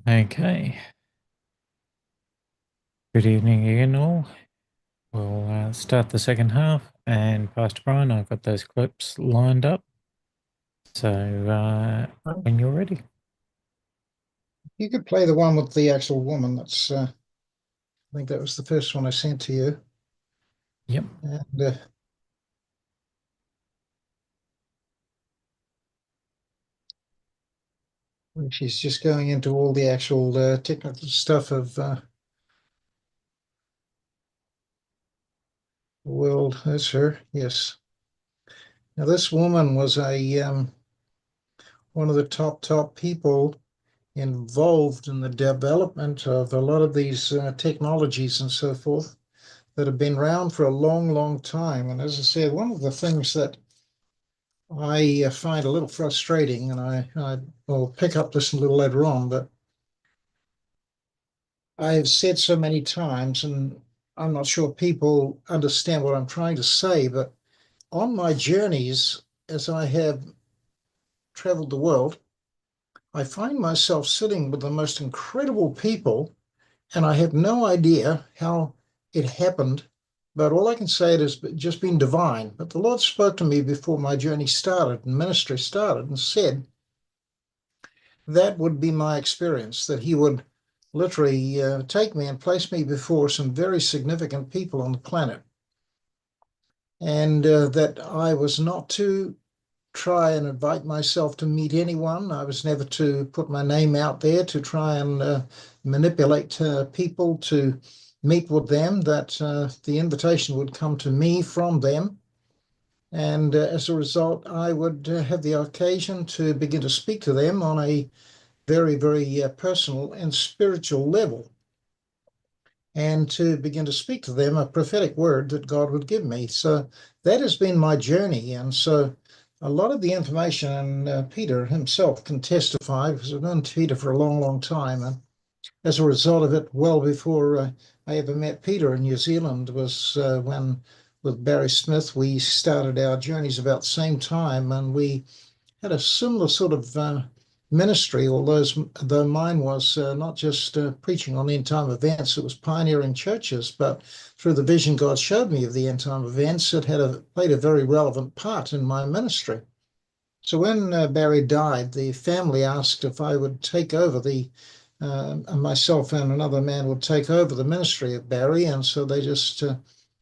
Okay. Good evening again, all. We'll start the second half, and Pastor Brian, I've got those clips lined up. So when you're ready. You could play the one with the actual woman. I think that was the first one I sent to you. Yep. And when she's just going into all the actual technical stuff of the world. That's her. Yes. Now, this woman was one of the top people involved in the development of a lot of these technologies and so forth that have been around for a long, long time. And as I said, one of the things that I find a little frustrating, and I will pick up this a little later on, but I've said so many times, and I'm not sure people understand what I'm trying to say, but on my journeys, as I have traveled the world, I find myself sitting with the most incredible people, and I have no idea how it happened. But all I can say it has just been divine. But the Lord spoke to me before my journey started and ministry started and said, that would be my experience, that he would literally take me and place me before some very significant people on the planet, and that I was not to try and invite myself to meet anyone. I was never to put my name out there to try and manipulate people to meet with them, that the invitation would come to me from them. And as a result, I would have the occasion to begin to speak to them on a very, very personal and spiritual level, and to begin to speak to them a prophetic word that God would give me. So that has been my journey. And so a lot of the information, and Peter himself can testify, because I've known Peter for a long, long time. And as a result of it, well before I ever met Peter in New Zealand, was when with Barry Smith, we started our journeys about the same time, and we had a similar sort of ministry, though mine was not just preaching on end time events, it was pioneering churches, but through the vision God showed me of the end time events, it played a very relevant part in my ministry. So when Barry died, the family asked if I would take over myself and another man would take over the ministry of Barry, and so they just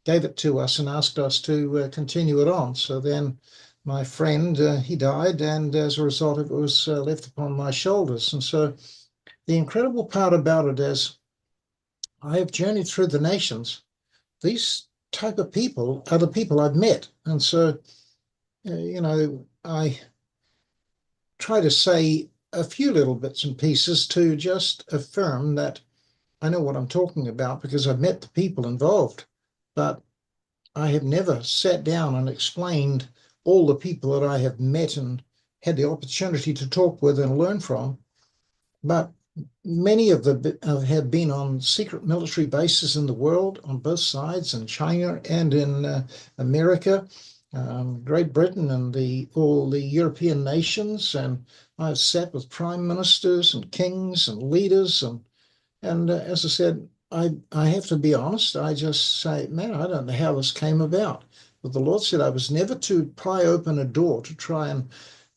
gave it to us and asked us to continue it on. So then my friend, he died, and as a result, it was left upon my shoulders. And so the incredible part about it is I have journeyed through the nations. These type of people are the people I've met. And so, I try to say a few little bits and pieces to just affirm that I know what I'm talking about because I've met the people involved. But I have never sat down and explained all the people that I have met and had the opportunity to talk with and learn from. But many of them have been on secret military bases in the world on both sides, in China and in America, Great Britain, and all the European nations. And I've sat with prime ministers and kings and leaders, and as I said, I have to be honest. I just say, man, I don't know how this came about. But the Lord said I was never to pry open a door to try and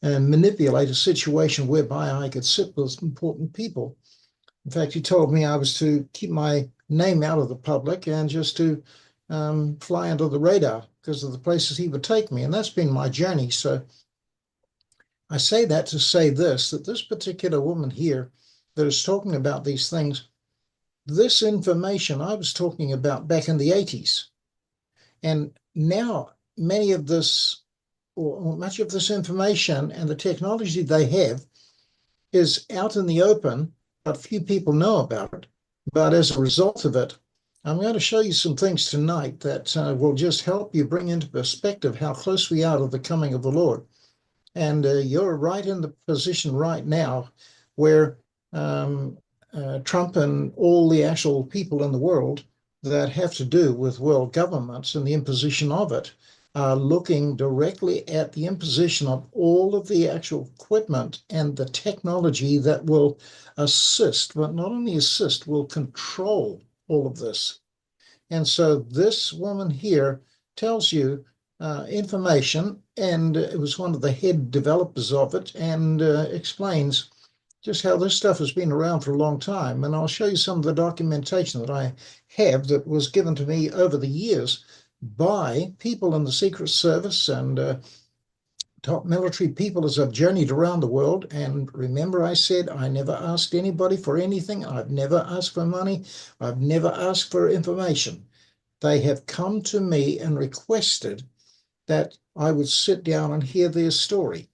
manipulate a situation whereby I could sit with important people. In fact, He told me I was to keep my name out of the public and just to fly under the radar because of the places He would take me. And that's been my journey. So I say that to say this, that this particular woman here that is talking about these things, this information I was talking about back in the 80s. And now many of this, or much of this information and the technology they have is out in the open, but few people know about it. But as a result of it, I'm going to show you some things tonight that will just help you bring into perspective how close we are to the coming of the Lord. And you're right in the position right now where Trump and all the actual people in the world that have to do with world governments and the imposition of it are looking directly at the imposition of all of the actual equipment and the technology that will assist, but not only assist, will control all of this. And so this woman here tells you information, and it was one of the head developers of it, and explains just how this stuff has been around for a long time. And I'll show you some of the documentation that I have that was given to me over the years by people in the Secret Service and top military people as I've journeyed around the world. And remember, I said I never asked anybody for anything. I've never asked for money. I've never asked for information. They have come to me and requested that I would sit down and hear their story.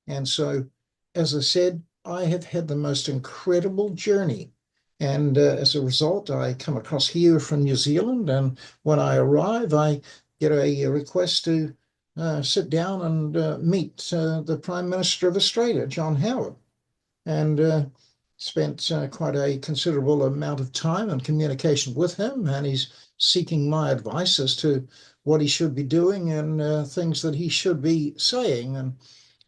And so, as I said, I have had the most incredible journey. And as a result, I come across here from New Zealand. And when I arrive, I get a request to sit down and meet the Prime Minister of Australia, John Howard. And spent quite a considerable amount of time in communication with him. And he's seeking my advice as to what he should be doing and things that he should be saying. And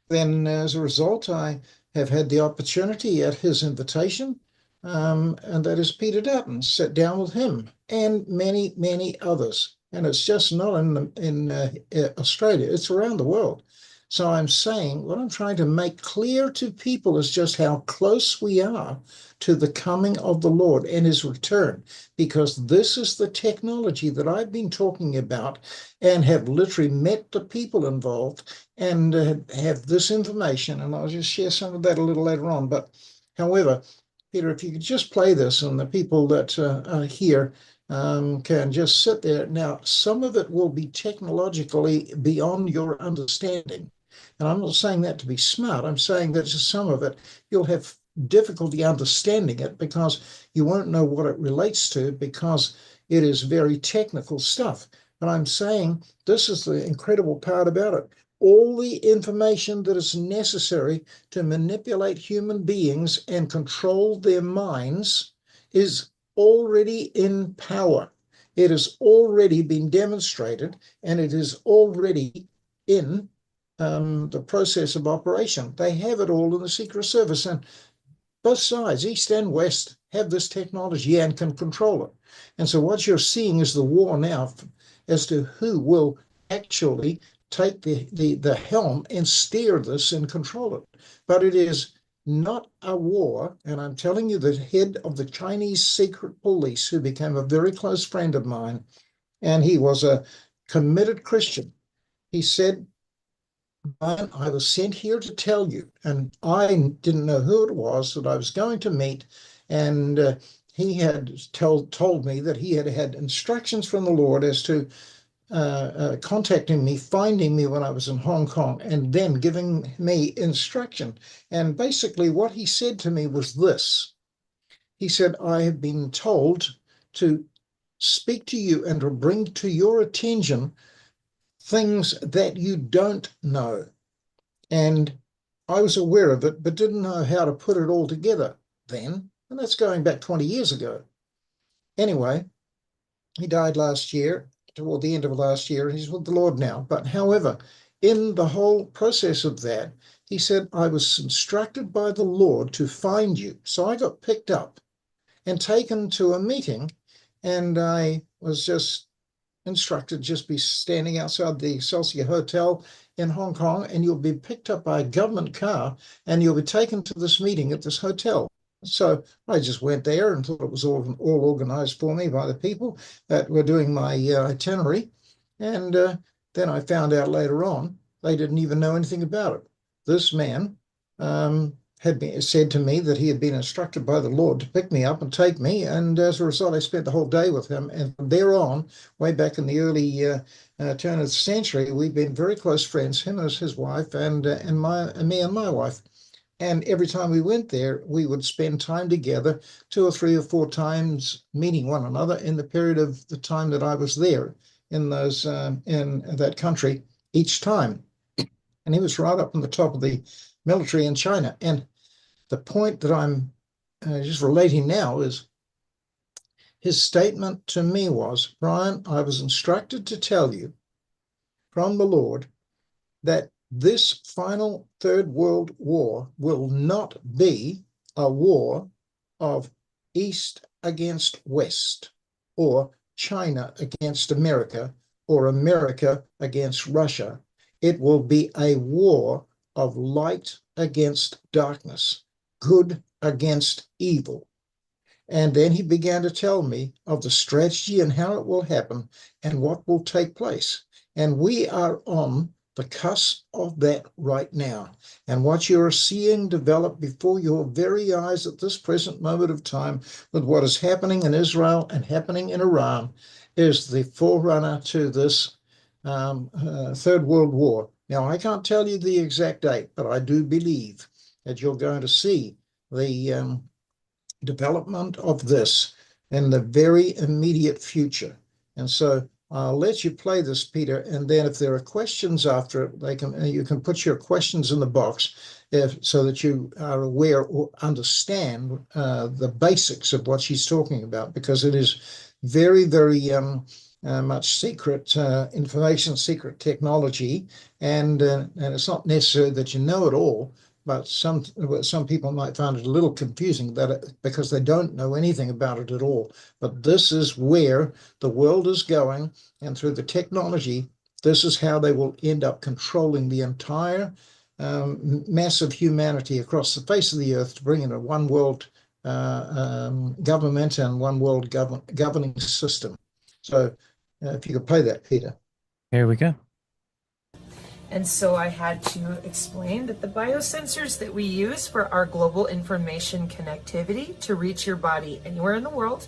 then as a result, I have had the opportunity at his invitation, and that is Peter Dutton, sit down with him and many, many others. And it's just not in Australia, it's around the world. So I'm saying what I'm trying to make clear to people is just how close we are to the coming of the Lord and his return, because this is the technology that I've been talking about and have literally met the people involved and have this information. And I'll just share some of that a little later on. But however, Peter, if you could just play this and the people that are here can just sit there. Now, some of it will be technologically beyond your understanding. And I'm not saying that to be smart. I'm saying that just some of it, you'll have difficulty understanding it because you won't know what it relates to because it is very technical stuff. But I'm saying this is the incredible part about it. All the information that is necessary to manipulate human beings and control their minds is already in power. It has already been demonstrated and it is already in the process of operation. They have it all in the Secret Service, and both sides, East and West, have this technology and can control it. And so what you're seeing is the war now as to who will actually take the helm and steer this and control it. But it is not a war. And I'm telling you, the head of the Chinese secret police, who became a very close friend of mine, and he was a committed Christian, he said, I was sent here to tell you, and I didn't know who it was that I was going to meet. And he had told me that he had had instructions from the Lord as to contacting me, finding me when I was in Hong Kong, and then giving me instruction. And basically, what he said to me was this. He said, I have been told to speak to you and to bring to your attention things that you don't know. And I was aware of it, but didn't know how to put it all together then. And that's going back 20 years ago. Anyway, he died last year, toward the end of last year, and he's with the Lord now. But however, in the whole process of that, he said, I was instructed by the Lord to find you. So I got picked up and taken to a meeting, and I was just instructed just be standing outside the Excelsior Hotel in Hong Kong, and you'll be picked up by a government car and you'll be taken to this meeting at this hotel. So I just went there and thought it was all organized for me by the people that were doing my itinerary. And then I found out later on they didn't even know anything about it. This man had been said to me that he had been instructed by the Lord to pick me up and take me. And as a result, I spent the whole day with him. And from there on, way back in the early turn of the century, we've been very close friends, him as his wife and me and my wife. And every time we went there, we would spend time together, 2 or 3 or 4 times, meeting one another in the period of the time that I was there in those in that country each time. And he was right up on the top of the military in China. And the point that I'm just relating now is his statement to me was, Brian, I was instructed to tell you from the Lord that this final Third World War will not be a war of East against West, or China against America, or America against Russia. It will be a war of light against darkness, good against evil. And then he began to tell me of the strategy and how it will happen and what will take place. And we are on the cusp of that right now. And what you're seeing develop before your very eyes at this present moment of time with what is happening in Israel and happening in Iran is the forerunner to this Third World War. Now, I can't tell you the exact date, but I do believe that you're going to see the development of this in the very immediate future. And so I'll let you play this, Peter, and then if there are questions after it, you can put your questions in the box so that you are aware or understand the basics of what she's talking about, because it is very, very much secret information, secret technology, and it's not necessary that you know it all. But some people might find it a little confusing because they don't know anything about it at all. But this is where the world is going, and through the technology, this is how they will end up controlling the entire mass of humanity across the face of the earth to bring in a one world government and one world governing system. So if you could play that, Peter. Here we go. And so I had to explain that the biosensors that we use for our global information connectivity to reach your body anywhere in the world,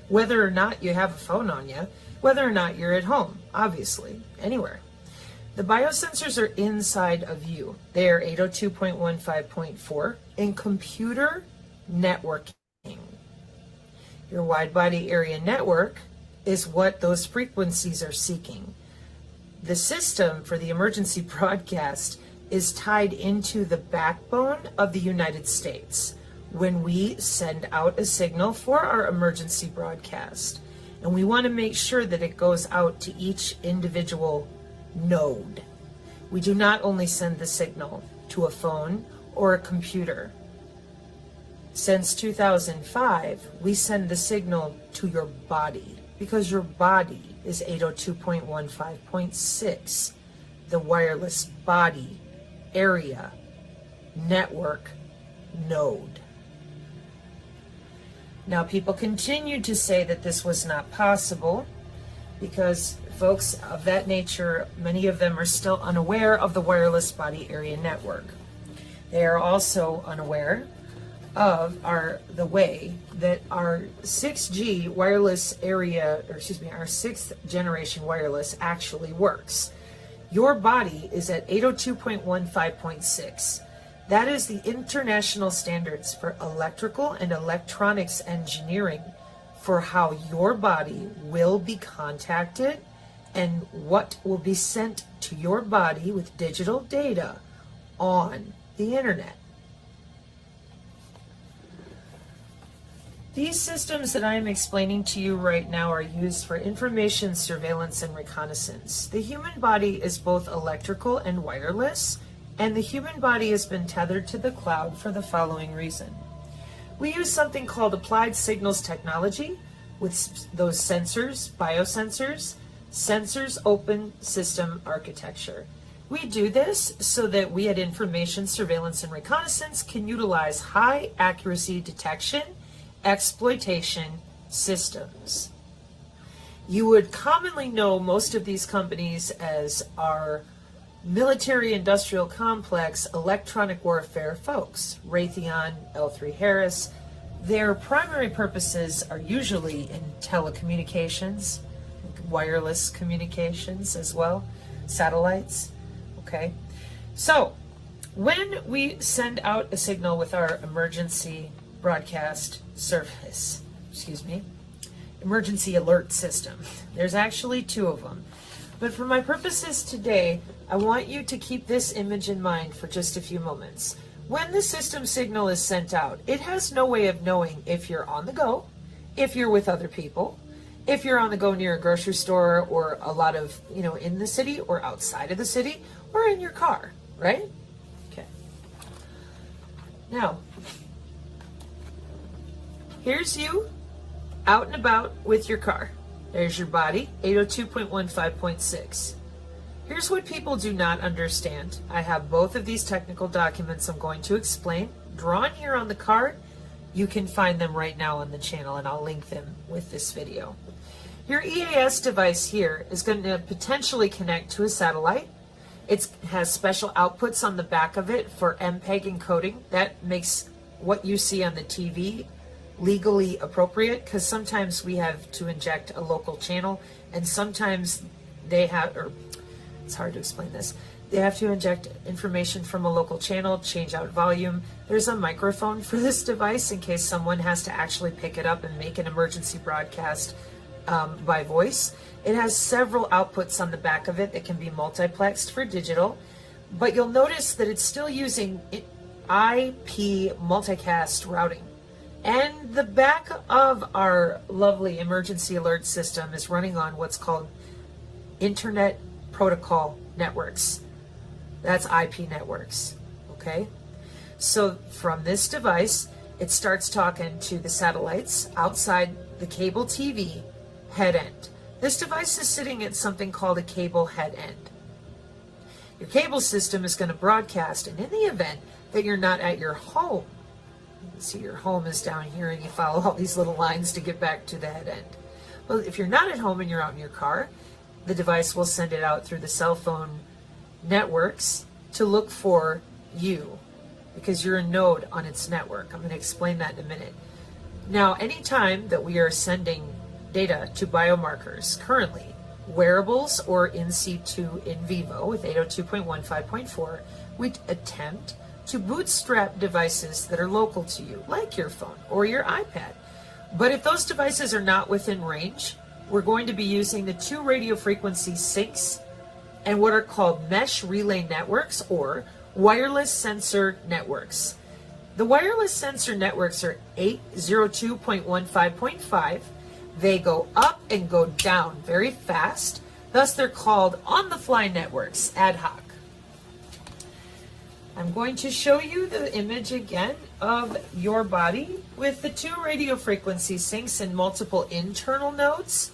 whether or not you have a phone on you, whether or not you're at home, obviously, anywhere. The biosensors are inside of you. They are 802.15.4 in computer networking. Your wide body area network is what those frequencies are seeking. The system for the emergency broadcast is tied into the backbone of the United States when we send out a signal for our emergency broadcast. And we want to make sure that it goes out to each individual node. We do not only send the signal to a phone or a computer. Since 2005, we send the signal to your body, because your body is 802.15.6, the wireless body area network node. Now, people continued to say that this was not possible because folks of that nature, many of them are still unaware of the wireless body area network. They are also unaware of the way that our 6G wireless area, or excuse me, our 6th generation wireless actually works. Your body is at 802.15.6. That is the international standards for electrical and electronics engineering for how your body will be contacted and what will be sent to your body with digital data on the internet. These systems that I am explaining to you right now are used for information surveillance and reconnaissance. The human body is both electrical and wireless, and the human body has been tethered to the cloud for the following reason. We use something called applied signals technology with those sensors, biosensors, sensors open system architecture. We do this so that we at information surveillance and reconnaissance can utilize high accuracy detection exploitation systems. You would commonly know most of these companies as our military industrial complex electronic warfare folks, Raytheon, L3 Harris. Their primary purposes are usually in telecommunications, wireless communications as well, satellites, okay? So when we send out a signal with our emergency broadcast service, emergency alert system. There's actually two of them. But for my purposes today, I want you to keep this image in mind for just a few moments. When the system signal is sent out, it has no way of knowing if you're on the go, if you're with other people, if you're on the go near a grocery store or a lot of, in the city or outside of the city or in your car, right? Okay. Now, here's you out and about with your car. There's your body, 802.15.6. Here's what people do not understand. I have both of these technical documents I'm going to explain drawn here on the card. You can find them right now on the channel, and I'll link them with this video. Your EAS device here is going to potentially connect to a satellite. It has special outputs on the back of it for MPEG encoding. That makes what you see on the TV legally appropriate, because sometimes we have to inject a local channel, and sometimes it's hard to explain this. They have to inject information from a local channel, change out volume. There's a microphone for this device in case someone has to actually pick it up and make an emergency broadcast by voice. It has several outputs on the back of it that can be multiplexed for digital, but you'll notice that it's still using IP multicast routing. And the back of our lovely emergency alert system is running on what's called Internet Protocol Networks. That's IP networks, okay? So from this device, it starts talking to the satellites outside the cable TV head end. This device is sitting at something called a cable head end. Your cable system is going to broadcast, and in the event that you're not at your home, you can see your home is down here and you follow all these little lines to get back to the head end. Well, if you're not at home and you're out in your car, the device will send it out through the cell phone networks to look for you, because you're a node on its network. I'm going to explain that in a minute. Now, anytime that we are sending data to biomarkers, currently wearables or in situ in vivo with 802.15.4, we attempt to bootstrap devices that are local to you, like your phone or your iPad. But if those devices are not within range, we're going to be using the two radio frequency syncs and what are called mesh relay networks or wireless sensor networks. The wireless sensor networks are 802.15.5. They go up and go down very fast. Thus, they're called on-the-fly networks, ad hoc. I'm going to show you the image again of your body with the two radio frequency syncs and multiple internal nodes.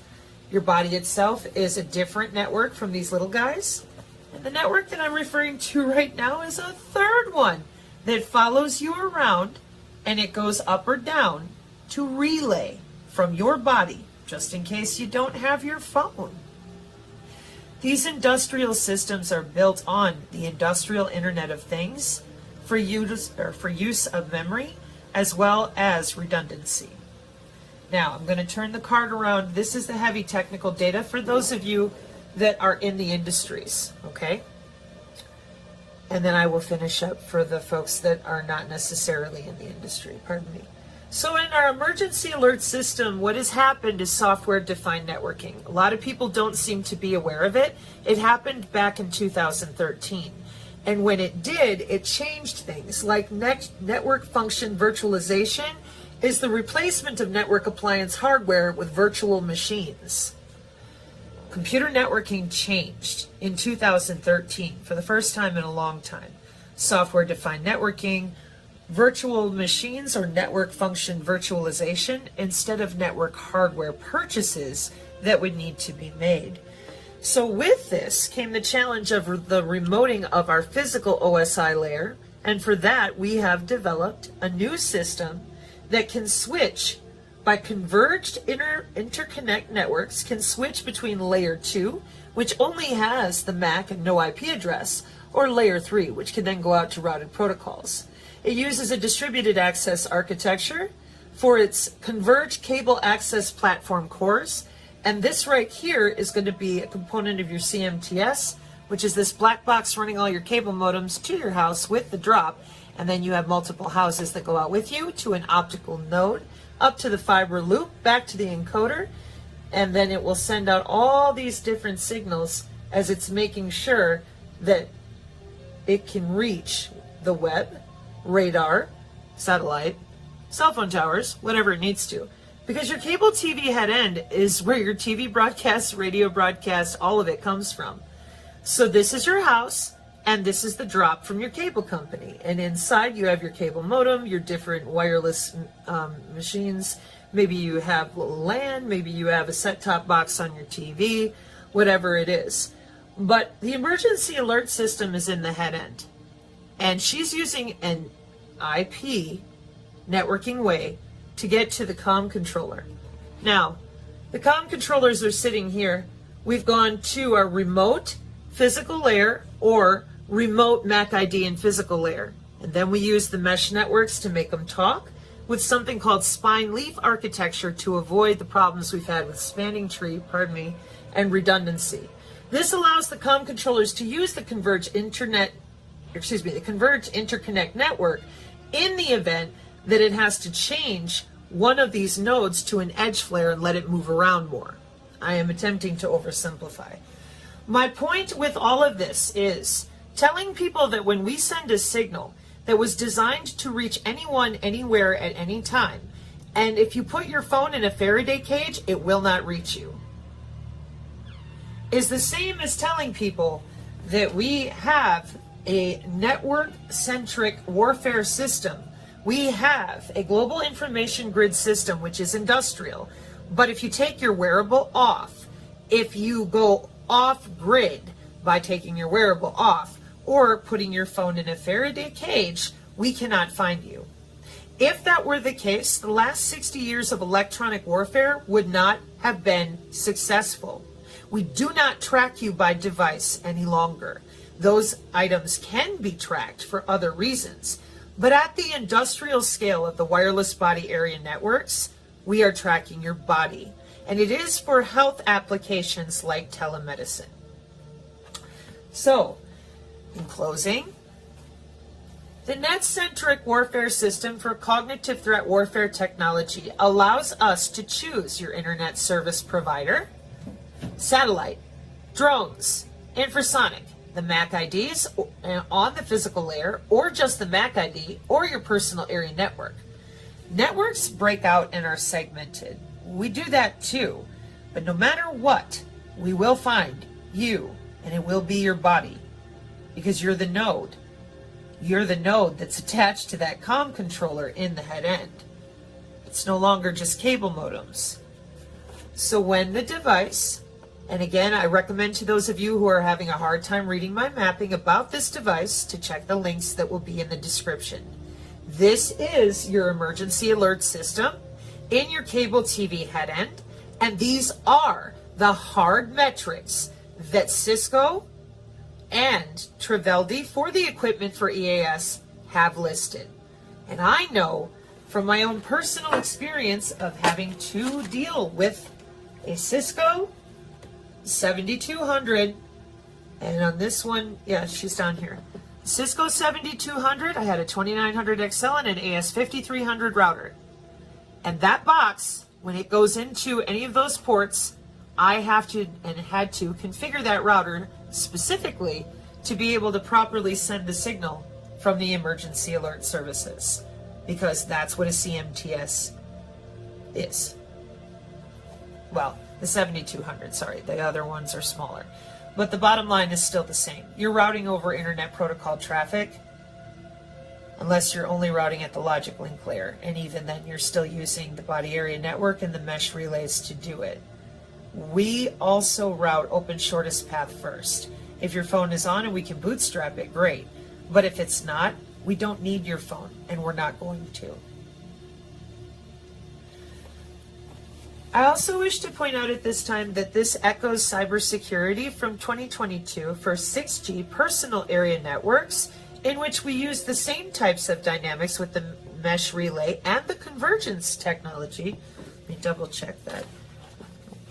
Your body itself is a different network from these little guys. And the network that I'm referring to right now is a third one that follows you around, and it goes up or down to relay from your body, just in case you don't have your phone. These industrial systems are built on the industrial Internet of Things for use of memory as well as redundancy. Now, I'm going to turn the card around. This is the heavy technical data for those of you that are in the industries, okay? And then I will finish up for the folks that are not necessarily in the industry, pardon me. So in our emergency alert system, what has happened is software-defined networking. A lot of people don't seem to be aware of it. It happened back in 2013. And when it did, it changed things like network function virtualization is the replacement of network appliance hardware with virtual machines. Computer networking changed in 2013 for the first time in a long time. Software-defined networking, virtual machines or network function virtualization instead of network hardware purchases that would need to be made. So with this came the challenge of the remoting of our physical OSI layer, and for that we have developed a new system that can switch by converged interconnect networks, can switch between layer 2, which only has the MAC and no IP address, or layer 3, which can then go out to routed protocols. It uses a distributed access architecture for its converged cable access platform cores. And this right here is going to be a component of your CMTS, which is this black box running all your cable modems to your house with the drop. And then you have multiple houses that go out with you to an optical node, up to the fiber loop, back to the encoder. And then it will send out all these different signals as it's making sure that it can reach the web, radar, satellite, cell phone towers, whatever it needs to. Because your cable TV head end is where your TV broadcasts, radio broadcasts, all of it comes from. So this is your house, and this is the drop from your cable company. And inside you have your cable modem, your different wireless machines. Maybe you have LAN, maybe you have a set-top box on your TV, whatever it is. But the emergency alert system is in the head end. And she's using an IP networking way to get to the comm controller. Now, the comm controllers are sitting here. We've gone to our remote physical layer or remote MAC ID and physical layer. And then we use the mesh networks to make them talk with something called spine leaf architecture to avoid the problems we've had with spanning tree, and redundancy. This allows the comm controllers to use the converged interconnect network in the event that it has to change one of these nodes to an edge flare and let it move around more. I am attempting to oversimplify. My point with all of this is telling people that when we send a signal that was designed to reach anyone, anywhere, at any time, and if you put your phone in a Faraday cage, it will not reach you, is the same as telling people that we have a network-centric warfare system. We have a global information grid system, which is industrial. But if you take your wearable off, if you go off grid by taking your wearable off or putting your phone in a Faraday cage, we cannot find you. If that were the case, the last 60 years of electronic warfare would not have been successful. We do not track you by device any longer. Those items can be tracked for other reasons. But at the industrial scale of the wireless body area networks, we are tracking your body. And it is for health applications like telemedicine. So, in closing, the net-centric warfare system for cognitive threat warfare technology allows us to choose your internet service provider, satellite, drones, infrasonic, the MAC IDs on the physical layer, or just the MAC ID, or your personal area network. Networks break out and are segmented. We do that too. But no matter what, we will find you, and it will be your body, because you're the node. You're the node that's attached to that comm controller in the head end. It's no longer just cable modems. So when the device, and again, I recommend to those of you who are having a hard time reading my mapping about this device to check the links that will be in the description. This is your emergency alert system in your cable TV head end, and these are the hard metrics that Cisco and Triveldi for the equipment for EAS have listed. And I know from my own personal experience of having to deal with a Cisco 7200, and on this one, yeah, she's down here. Cisco 7200, I had a 2900 XL and an AS 5300 router. And that box, when it goes into any of those ports, I have to and had to configure that router specifically to be able to properly send the signal from the emergency alert services, because that's what a CMTS is. Well, the 7200, sorry, the other ones are smaller. But the bottom line is still the same. You're routing over internet protocol traffic, unless you're only routing at the logic link layer. And even then, you're still using the body area network and the mesh relays to do it. We also route open shortest path first. If your phone is on and we can bootstrap it, great. But if it's not, we don't need your phone, and we're not going to. I also wish to point out at this time that this echoes cybersecurity from 2022 for 6G personal area networks, in which we use the same types of dynamics with the mesh relay and the convergence technology. Let me double check that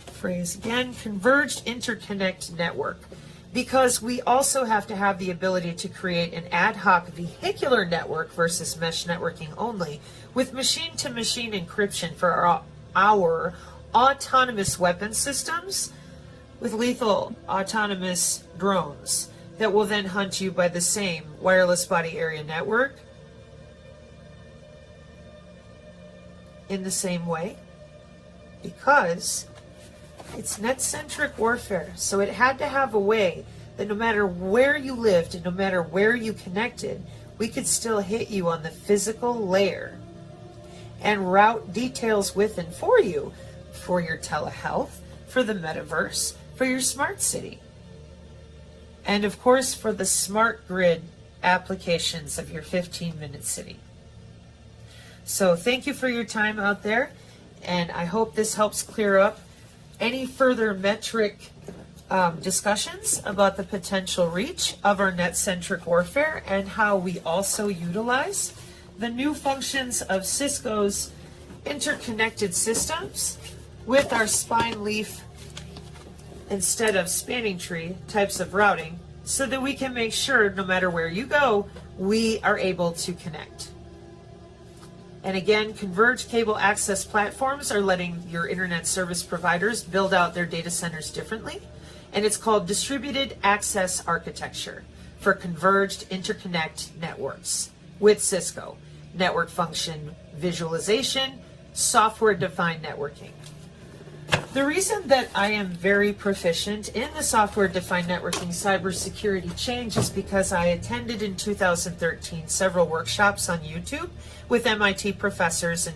phrase again, converged interconnect network, because we also have to have the ability to create an ad hoc vehicular network versus mesh networking only, with machine-to-machine encryption for our autonomous weapon systems with lethal autonomous drones that will then hunt you by the same wireless body area network in the same way. because it's net-centric warfare. So it had to have a way that no matter where you lived and no matter where you connected, we could still hit you on the physical layer and route details with and for you, for your telehealth, for the metaverse, for your smart city, and of course for the smart grid applications of your 15-minute city. So thank you for your time out there, and I hope this helps clear up any further metric discussions about the potential reach of our net-centric warfare and how we also utilize the new functions of Cisco's interconnected systems with our spine leaf instead of spanning tree types of routing, so that we can make sure no matter where you go, we are able to connect. And again, converged cable access platforms are letting your internet service providers build out their data centers differently. And it's called distributed access architecture for converged interconnect networks with Cisco. Network function visualization, software-defined networking. The reason that I am very proficient in the software-defined networking cybersecurity change is because I attended in 2013 several workshops on YouTube with MIT professors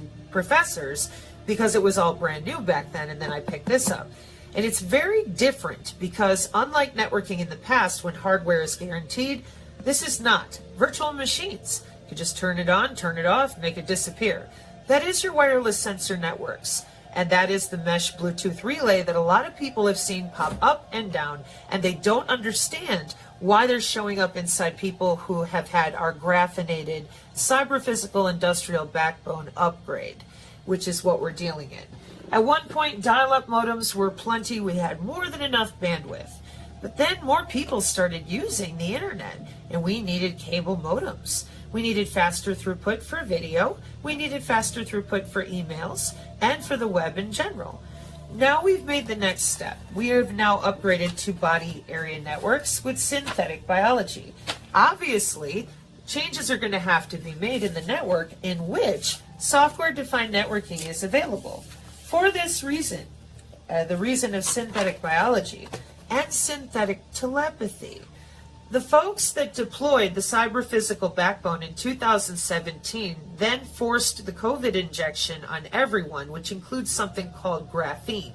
because it was all brand new back then, and then I picked this up. And it's very different because unlike networking in the past when hardware is guaranteed, this is not. Virtual machines. You can just turn it on, turn it off, make it disappear. That is your wireless sensor networks. And that is the mesh Bluetooth relay that a lot of people have seen pop up and down, and they don't understand why they're showing up inside people who have had our graphinated cyber-physical industrial backbone upgrade, which is what we're dealing in. At one point, dial-up modems were plenty. We had more than enough bandwidth. But then more people started using the internet, and we needed cable modems. We needed faster throughput for video. We needed faster throughput for emails and for the web in general. Now we've made the next step. We have now upgraded to body area networks with synthetic biology. Obviously, changes are going to have to be made in the network in which software-defined networking is available. For this reason, the reason of synthetic biology and synthetic telepathy, the folks that deployed the cyber-physical backbone in 2017 then forced the COVID injection on everyone, which includes something called graphene.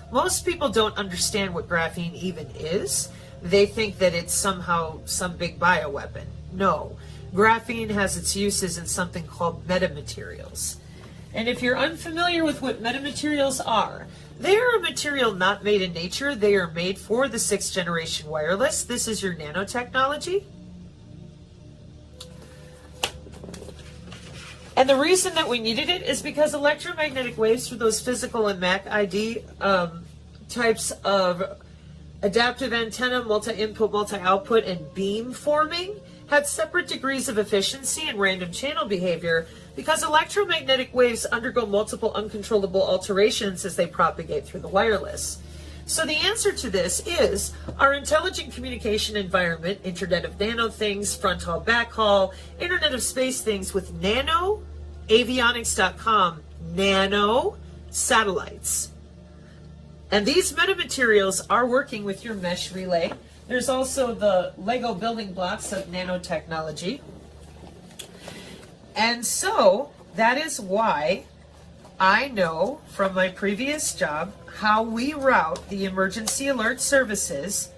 Most people don't understand what graphene even is. They think that it's somehow some big bioweapon. No, graphene has its uses in something called metamaterials. And if you're unfamiliar with what metamaterials are, they are a material not made in nature. They are made for the 6th generation wireless. This is your nanotechnology. And the reason that we needed it is because electromagnetic waves for those physical and MAC ID types of adaptive antenna, multi-input, multi-output, and beam forming had separate degrees of efficiency and random channel behavior because electromagnetic waves undergo multiple uncontrollable alterations as they propagate through the wireless. So the answer to this is our intelligent communication environment, Internet of Nano Things, Fronthaul Backhaul, Internet of Space Things with nano, avionics.com, nano satellites. And these metamaterials are working with your mesh relay. There's also the Lego building blocks of nanotechnology. And so that is why I know from my previous job how we route the emergency alert services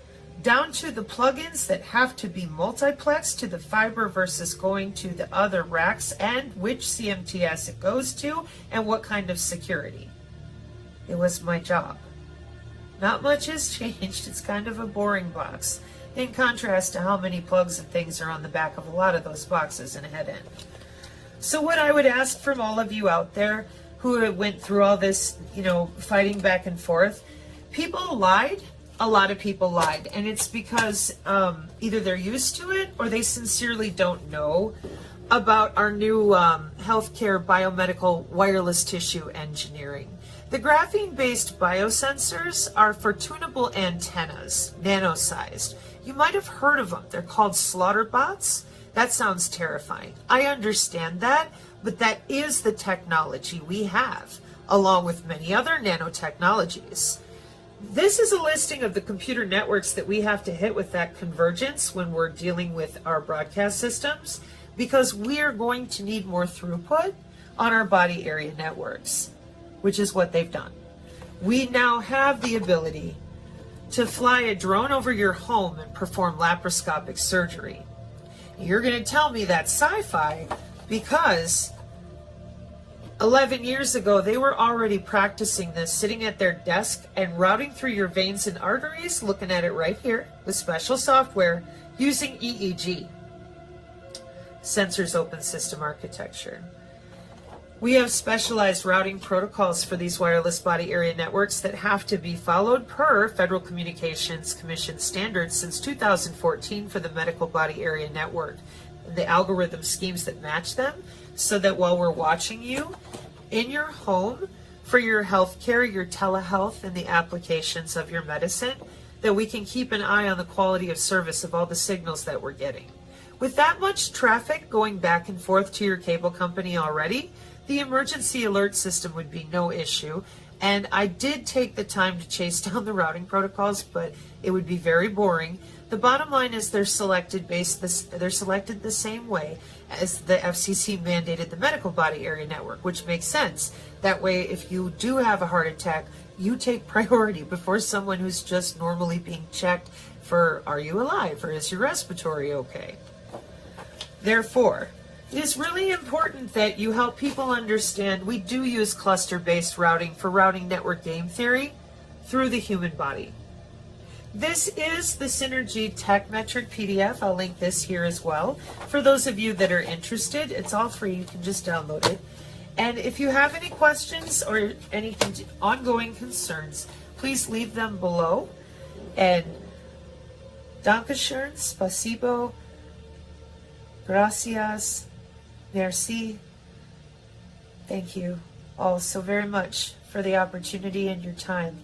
down to the plugins that have to be multiplexed to the fiber versus going to the other racks and which CMTS it goes to and what kind of security. It was my job. Not much has changed. It's kind of a boring box in contrast to how many plugs and things are on the back of a lot of those boxes in a head end. So what I would ask from all of you out there who went through all this, fighting back and forth, people lied. A lot of people lied. And it's because either they're used to it or they sincerely don't know about our new healthcare biomedical wireless tissue engineering. The graphene-based biosensors are for tunable antennas, nano-sized. You might have heard of them. They're called slaughter bots. That sounds terrifying. I understand that, but that is the technology we have. along with many other nanotechnologies. This is a listing of the computer networks that we have to hit with that convergence when we're dealing with our broadcast systems, because we are going to need more throughput on our body area networks, which is what they've done. We now have the ability to fly a drone over your home and perform laparoscopic surgery. You're going to tell me that's sci-fi because 11 years ago, they were already practicing this, sitting at their desk and routing through your veins and arteries, looking at it right here with special software using EEG, Sensors Open System Architecture. We have specialized routing protocols for these wireless body area networks that have to be followed per Federal Communications Commission standards since 2014 for the medical body area network, and the algorithm schemes that match them, so that while we're watching you in your home for your health care, your telehealth, and the applications of your medicine, that we can keep an eye on the quality of service of all the signals that we're getting. With that much traffic going back and forth to your cable company already, the emergency alert system would be no issue. And I did take the time to chase down the routing protocols, but it would be very boring. The bottom line is they're selected the same way as the FCC mandated the medical body area network, which makes sense. That way, if you do have a heart attack, you take priority before someone who's just normally being checked for, are you alive, or is your respiratory okay? Therefore, it is really important that you help people understand we do use cluster-based routing for routing network game theory through the human body. This is the Synergy Tech Metric PDF. I'll link this here as well. For those of you that are interested, it's all free. You can just download it. And if you have any questions or any ongoing concerns, please leave them below. And Dankeschön, spasibo, gracias, merci. Thank you all so very much for the opportunity and your time.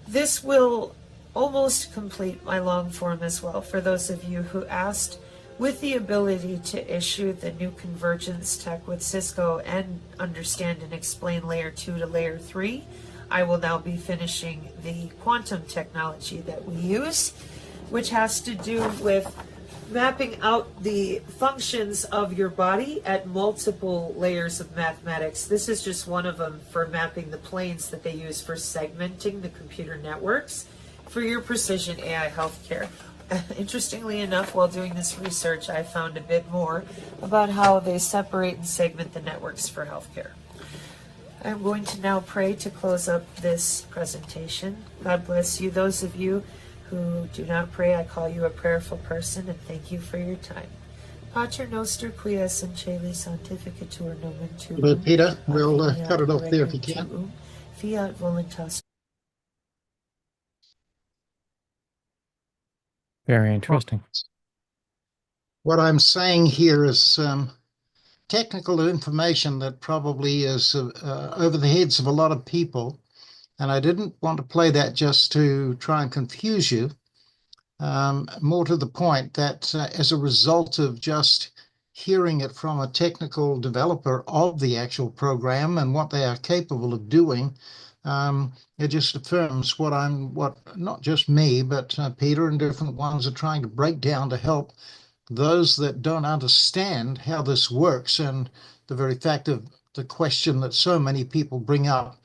This will almost complete my long form as well for those of you who asked, with the ability to issue the new convergence tech with Cisco and understand and explain layer 2 to layer 3. I will now be finishing the quantum technology that we use, which has to do with mapping out the functions of your body at multiple layers of mathematics. This is just one of them for mapping the planes that they use for segmenting the computer networks for your precision AI healthcare. Interestingly enough, while doing this research, I found a bit more about how they separate and segment the networks for healthcare. I'm going to now pray to close up this presentation. God bless you. Those of you who do not pray, I call you a prayerful person, and thank you for your time. Pater noster qui es in caeli sanctificatur nomen tuum. But Peter, we'll cut it off there if you can. Fiat voluntas. Very interesting. What I'm saying here is technical information that probably is over the heads of a lot of people. And I didn't want to play that just to try and confuse you. More to the point that as a result of just hearing it from a technical developer of the actual program and what they are capable of doing, it just affirms what not just me, but Peter and different ones are trying to break down to help those that don't understand how this works, and the very fact of the question that so many people bring up.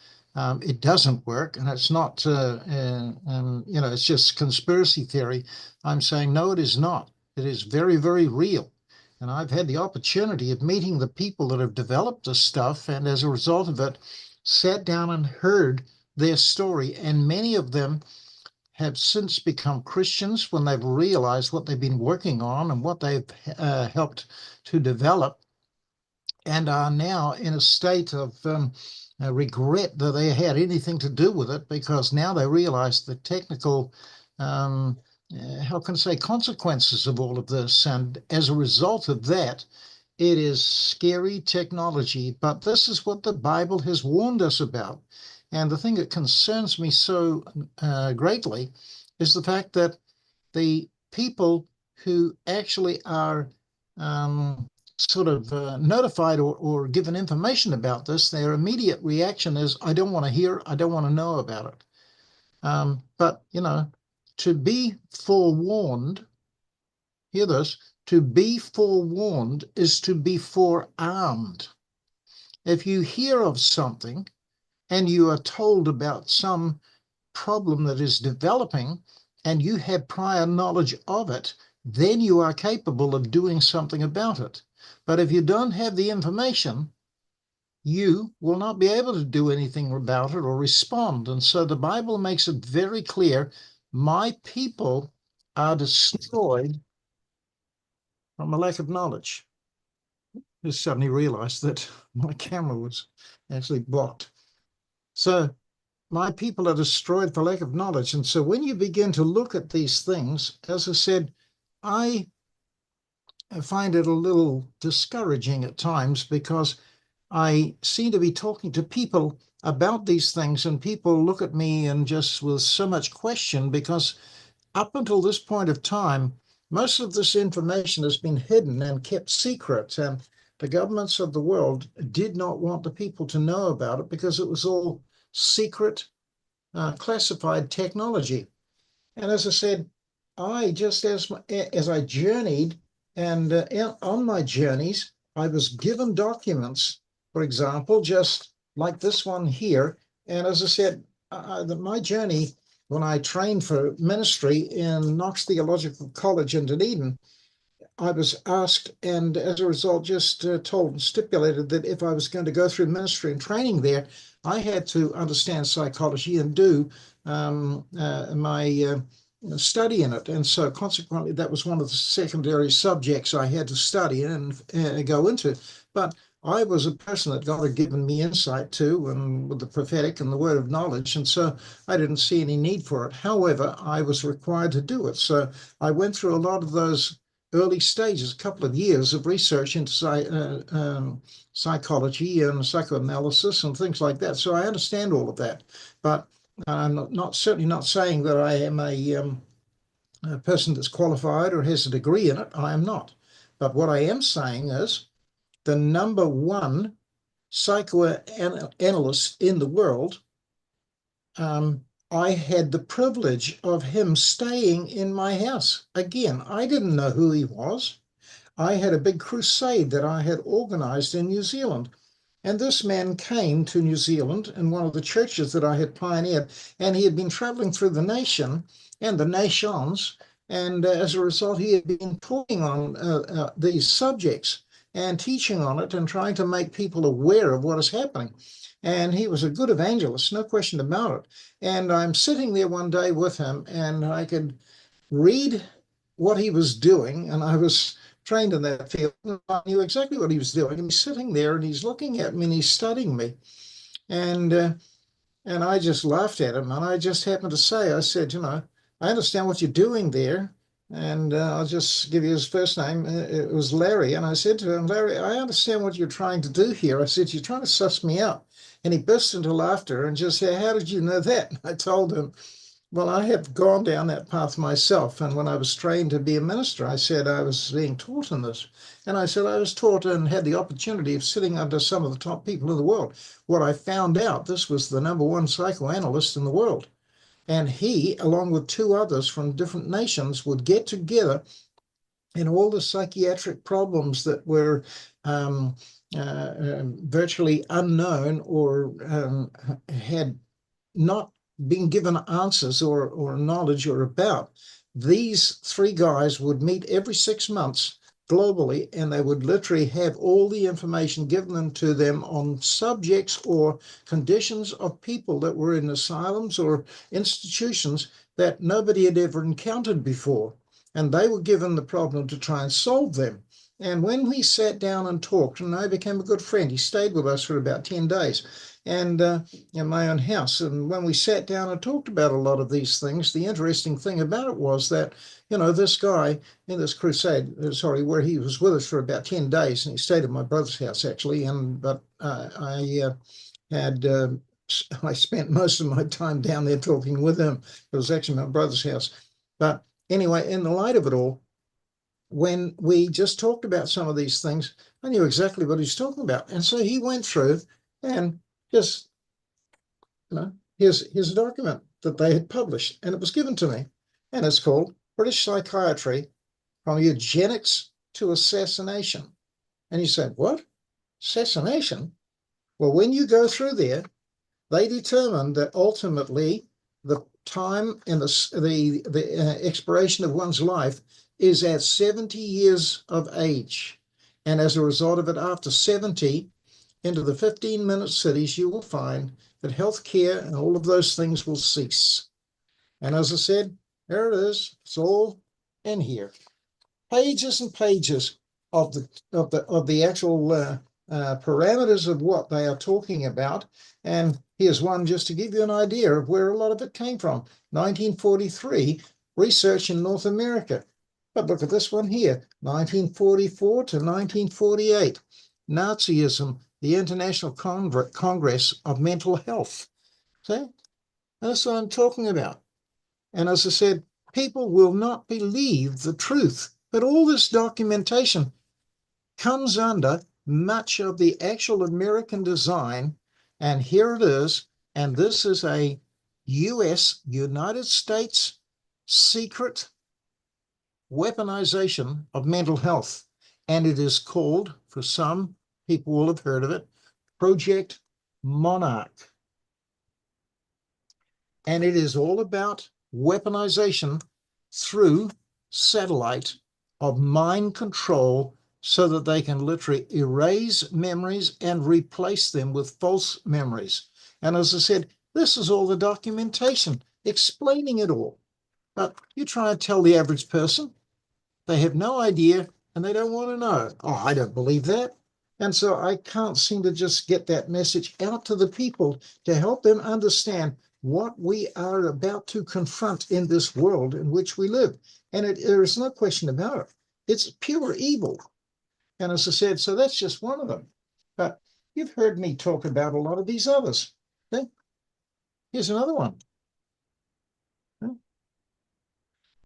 It doesn't work, and it's not, it's just conspiracy theory. I'm saying, no, it is not. It is very, very real. And I've had the opportunity of meeting the people that have developed this stuff, and as a result of it, sat down and heard their story. And many of them have since become Christians when they've realized what they've been working on and what they've helped to develop, and are now in a state of regret that they had anything to do with it, because now they realize the technical, how can I say, consequences of all of this. And as a result of that, it is scary technology, but this is what the Bible has warned us about. And the thing that concerns me so greatly is the fact that the people who actually are sort of notified or given information about this, their immediate reaction is, I don't want to hear, I don't want to know about it. But, to be forewarned, hear this, to be forewarned is to be forearmed. If you hear of something and you are told about some problem that is developing and you have prior knowledge of it, then you are capable of doing something about it. But if you don't have the information, you will not be able to do anything about it or respond. And so the Bible makes it very clear, my people are destroyed from a lack of knowledge. I suddenly realized that my camera was actually blocked. So my people are destroyed for lack of knowledge. And so when you begin to look at these things, as I said, I find it a little discouraging at times because I seem to be talking to people about these things and people look at me and just with so much question, because up until this point of time, most of this information has been hidden and kept secret, and the governments of the world did not want the people to know about it because it was all secret, classified technology. And as I said, I just as I journeyed, and on my journeys, I was given documents, for example, just like this one here. And as I said, my journey when I trained for ministry in Knox Theological College in Dunedin, I was asked, and as a result, just told and stipulated that if I was going to go through ministry and training there, I had to understand psychology and do my study in it. And so consequently, that was one of the secondary subjects I had to study and go into. But I was a person that God had given me insight to, and with the prophetic and the word of knowledge. And so I didn't see any need for it. However, I was required to do it. So I went through a lot of those early stages, a couple of years of research into psychology and psychoanalysis and things like that. So I understand all of that. But I'm certainly not saying that I am a person that's qualified or has a degree in it. I am not. But what I am saying is the number one psychoanalyst in the world, I had the privilege of him staying in my house. Again, I didn't know who he was. I had a big crusade that I had organized in New Zealand. And this man came to New Zealand in one of the churches that I had pioneered, and he had been traveling through the nation and the nations. And as a result, he had been talking on these subjects and teaching on it and trying to make people aware of what is happening. And he was a good evangelist, no question about it. And I'm sitting there one day with him, and I could read what he was doing, and I was trained in that field. I knew exactly what he was doing. And he's sitting there and he's looking at me and he's studying me. And I just laughed at him. And I just happened to say, I said, I understand what you're doing there. And I'll just give you his first name. It was Larry. And I said to him, Larry, I understand what you're trying to do here. I said, you're trying to suss me out. And he burst into laughter and just said, how did you know that? And I told him, well, I have gone down that path myself. And when I was trained to be a minister, I said I was being taught in this. And I said I was taught and had the opportunity of sitting under some of the top people in the world. What I found out, this was the number one psychoanalyst in the world. And he, along with two others from different nations, would get together in all the psychiatric problems that were virtually unknown or had not been given answers or knowledge or about. These three guys would meet every 6 months globally, and they would literally have all the information given to them on subjects or conditions of people that were in asylums or institutions that nobody had ever encountered before. And they were given the problem to try and solve them. And when we sat down and talked, and I became a good friend, he stayed with us for about 10 days and in my own house. And when we sat down and talked about a lot of these things, the interesting thing about it was that, this guy in this crusade, where he was with us for about 10 days, and he stayed at my brother's house actually. But I spent most of my time down there talking with him. It was actually my brother's house. But anyway, in the light of it all, when we just talked about some of these things, I knew exactly what he's talking about. And so he went through and just, here's a document that they had published, and it was given to me. And it's called British Psychiatry from Eugenics to Assassination. And you said, what? Assassination? Well, when you go through there, they determined that ultimately the time and the expiration of one's life is at 70 years of age. And as a result of it, after 70, into the 15-minute cities, you will find that healthcare and all of those things will cease. And as I said, there it is. It's all in here. Pages and pages of the actual parameters of what they are talking about. And here's one just to give you an idea of where a lot of it came from. 1943, research in North America. But look at this one here, 1944 to 1948, Nazism, the International Congress of Mental Health. See? That's what I'm talking about. And as I said, people will not believe the truth. But all this documentation comes under much of the actual American design. And here it is. And this is a United States secret weaponization of mental health. And it is called, for some people will have heard of it, Project Monarch. And it is all about weaponization through satellite of mind control so that they can literally erase memories and replace them with false memories. And as I said, this is all the documentation explaining it all. But you try and tell the average person, they have no idea and they don't want to know. Oh, I don't believe that. And so I can't seem to just get that message out to the people to help them understand what we are about to confront in this world in which we live. And there is no question about it. It's pure evil. And as I said, so that's just one of them. But you've heard me talk about a lot of these others. Okay? Here's another one.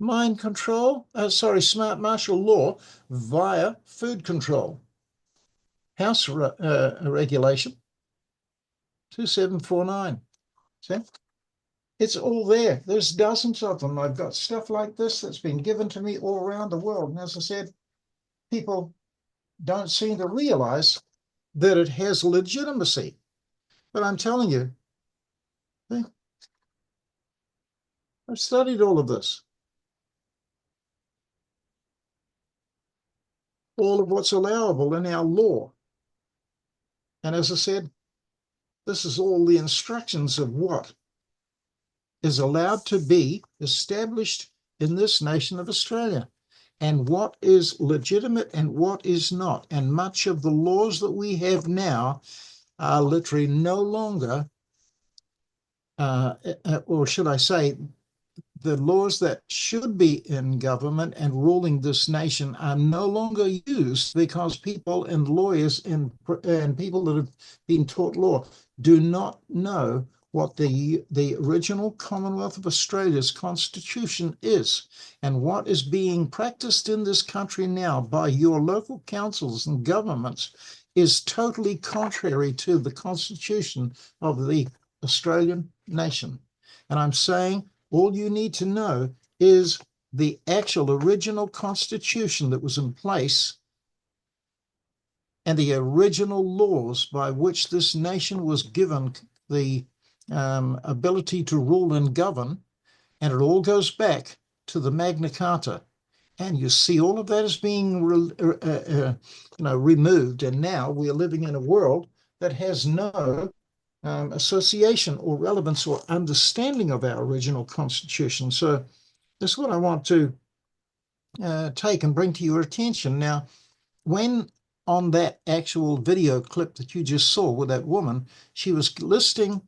Mind control, smart martial law via food control. House regulation, 2749. See? It's all there. There's dozens of them. I've got stuff like this that's been given to me all around the world. And as I said, people don't seem to realize that it has legitimacy. But I'm telling you, I've studied all of this. All of what's allowable in our law. And as I said, this is all the instructions of what is allowed to be established in this nation of Australia, and what is legitimate and what is not. And much of the laws that we have now are literally no longer, or should I say, the laws that should be in government and ruling this nation are no longer used because people and lawyers and people that have been taught law do not know what the original Commonwealth of Australia's constitution is, and what is being practiced in this country now by your local councils and governments is totally contrary to the constitution of the Australian nation. And I'm saying all you need to know is the actual original constitution that was in place and the original laws by which this nation was given the ability to rule and govern. And it all goes back to the Magna Carta. And you see all of that is being removed. And now we are living in a world that has no association or relevance or understanding of our original constitution. So that's what I want to take and bring to your attention. Now, when on that actual video clip that you just saw with that woman, she was listing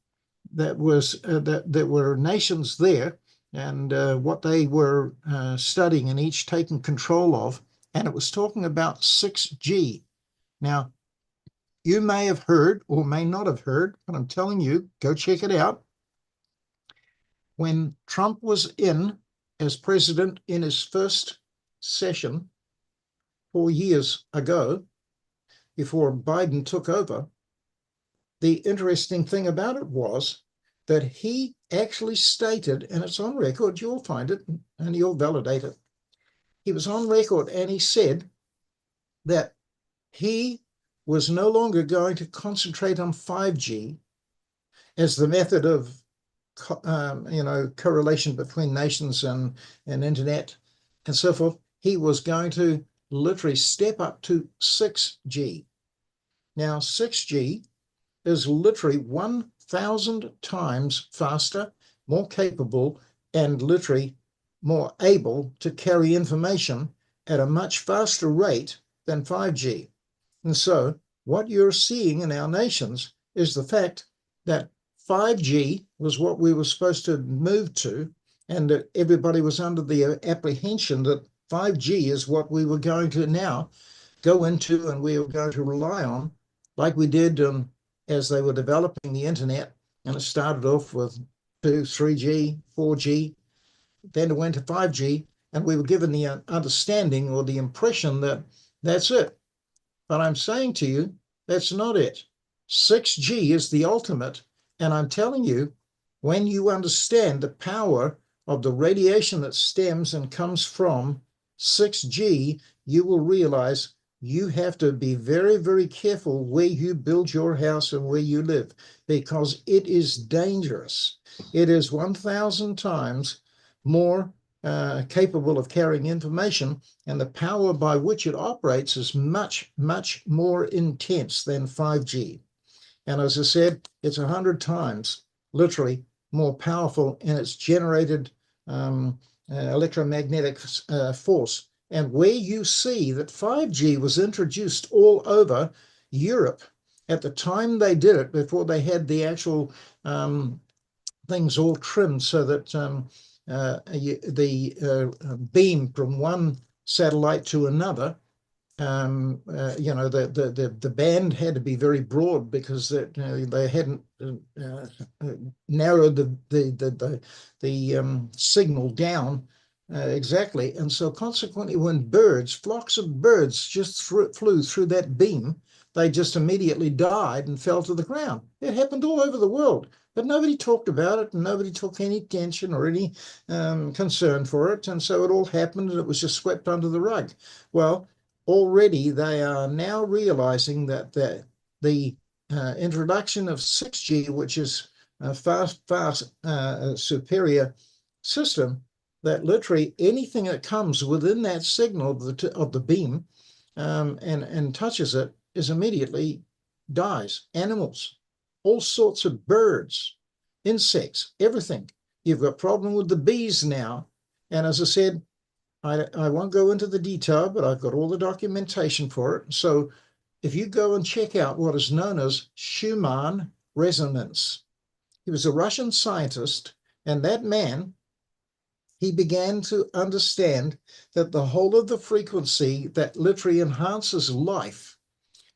that were nations there and what they were studying and each taking control of, and it was talking about 6G. Now, you may have heard or may not have heard, but I'm telling you, go check it out. When Trump was in as president in his first session, 4 years ago, before Biden took over, the interesting thing about it was that he actually stated, and it's on record, you'll find it and you'll validate it. He was on record and he said that he was no longer going to concentrate on 5G as the method of correlation between nations and internet and so forth. He was going to literally step up to 6G. Now, 6G is literally 1,000 times faster, more capable, and literally more able to carry information at a much faster rate than 5G. And so what you're seeing in our nations is the fact that 5G was what we were supposed to move to, and that everybody was under the apprehension that 5G is what we were going to now go into and we were going to rely on, like we did as they were developing the internet. And it started off with 2, 3G, 4G, then it went to 5G, and we were given the understanding or the impression that that's it. But I'm saying to you, that's not it. 6G is the ultimate. And I'm telling you, when you understand the power of the radiation that stems and comes from 6G, you will realize you have to be very, very careful where you build your house and where you live, because it is dangerous. It is 1,000 times more capable of carrying information, and the power by which it operates is much, much more intense than 5G. And as I said, it's 100 times literally more powerful in its generated electromagnetic force. And where you see that 5G was introduced all over Europe at the time they did it, before they had the actual things all trimmed so that the beam from one satellite to another, the band had to be very broad, because they hadn't narrowed the signal down exactly. And so consequently, when flocks of birds just flew through that beam, they just immediately died and fell to the ground. It happened all over the world, but nobody talked about it, and nobody took any attention or any concern for it. And so it all happened, and it was just swept under the rug. Well, already they are now realizing that the introduction of 6G, which is a far superior system, that literally anything that comes within that signal of the beam and touches it is immediately dies. Animals, all sorts of birds, insects, everything. You've got a problem with the bees now. And as I said, I won't go into the detail, but I've got all the documentation for it. So if you go and check out what is known as Schumann resonance, he was a Russian scientist, and that man, he began to understand that the whole of the frequency that literally enhances life.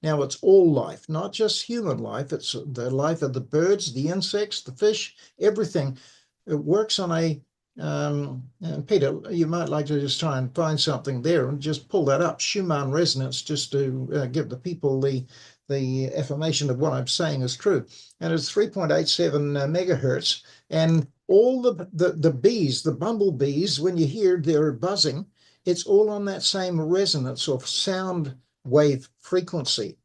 Now, it's all life, not just human life. It's the life of the birds, the insects, the fish, everything. It works on a Peter, you might like to just try and find something there and just pull that up, Schumann resonance, just to give the people the affirmation of what I'm saying is true. And it's 3.87 megahertz. And all the bees, the bumblebees, when you hear their buzzing, it's all on that same resonance or sound wave frequency.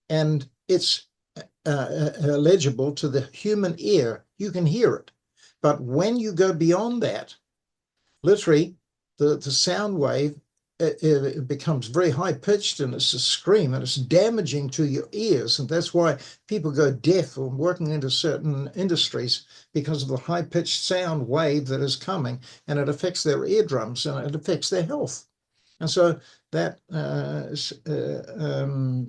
And it's legible to the human ear. You can hear it. But when you go beyond that, literally, the sound wave, it becomes very high pitched, and it's a scream, and it's damaging to your ears. And that's why people go deaf or working into certain industries, because of the high pitched sound wave that is coming, and it affects their eardrums and it affects their health. And so that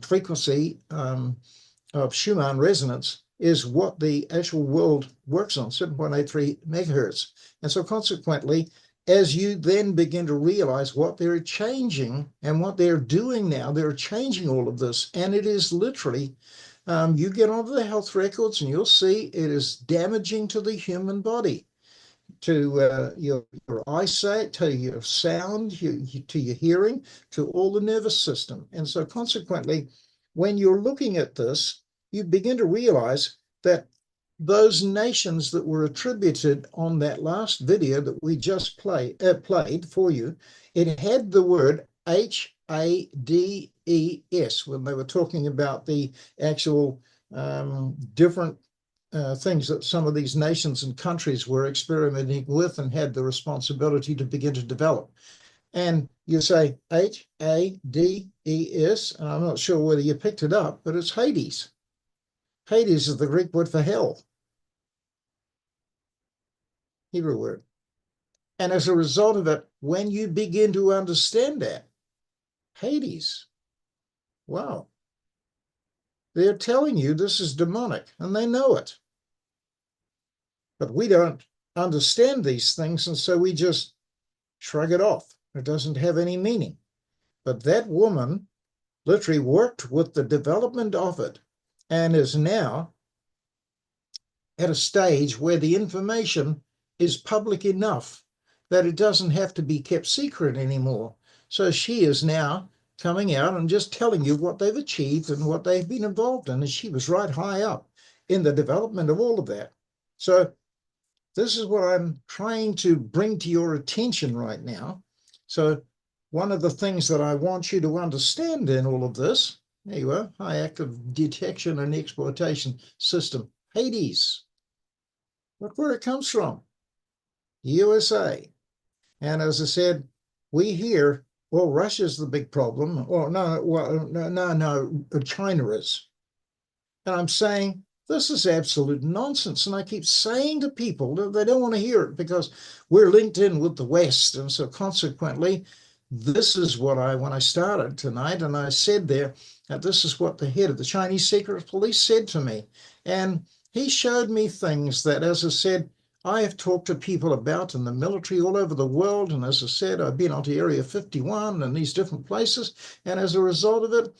frequency of Schumann resonance is what the actual world works on, 7.83 megahertz. And so consequently, as you then begin to realize what they're changing and what they're doing now, they're changing all of this. And it is literally, you get onto the health records and you'll see it is damaging to the human body. to your eyesight, to your sound, to your hearing, to all the nervous system. And so consequently, when you're looking at this, you begin to realize that those nations that were attributed on that last video that we just played for you, it had the word HADES when they were talking about the actual different things that some of these nations and countries were experimenting with and had the responsibility to begin to develop. And you say HADES, and I'm not sure whether you picked it up, but it's Hades. Hades is the Greek word for hell, Hebrew word. And as a result of it, when you begin to understand that, Hades, wow, they're telling you this is demonic, and they know it. But we don't understand these things, and so we just shrug it off. It doesn't have any meaning. But that woman literally worked with the development of it and is now at a stage where the information is public enough that it doesn't have to be kept secret anymore. So she is now coming out and just telling you what they've achieved and what they've been involved in. And she was right high up in the development of all of that. So this is what I'm trying to bring to your attention right now. So one of the things that I want you to understand in all of this, there you are, high active detection and exploitation system, Hades. Look where it comes from, USA. And as I said, we hear, well, Russia's the big problem, or no, China is. And I'm saying, this is absolute nonsense. And I keep saying to people that they don't want to hear it because we're linked in with the West. And so consequently, this is what when I started tonight, and I said there that this is what the head of the Chinese Secret Police said to me. And he showed me things that, as I said, I have talked to people about in the military all over the world. And as I said, I've been onto Area 51 and these different places. And as a result of it,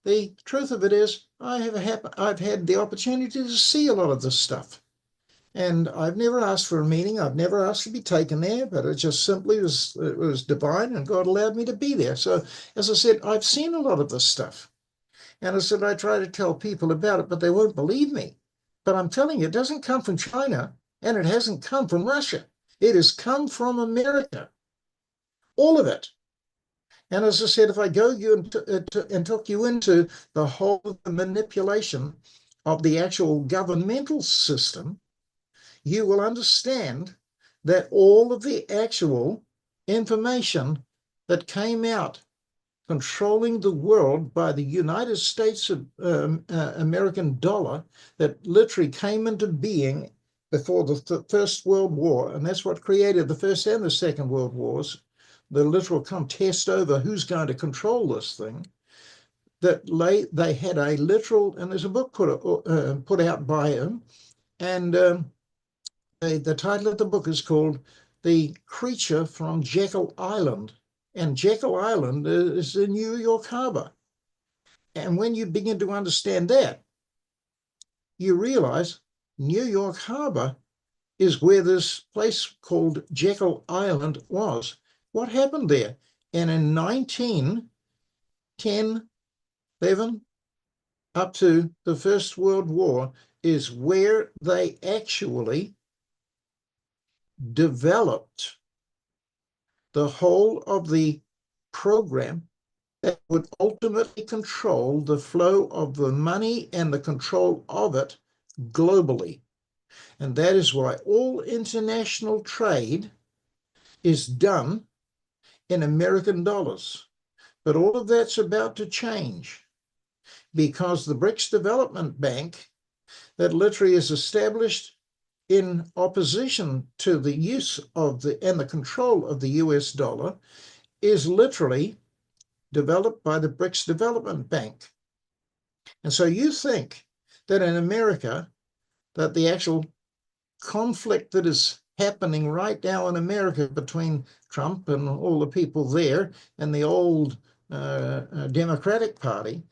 the truth of it is I've had the opportunity to see a lot of this stuff. And I've never asked for a meeting. I've never asked to be taken there, but it just simply was divine, and God allowed me to be there. So as I said, I've seen a lot of this stuff. And I said, I try to tell people about it, but they won't believe me. But I'm telling you, it doesn't come from China, and it hasn't come from Russia. It has come from America, all of it. And as I said, if I go and took you into the whole manipulation of the actual governmental system, you will understand that all of the actual information that came out controlling the world by the United States American dollar that literally came into being before the First World War, and that's what created the First and the Second World Wars, the literal contest over who's going to control this thing, that they had a literal, and there's a book put out by him, and the title of the book is called The Creature from Jekyll Island. And Jekyll Island is in New York Harbor. And when you begin to understand that, you realize New York Harbor is where this place called Jekyll Island was. What happened there? And in 1910, 11, up to the First World War, is where they actually developed the whole of the program that would ultimately control the flow of the money and the control of it globally. And that is why all international trade is done in American dollars. But all of that's about to change because the BRICS Development Bank that literally is established in opposition to the use of and the control of the US dollar is literally developed by the BRICS Development Bank. And so you think that in America, that the actual conflict that is happening right now in America between Trump and all the people there and the old Democratic Party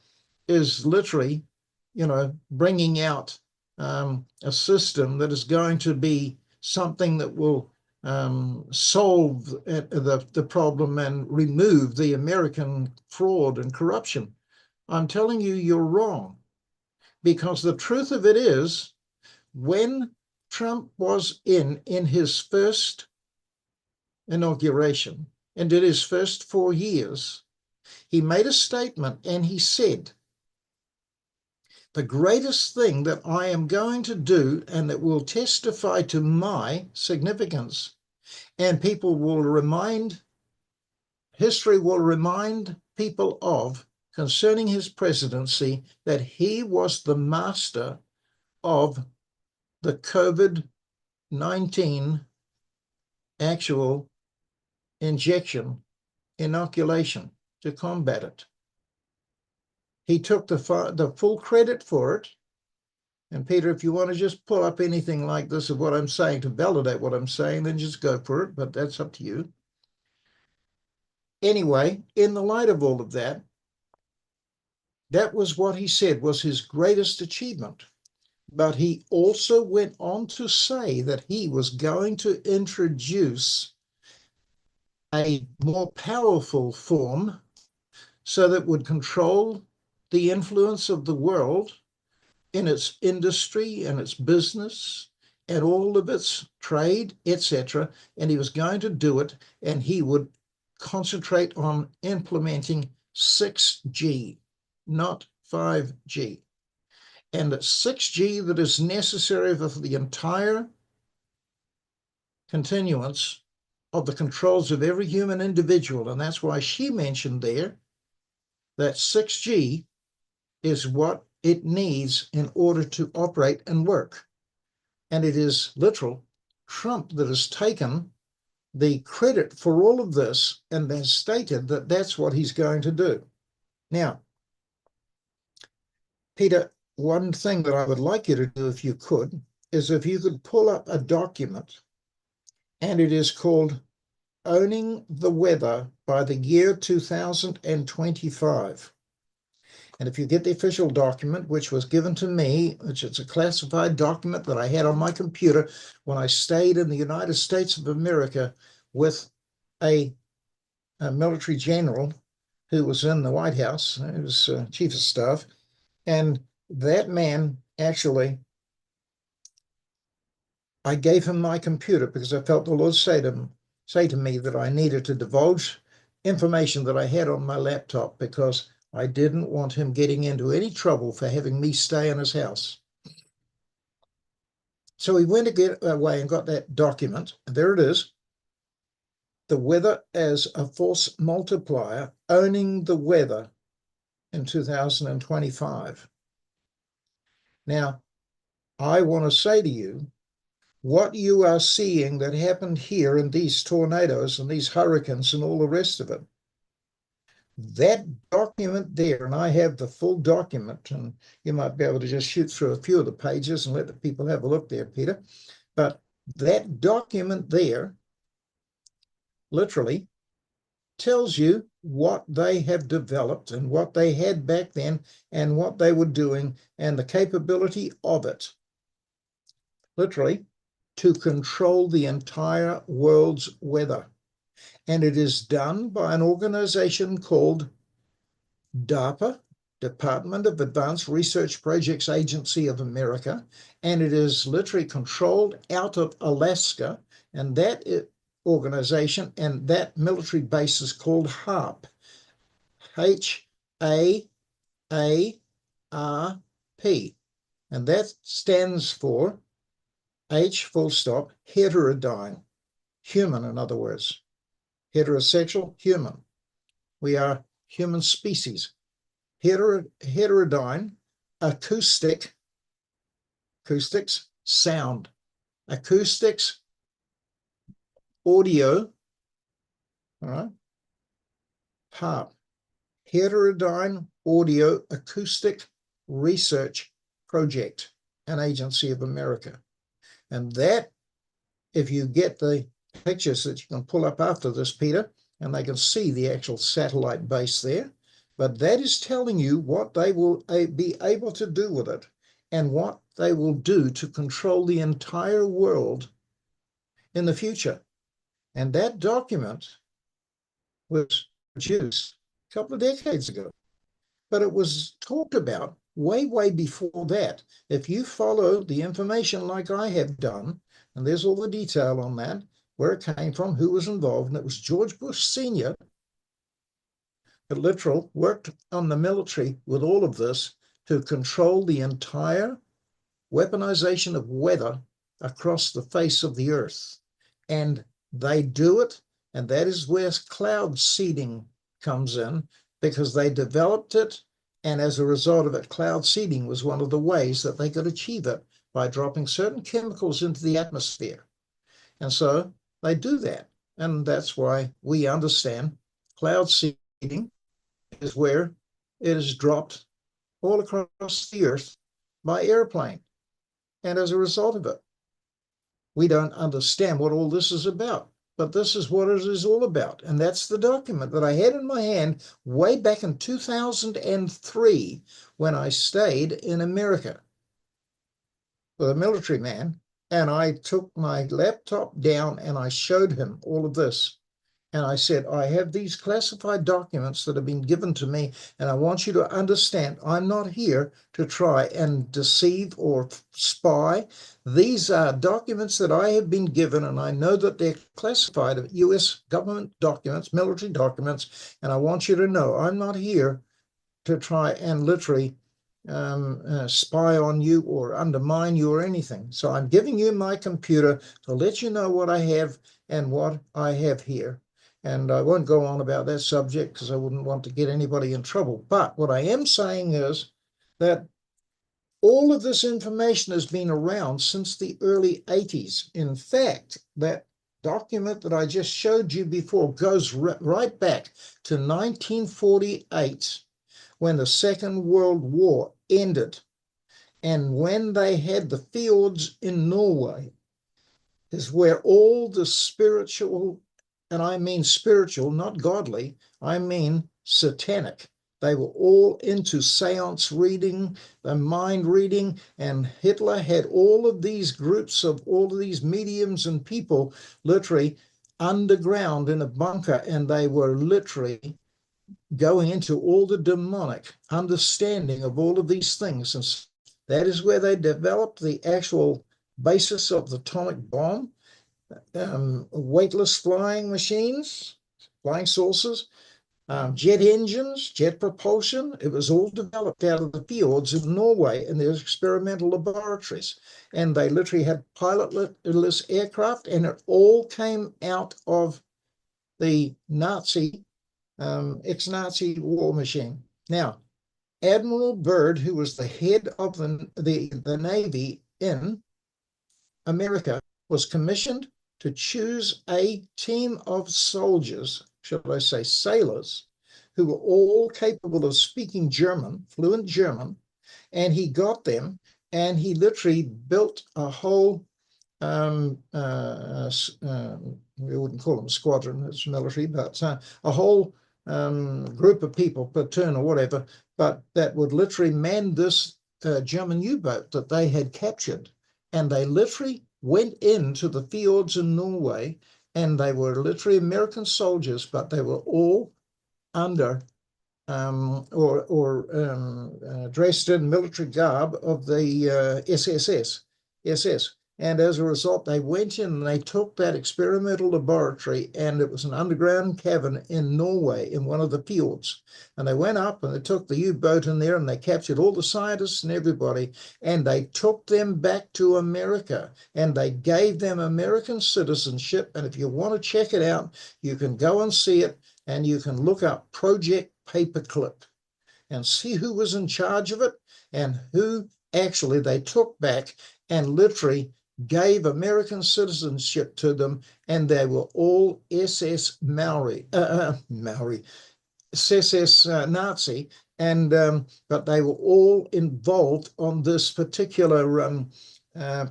is literally, bringing out a system that is going to be something that will solve the problem and remove the American fraud and corruption. I'm telling you, you're wrong. Because the truth of it is, when Trump was in his first inauguration and did his first 4 years, he made a statement and he said, the greatest thing that I am going to do and that will testify to my significance, and history will remind people of, concerning his presidency, that he was the master of the COVID-19 actual inoculation to combat it. He took the full credit for it. And Peter, if you want to just pull up anything like this of what I'm saying to validate what I'm saying, then just go for it, but that's up to you. Anyway, in the light of all of that, that was what he said was his greatest achievement. But he also went on to say that he was going to introduce a more powerful form so that would control the influence of the world in its industry and its business and all of its trade, etc. And he was going to do it, and he would concentrate on implementing 6G, not 5G. And it's 6G that is necessary for the entire continuance of the controls of every human individual. And that's why she mentioned there that 6G is what it needs in order to operate and work. And it is literal Trump that has taken the credit for all of this and has stated that that's what he's going to do. Now, Peter, one thing that I would like you to do, if you could, is if you could pull up a document, and it is called Owning the Weather by the Year 2025. And if you get the official document, which was given to me, which is a classified document that I had on my computer when I stayed in the United States of America with a military general who was in the White House, he was chief of staff, and that man actually, I gave him my computer because I felt the Lord say to me that I needed to divulge information that I had on my laptop because I didn't want him getting into any trouble for having me stay in his house. So he went to get away and got that document. And there it is. The Weather as a Force Multiplier, Owning the Weather in 2025. Now, I want to say to you, what you are seeing that happened here in these tornadoes and these hurricanes and all the rest of it, that document there, and I have the full document, and you might be able to just shoot through a few of the pages and let the people have a look there, Peter. But that document there literally tells you what they have developed and what they had back then and what they were doing and the capability of it, literally, to control the entire world's weather. And it is done by an organization called DARPA, Department of Advanced Research Projects Agency of America, and it is literally controlled out of Alaska, and that organization and that military base is called HAARP, H-A-A-R-P, and that stands for H full stop, heterodyne, human in other words. Heterosexual, human. We are human species. Heterodyne, acoustics, sound. Acoustics, audio, all right? HAARP, Heterodyne Audio Acoustic Research Project, an agency of America. And that, if you get the pictures that you can pull up after this, Peter, and they can see the actual satellite base there, but that is telling you what they will be able to do with it and what they will do to control the entire world in the future. And that document was produced a couple of decades ago, but it was talked about way, way before that. If you follow the information like I have done, and there's all the detail on that, where it came from, who was involved, and it was George Bush Sr. that literally worked on the military with all of this to control the entire weaponization of weather across the face of the earth. And they do it, and that is where cloud seeding comes in, because they developed it, and as a result of it, cloud seeding was one of the ways that they could achieve it, by dropping certain chemicals into the atmosphere. And so they do that, and that's why we understand cloud seeding is where it is dropped all across the earth by airplane. And as a result of it, we don't understand what all this is about, but this is what it is all about. And that's the document that I had in my hand way back in 2003 when I stayed in America with a military man. And I took my laptop down and I showed him all of this. And I said, I have these classified documents that have been given to me, and I want you to understand, I'm not here to try and deceive or spy. These are documents that I have been given, and I know that they're classified U.S. government documents, military documents, and I want you to know I'm not here to try and literally spy on you or undermine you or anything. So I'm giving you my computer to let you know what I have and what I have here. And I won't go on about that subject because I wouldn't want to get anybody in trouble. But what I am saying is that all of this information has been around since the early 80s. In fact, that document that I just showed you before goes right back to 1948, when the Second World War ended. And when they had the fjords in Norway, is where all the spiritual, and I mean spiritual, not godly, I mean satanic. They were all into seance reading, the mind reading, and Hitler had all of these groups of all of these mediums and people literally underground in a bunker, and they were literally going into all the demonic understanding of all of these things. And that is where they developed the actual basis of the atomic bomb. Weightless flying machines, flying saucers, jet engines, jet propulsion. It was all developed out of the fjords in Norway in their experimental laboratories. And they literally had pilotless aircraft, and it all came out of the Nazi, ex-Nazi war machine. Now, Admiral Byrd, who was the head of the Navy in America, was commissioned to choose a team of soldiers, should I say sailors, who were all capable of speaking German, fluent German, and he got them, and he literally built a whole, we wouldn't call them a squadron, it's military, but a whole group of people, platoon or whatever, but that would literally man this German U-boat that they had captured. And they literally went into the fjords in Norway, and they were literally American soldiers, but they were all under dressed in military garb of the SS. And as a result, they went in and they took that experimental laboratory, and it was an underground cavern in Norway in one of the fjords. And they went up and they took the U-boat in there, and they captured all the scientists and everybody, and they took them back to America, and they gave them American citizenship. And if you want to check it out, you can go and see it, and you can look up Project Paperclip and see who was in charge of it and who actually they took back and literally gave American citizenship to them, and they were all SS SS Nazi, and but they were all involved on this particular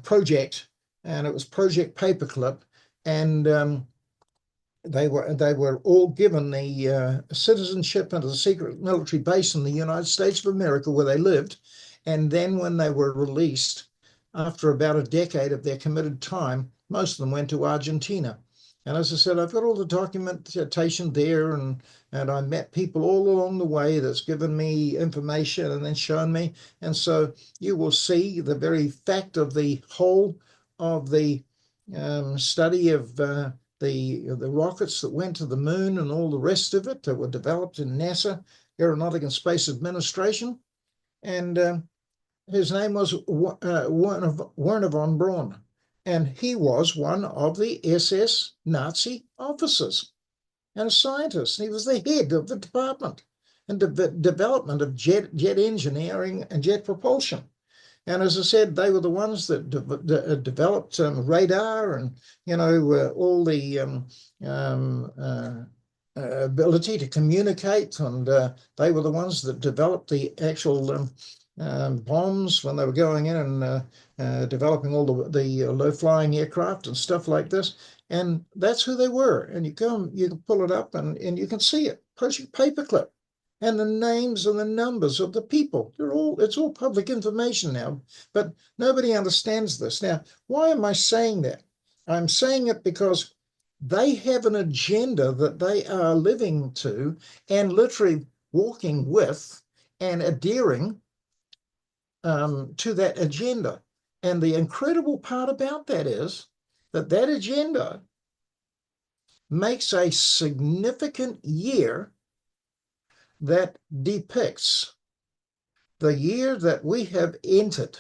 project, and it was Project Paperclip, and they were all given the citizenship into the secret military base in the United States of America where they lived, and then when they were released, after about a decade of their committed time, most of them went to Argentina. And as I said, I've got all the documentation there, and I met people all along the way that's given me information and then shown me. And so you will see the very fact of the whole of the study of the rockets that went to the moon and all the rest of it that were developed in NASA, Aeronautic and Space Administration. And his name was Werner von Braun. And he was one of the SS Nazi officers and a scientist. He was the head of the department and development of jet engineering and jet propulsion. And as I said, they were the ones that developed radar and, all the ability to communicate. And they were the ones that developed the actual bombs when they were going in and developing all the low-flying aircraft and stuff like this. And that's who they were. And you can pull it up and you can see it. Push your paperclip. And the names and the numbers of the people. It's all public information now, but nobody understands this. Now, why am I saying that? I'm saying it because they have an agenda that they are living to and literally walking with and adhering to that agenda. And the incredible part about that is that agenda makes a significant year that depicts the year that we have entered.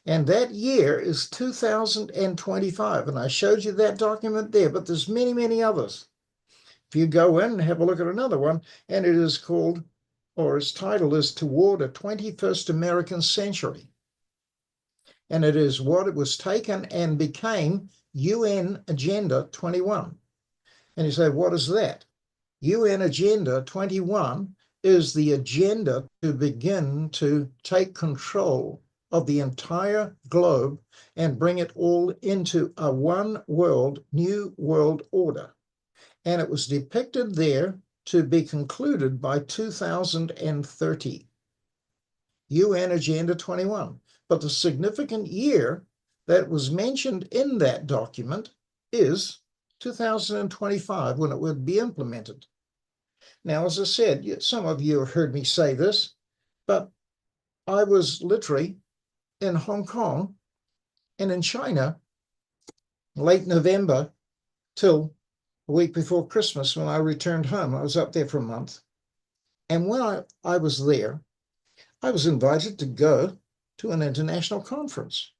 And that year is 2025. And I showed you that document there, but there's many, many others. If you go in and have a look at another one, and it is called, or its title is Toward a 21st American Century. And it is what it was taken and became UN Agenda 21. And you say, what is that? UN Agenda 21 is the agenda to begin to take control of the entire globe and bring it all into a one world, new world order. And it was depicted there to be concluded by 2030. UN Agenda 21. But the significant year that was mentioned in that document is 2025, when it would be implemented. Now, as I said, some of you have heard me say this, but I was literally in Hong Kong and in China late November till a week before Christmas when I returned home. I was up there for a month. And when I was there, I was invited to go to an international conference.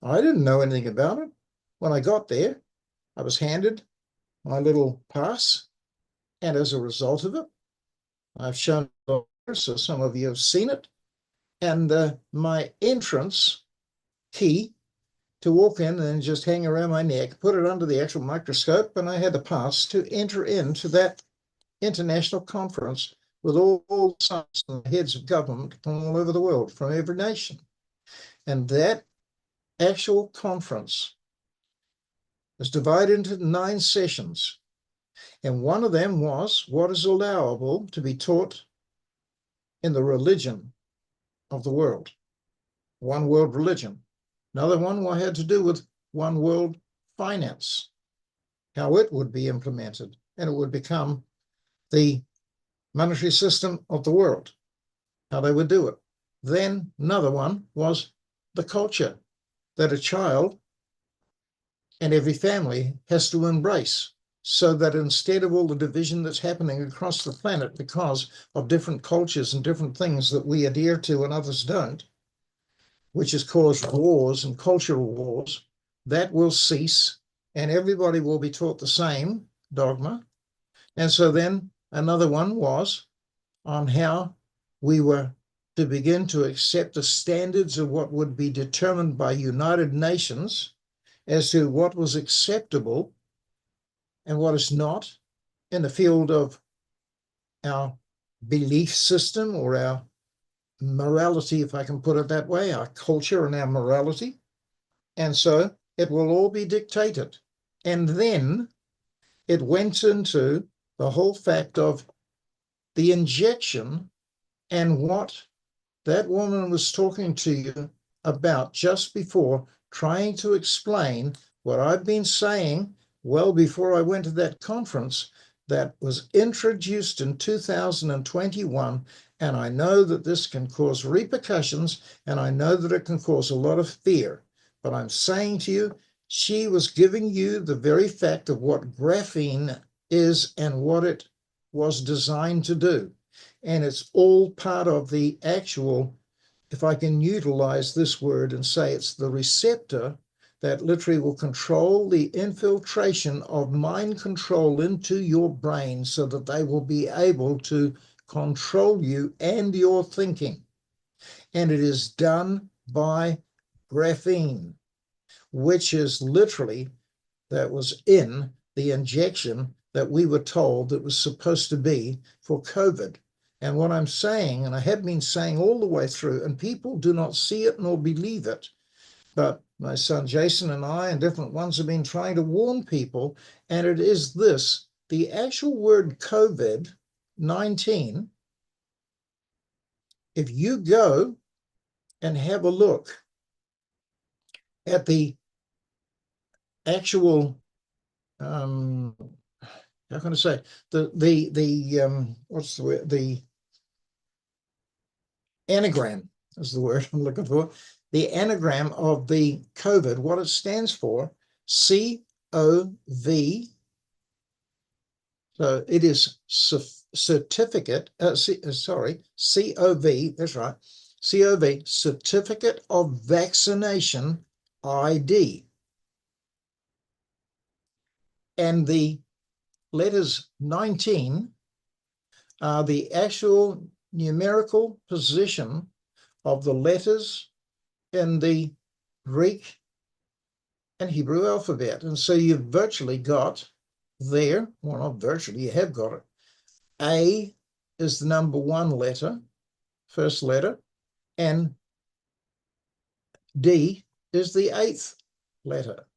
I didn't know anything about it. When I got there, I was handed my little pass. And as a result of it, I've shown it, so some of you have seen it. And my entrance key to walk in and just hang around my neck, put it under the actual microscope, and I had the pass to enter into that international conference with all the sons and heads of government from all over the world, from every nation. And that actual conference was divided into 9 sessions. And one of them was what is allowable to be taught in the religion of the world, one world religion. Another one had to do with one world finance, how it would be implemented, and it would become the monetary system of the world, how they would do it. Then another one was the culture that a child and every family has to embrace, so that instead of all the division that's happening across the planet because of different cultures and different things that we adhere to and others don't, which has caused wars and cultural wars, that will cease and everybody will be taught the same dogma. And so then another one was on how we were to begin to accept the standards of what would be determined by United Nations as to what was acceptable and what is not in the field of our belief system or our morality, if I can put it that way, our culture and our morality. And so it will all be dictated. And then it went into the whole fact of the injection and what that woman was talking to you about just before, trying to explain what I've been saying well before I went to that conference that was introduced in 2021. And I know that this can cause repercussions, and I know that it can cause a lot of fear. But I'm saying to you, she was giving you the very fact of what graphene is and what it was designed to do. And it's all part of the actual, if I can utilize this word and say it's the receptor that literally will control the infiltration of mind control into your brain so that they will be able to control you and your thinking. And it is done by graphene, which is literally, that was in the injection that we were told that was supposed to be for COVID. And what I'm saying, and I have been saying all the way through, and people do not see it nor believe it, but my son Jason and I and different ones have been trying to warn people, and it is this: the actual word COVID-19, if you go and have a look at the actual, how can I say, what's the word? The anagram is the word I'm looking for. The anagram of the COVID, what it stands for, COV. So it is certificate, COV, that's right, COV, Certificate of Vaccination ID. And the letters 19 are the actual numerical position of the letters in the Greek and Hebrew alphabet. And so you've virtually got there, well, not virtually, you have got it. A is the number one letter, first letter, and D is the eighth letter.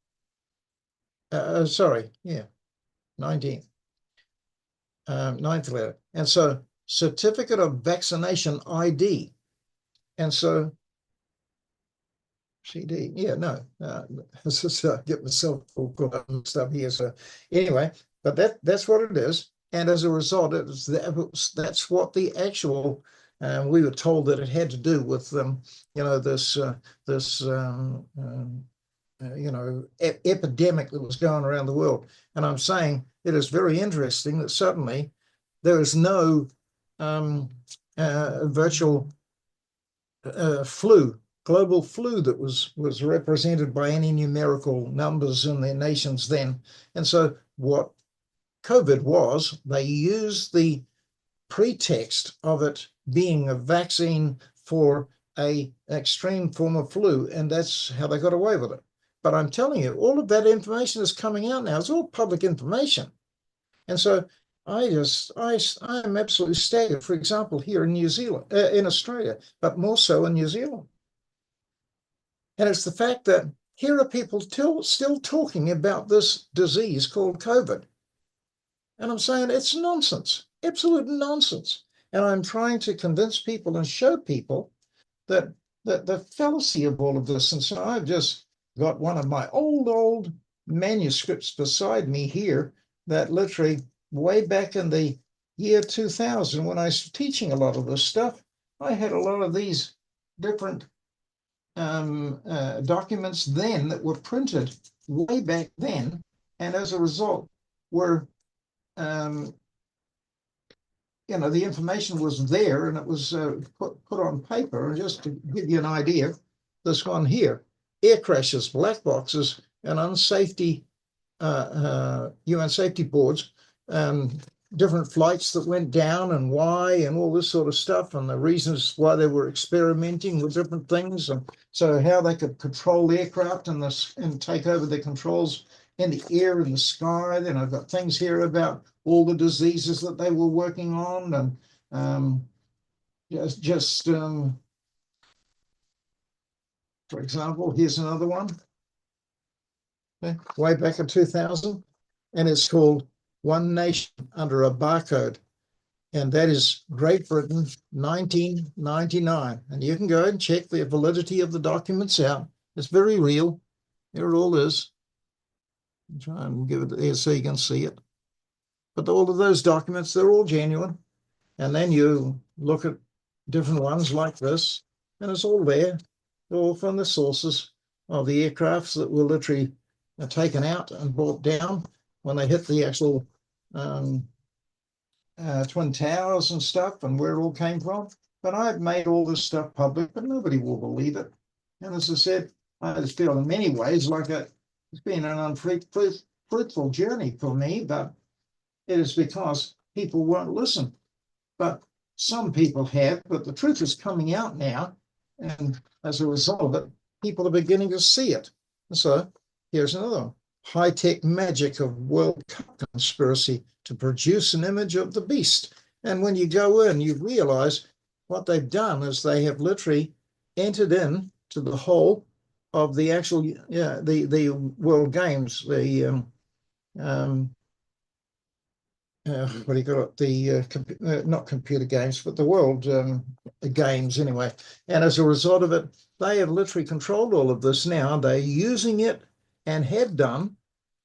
19th. Ninth letter. And so Certificate of Vaccination ID. And so CD, yeah, no, I get myself all caught up and stuff here. So anyway, but that's what it is. And as a result, that's what the actual, we were told that it had to do with, this epidemic that was going around the world. And I'm saying it is very interesting that suddenly there is no virtual global flu that was represented by any numerical numbers in their nations then. And so what COVID was, they used the pretext of it being a vaccine for an extreme form of flu, and that's how they got away with it. But I'm telling you, all of that information is coming out now. It's all public information. And so I'm absolutely staggered, for example, here in New Zealand, in Australia, but more so in New Zealand. And it's the fact that here are people still talking about this disease called COVID. And I'm saying it's nonsense, absolute nonsense. And I'm trying to convince people and show people that the fallacy of all of this. And so I've just got one of my old manuscripts beside me here that literally way back in the year 2000, when I was teaching a lot of this stuff, I had a lot of these different documents then that were printed way back then, and as a result were, the information was there and it was put on paper. And just to give you an idea, this one here, air crashes, black boxes, and unsafety, UN safety boards, different flights that went down and why, and all this sort of stuff, and the reasons why they were experimenting with different things, and so how they could control aircraft and take over the controls in the air and the sky. Then I've got things here about all the diseases that they were working on, and for example, here's another one, okay, way back in 2000, and it's called One Nation Under a Barcode, and that is Great Britain, 1999. And you can go and check the validity of the documents out. It's very real. Here it all is. Try and give it there so you can see it. But all of those documents, they're all genuine. And then you look at different ones like this, and it's all there, all from the sources of the aircrafts that were literally taken out and brought down when they hit the actual Twin Towers and stuff, and where it all came from. But I've made all this stuff public, but nobody will believe it. And as I said, I just feel in many ways like it's been an unfruitful journey for me, but it is because people won't listen. But some people have, but the truth is coming out now. And as a result of it, people are beginning to see it. And so here's another one. High-tech magic of World Cup conspiracy to produce an image of the beast. And when you go in, you realize what they've done is they have literally entered in to the whole of the actual, the World Games, the what do you call it? The not computer games, but the world games anyway. And as a result of it, they have literally controlled all of this now. They're using it and have done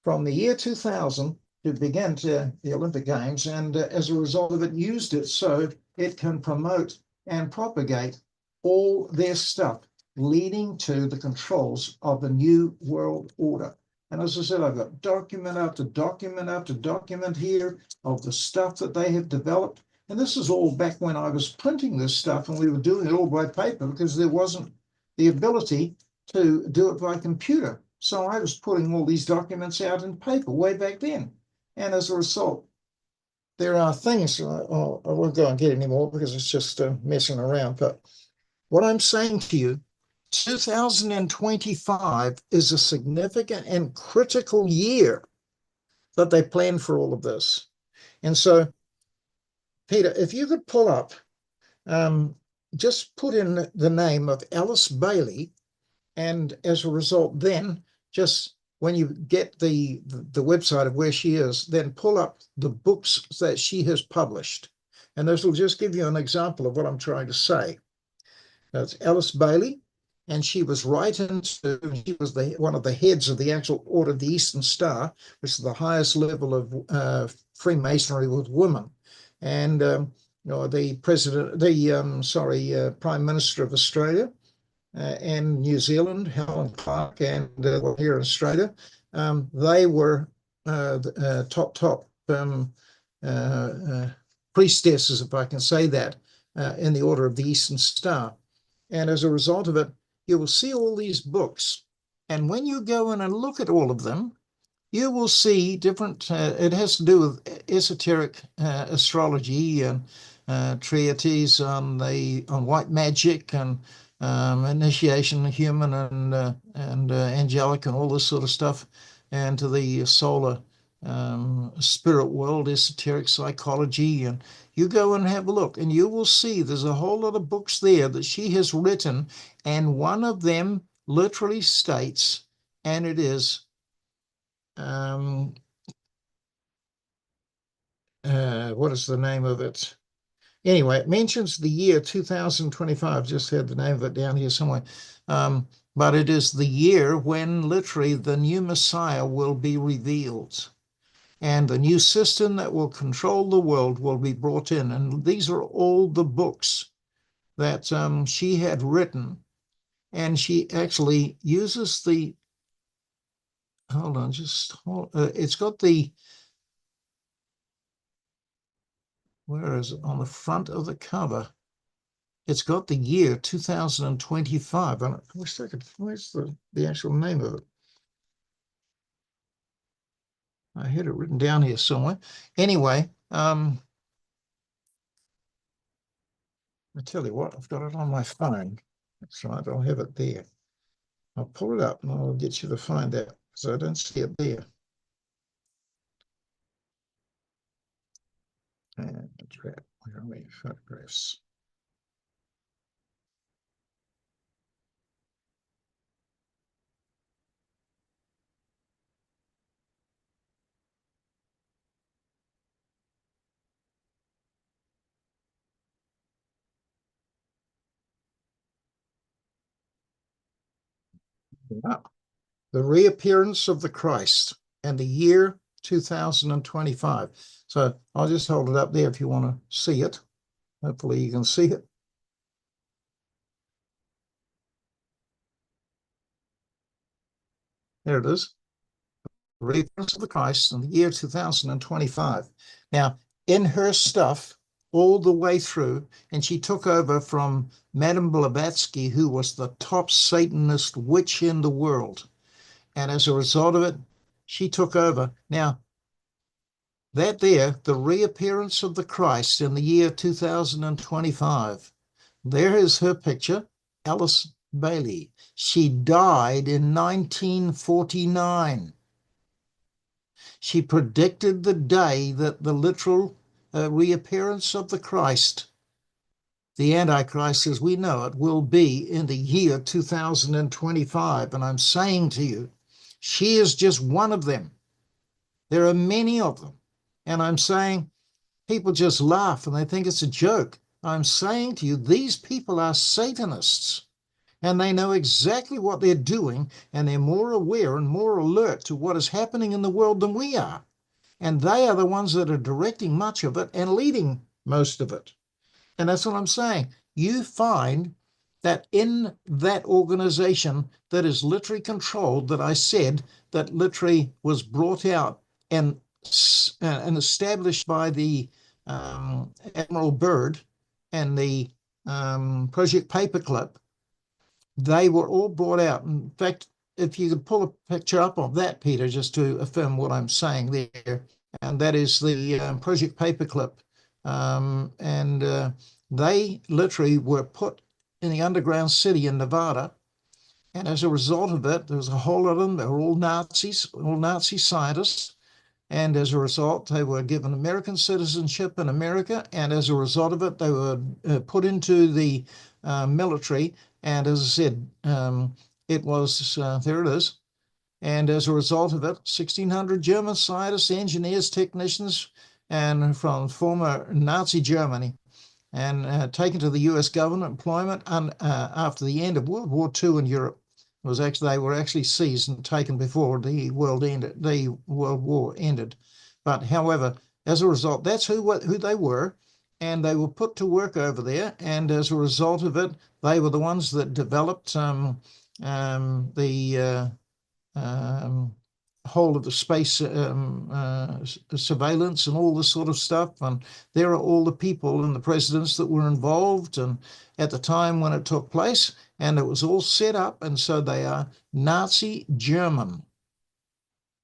from the year 2000 to begin to the Olympic Games. And as a result of it, used it so it can promote and propagate all their stuff, leading to the controls of the new world order. And as I said, I've got document after document after document here of the stuff that they have developed. And this is all back when I was printing this stuff and we were doing it all by paper because there wasn't the ability to do it by computer. So I was putting all these documents out in paper way back then. And as a result, there are things, I won't go and get any more because it's just messing around. But what I'm saying to you, 2025 is a significant and critical year that they plan for all of this. And so, Peter, if you could pull up, just put in the name of Alice Bailey, and as a result, then just when you get the website of where she is, then pull up the books that she has published. And this will just give you an example of what I'm trying to say. That's Alice Bailey, and she was right into, she was one of the heads of the actual Order of the Eastern Star, which is the highest level of Freemasonry with women. And the president, Prime Minister of Australia and New Zealand, Helen Clark, and here in Australia, they were top priestesses, if I can say that, in the Order of the Eastern Star. And as a result of it, you will see all these books. And when you go in and look at all of them, you will see different, it has to do with esoteric astrology and treatises on white magic and initiation, human and angelic and all this sort of stuff, and to the solar spirit world, esoteric psychology. And you go and have a look and you will see there's a whole lot of books there that she has written, and one of them literally states, and it is what is the name of it? Anyway, it mentions the year 2025. Just had the name of it down here somewhere. But it is the year when literally the new Messiah will be revealed. And the new system that will control the world will be brought in. And these are all the books that she had written. And she actually uses the, hold on, it's got the, where is it? On the front of the cover, it's got the year 2025. And I wish I could, where's the actual name of it? I had it written down here somewhere. Anyway, I tell you what, I've got it on my phone. That's right, I'll have it there. I'll pull it up and I'll get you to find that because I don't see it there. And where are we? Photographs. Yeah. The reappearance of the Christ. and the year 2025. So I'll just hold it up there if you want to see it. Hopefully you can see it. There it is. Reappearance of the Christ in the year 2025. Now, in her stuff, all the way through, and she took over from Madame Blavatsky, who was the top Satanist witch in the world. And as a result of it, she took over. Now, that there, the reappearance of the Christ in the year 2025, there is her picture, Alice Bailey. She died in 1949. She predicted the day that the literal reappearance of the Christ, the Antichrist as we know it, will be in the year 2025. And I'm saying to you, she is just one of them. There are many of them. And I'm saying people just laugh and they think it's a joke. I'm saying to you, these people are Satanists. And they know exactly what they're doing, and they're more aware and more alert to what is happening in the world than we are. And they are the ones that are directing much of it and leading most of it. And that's what I'm saying. You find that in that organization that is literally controlled, that I said, that literally was brought out and established by the Admiral Byrd and the Project Paperclip, they were all brought out. In fact, if you could pull a picture up of that, Peter, just to affirm what I'm saying there, and that is the Project Paperclip. They literally were put in the underground city in Nevada. And as a result of it, there was a whole lot of them. They were all Nazis, all Nazi scientists. And as a result, they were given American citizenship in America. And as a result of it, they were put into the military. And as I said, it was, there it is. And as a result of it, 1,600 German scientists, engineers, technicians, and from former Nazi Germany, and taken to the US government employment after the end of World War II in Europe. It was actually, they were actually seized and taken before the World War ended. But however, as a result, that's who they were. And they were put to work over there. And as a result of it, they were the ones that developed the whole of the space surveillance and all this sort of stuff. And there are all the people and the presidents that were involved and at the time when it took place. And it was all set up. And so they are Nazi German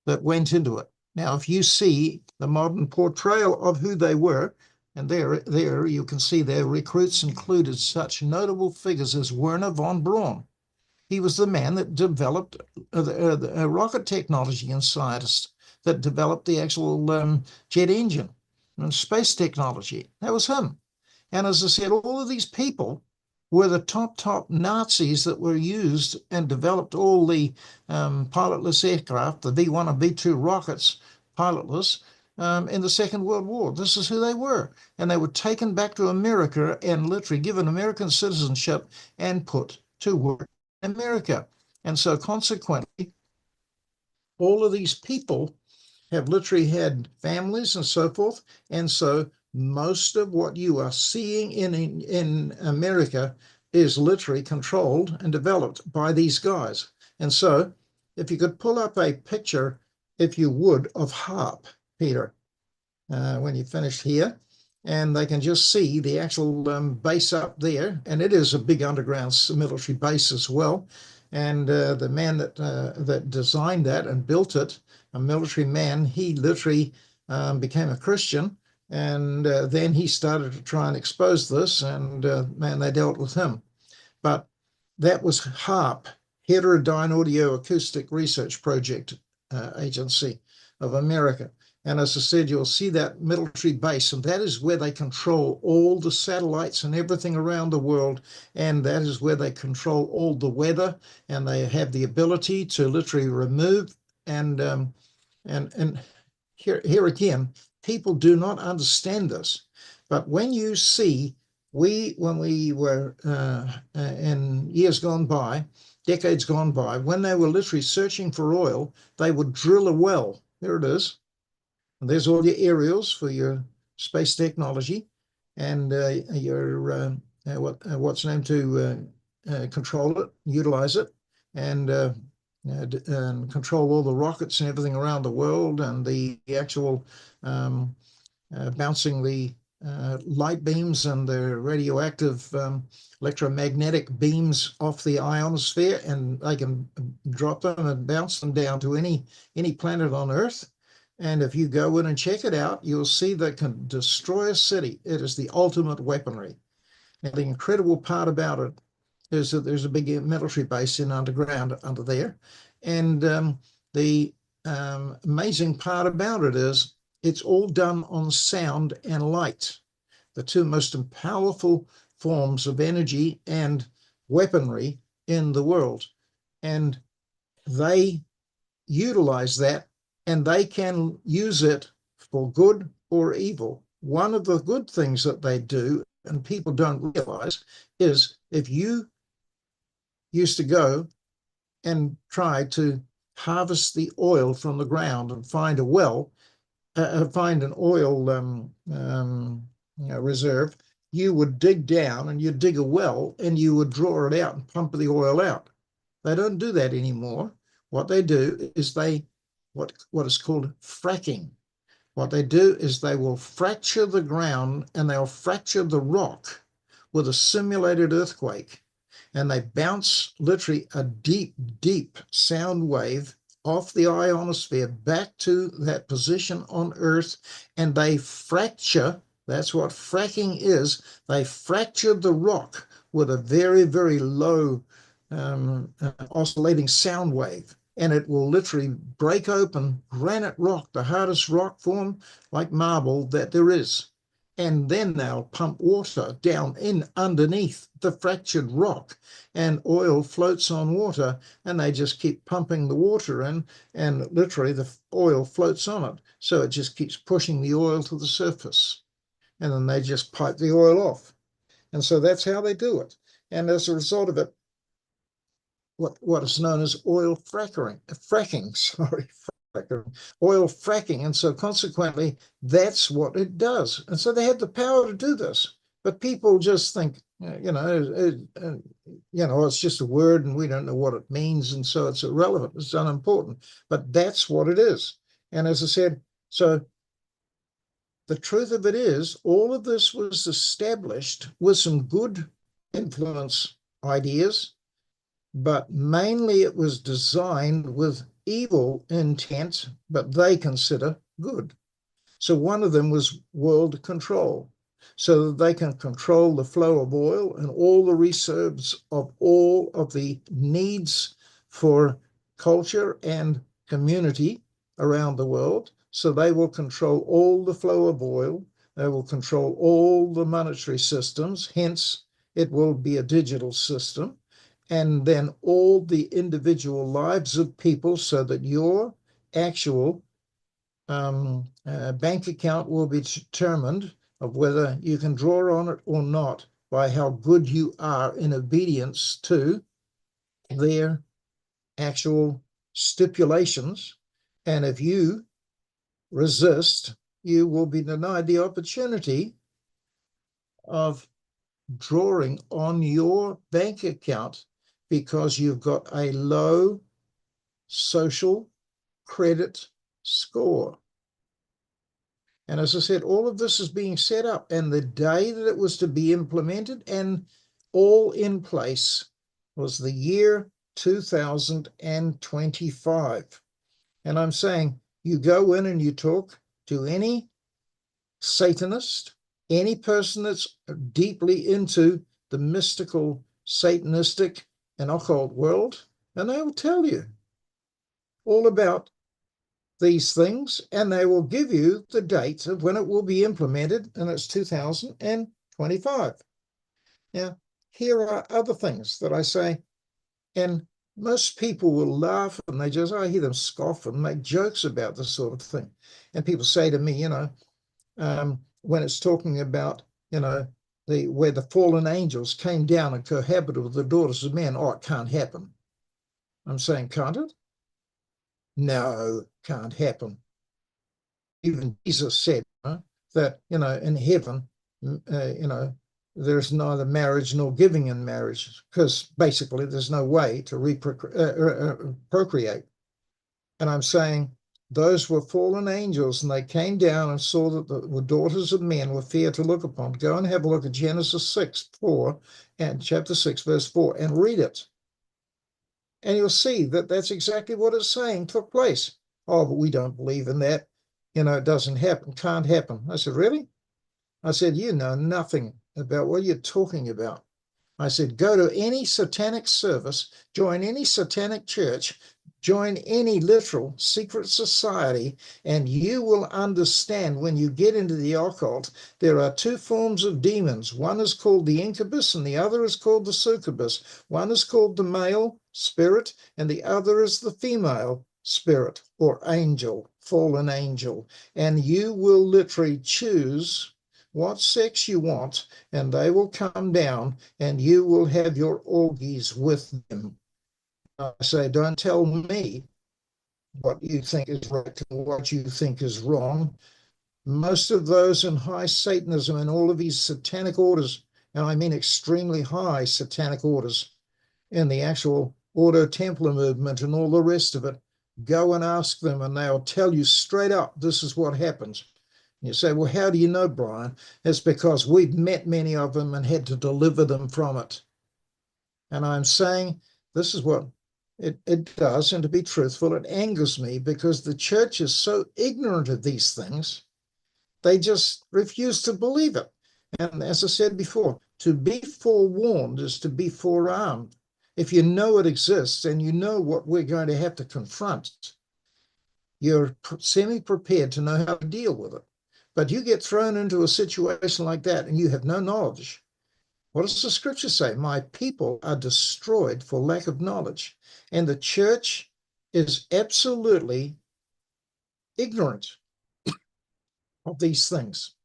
that went into it. Now, if you see the modern portrayal of who they were, and there you can see their recruits included such notable figures as Werner von Braun. He was the man that developed rocket technology and scientist that developed the actual jet engine and space technology. That was him. And as I said, all of these people were the top Nazis that were used and developed all the pilotless aircraft, the V-1 and V-2 rockets, pilotless, in the Second World War. This is who they were. And they were taken back to America and literally given American citizenship and put to work in America. And so consequently, all of these people have literally had families and so forth. And so most of what you are seeing in America is literally controlled and developed by these guys. And so if you could pull up a picture, if you would, of HARP, Peter, when you finish here, and they can just see the actual base up there, and it is a big underground military base as well. And the man that designed that and built it, a military man, he literally became a Christian, and then he started to try and expose this, and man, they dealt with him. But that was HARP, Heterodyne Audio Acoustic Research Project Agency of America. And as I said, you'll see that military base, and that is where they control all the satellites and everything around the world. And that is where they control all the weather, and they have the ability to literally remove. And here again, people do not understand this. But when you see, when we were in years gone by, decades gone by, when they were literally searching for oil, they would drill a well. there it is. And there's all your aerials for your space technology, and your what's named to control it, utilize it, and control all the rockets and everything around the world, and the actual bouncing the light beams and the radioactive electromagnetic beams off the ionosphere, and they can drop them and bounce them down to any planet on Earth. And if you go in and check it out, you'll see they can destroy a city. It is the ultimate weaponry. And the incredible part about it is that there's a big military base in underground under there. And the amazing part about it is it's all done on sound and light, the two most powerful forms of energy and weaponry in the world. And they utilize that, and they can use it for good or evil. One of the good things that they do, and people don't realize, is if you used to go and try to harvest the oil from the ground and find a well, find an oil reserve, you would dig down and you'd dig a well and you would draw it out and pump the oil out. They don't do that anymore. What they do is what is called fracking. What they do is they will fracture the ground, and they'll fracture the rock with a simulated earthquake, and they bounce literally a deep, deep sound wave off the ionosphere back to that position on Earth, and they fracture. That's what fracking is. They fracture the rock with a very, very low oscillating sound wave, and it will literally break open granite rock, the hardest rock form like marble that there is. And then they'll pump water down in underneath the fractured rock, and oil floats on water, and they just keep pumping the water in, and literally the oil floats on it. So it just keeps pushing the oil to the surface, and then they just pipe the oil off. And so that's how they do it. And as a result of it, what is known as oil fracking, oil fracking. And so consequently, that's what it does. And so they had the power to do this. But people just think, it's just a word and we don't know what it means. And so it's irrelevant, it's unimportant. But that's what it is. And as I said, so the truth of it is, all of this was established with some good influence ideas, but mainly it was designed with evil intent, but they consider good. So one of them was world control, so that they can control the flow of oil and all the reserves of all of the needs for culture and community around the world. So they will control all the flow of oil. They will control all the monetary systems. Hence, it will be a digital system. And then all the individual lives of people, so that your actual bank account will be determined of whether you can draw on it or not by how good you are in obedience to their actual stipulations. And if you resist, you will be denied the opportunity of drawing on your bank account, because you've got a low social credit score. And as I said, all of this is being set up, and the day that it was to be implemented and all in place was the year 2025. And I'm saying, you go in and you talk to any Satanist, any person that's deeply into the mystical, Satanistic, and occult world, and they will tell you all about these things, and they will give you the date of when it will be implemented, and it's 2025. Now, here are other things that I say, and most people will laugh, and I hear them scoff and make jokes about this sort of thing. And people say to me, when it's talking about, where the fallen angels came down and cohabited with the daughters of men, it can't happen. I'm saying, can't it? No, can't happen. even Jesus said that, in heaven, there's neither marriage nor giving in marriage, because basically there's no way to procreate. And I'm saying those were fallen angels, and they came down and saw that the daughters of men were fair to look upon. Go and have a look at Genesis 6:4 and chapter 6, verse 4, and read it. And you'll see that that's exactly what it's saying took place. Oh, but we don't believe in that. It doesn't happen, can't happen. I said, really? I said, you know nothing about what you're talking about. I said, go to any satanic service, join any satanic church, join any literal secret society, and you will understand when you get into the occult, there are two forms of demons. One is called the incubus and the other is called the succubus. One is called the male spirit and the other is the female spirit or angel, fallen angel. And you will literally choose what sex you want, and they will come down and you will have your orgies with them. I say, don't tell me what you think is right and what you think is wrong. Most of those in high Satanism and all of these satanic orders, and I mean extremely high satanic orders in the actual Ordo Templar movement and all the rest of it, go and ask them and they'll tell you straight up, this is what happens. You say, well, how do you know, Brian? It's because we've met many of them and had to deliver them from it. And I'm saying this is what it does. And to be truthful, it angers me because the church is so ignorant of these things. They just refuse to believe it. And as I said before, to be forewarned is to be forearmed. If you know it exists and you know what we're going to have to confront, you're semi-prepared to know how to deal with it. But you get thrown into a situation like that and you have no knowledge. What does the scripture say? My people are destroyed for lack of knowledge. And the church is absolutely ignorant of these things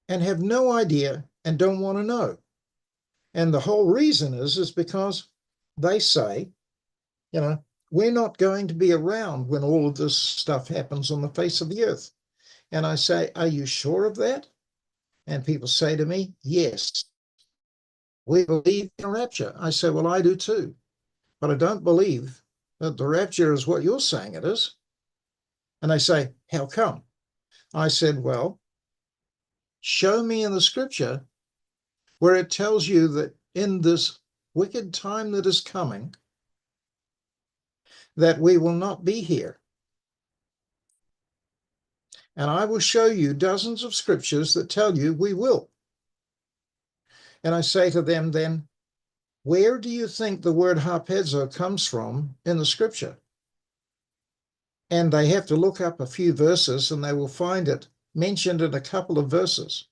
and have no idea and don't want to know. And the whole reason is because they say, we're not going to be around when all of this stuff happens on the face of the earth. And I say, are you sure of that? And people say to me, yes, we believe in rapture. I say, well, I do too. But I don't believe that the rapture is what you're saying it is. And they say, how come? I said, well, show me in the scripture where it tells you that in this wicked time that is coming, that we will not be here. And I will show you dozens of scriptures that tell you we will. And I say to them then, where do you think the word harpazo comes from in the scripture? And they have to look up a few verses and they will find it mentioned in a couple of verses.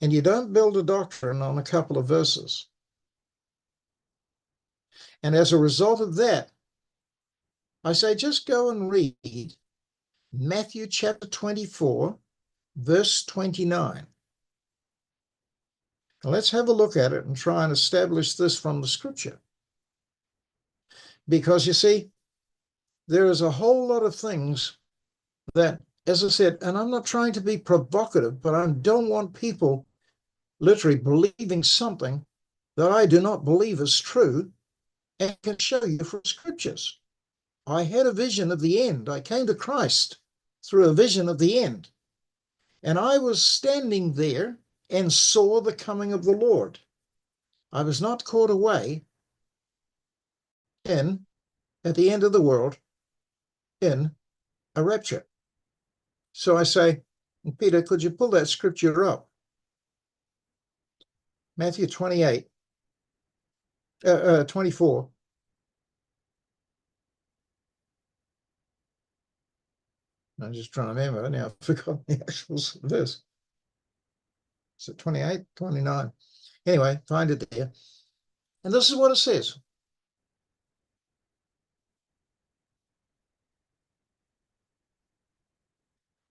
And you don't build a doctrine on a couple of verses. And as a result of that, I say just go and read Matthew chapter 24, verse 29. Now let's have a look at it and try and establish this from the scripture. Because you see, there is a whole lot of things that, as I said, and I'm not trying to be provocative, but I don't want people literally believing something that I do not believe is true and can show you from scriptures. I had a vision of the end. I came to Christ through a vision of the end. And I was standing there and saw the coming of the Lord. I was not caught away at the end of the world, in a rapture. So I say, Peter, could you pull that scripture up? Matthew 24. I'm just trying to remember now. I forgot the actual verse. Is it 28, 29? Anyway, find it there. And this is what it says.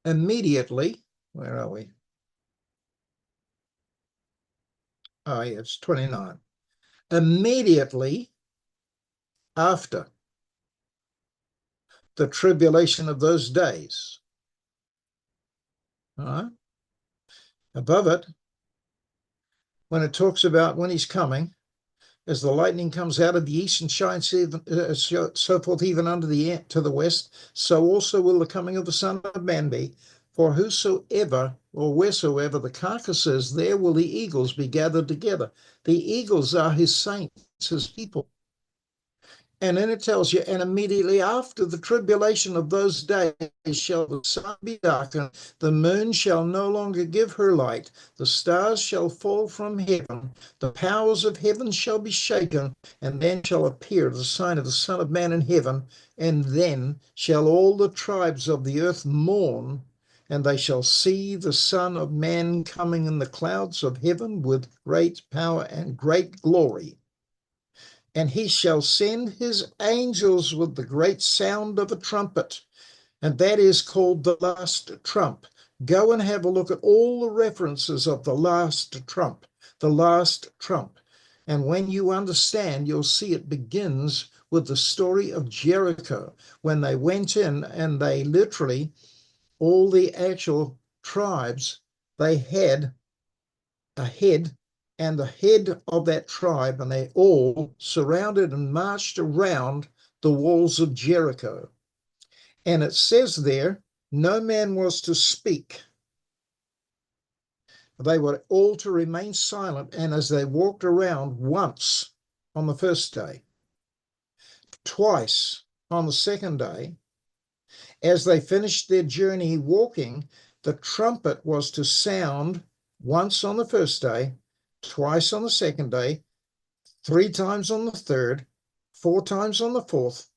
Immediately, where are we? Oh, yeah, it's 29. Immediately after the tribulation of those days. All right. Above it, when it talks about when he's coming, as the lightning comes out of the east and shines so forth even unto to the west, so also will the coming of the Son of Man be. For whosoever or wheresoever the carcass is, there will the eagles be gathered together. The eagles are his saints, his people. And then it tells you, and immediately after the tribulation of those days shall the sun be darkened, the moon shall no longer give her light, the stars shall fall from heaven, the powers of heaven shall be shaken, and then shall appear the sign of the Son of Man in heaven, and then shall all the tribes of the earth mourn, and they shall see the Son of Man coming in the clouds of heaven with great power and great glory. And he shall send his angels with the great sound of a trumpet, and that is called the last trump. Go and have a look at all the references of the last trump, the last trump. And when you understand, you'll see it begins with the story of Jericho, when they went in and they literally, all the actual tribes, they had a head and the head of that tribe, and they all surrounded and marched around the walls of Jericho. And it says there, no man was to speak. They were all to remain silent, and as they walked around once on the first day, twice on the second day, as they finished their journey walking, the trumpet was to sound once on the first day, twice on the second day, 3 times on the third, 4 times on the fourth,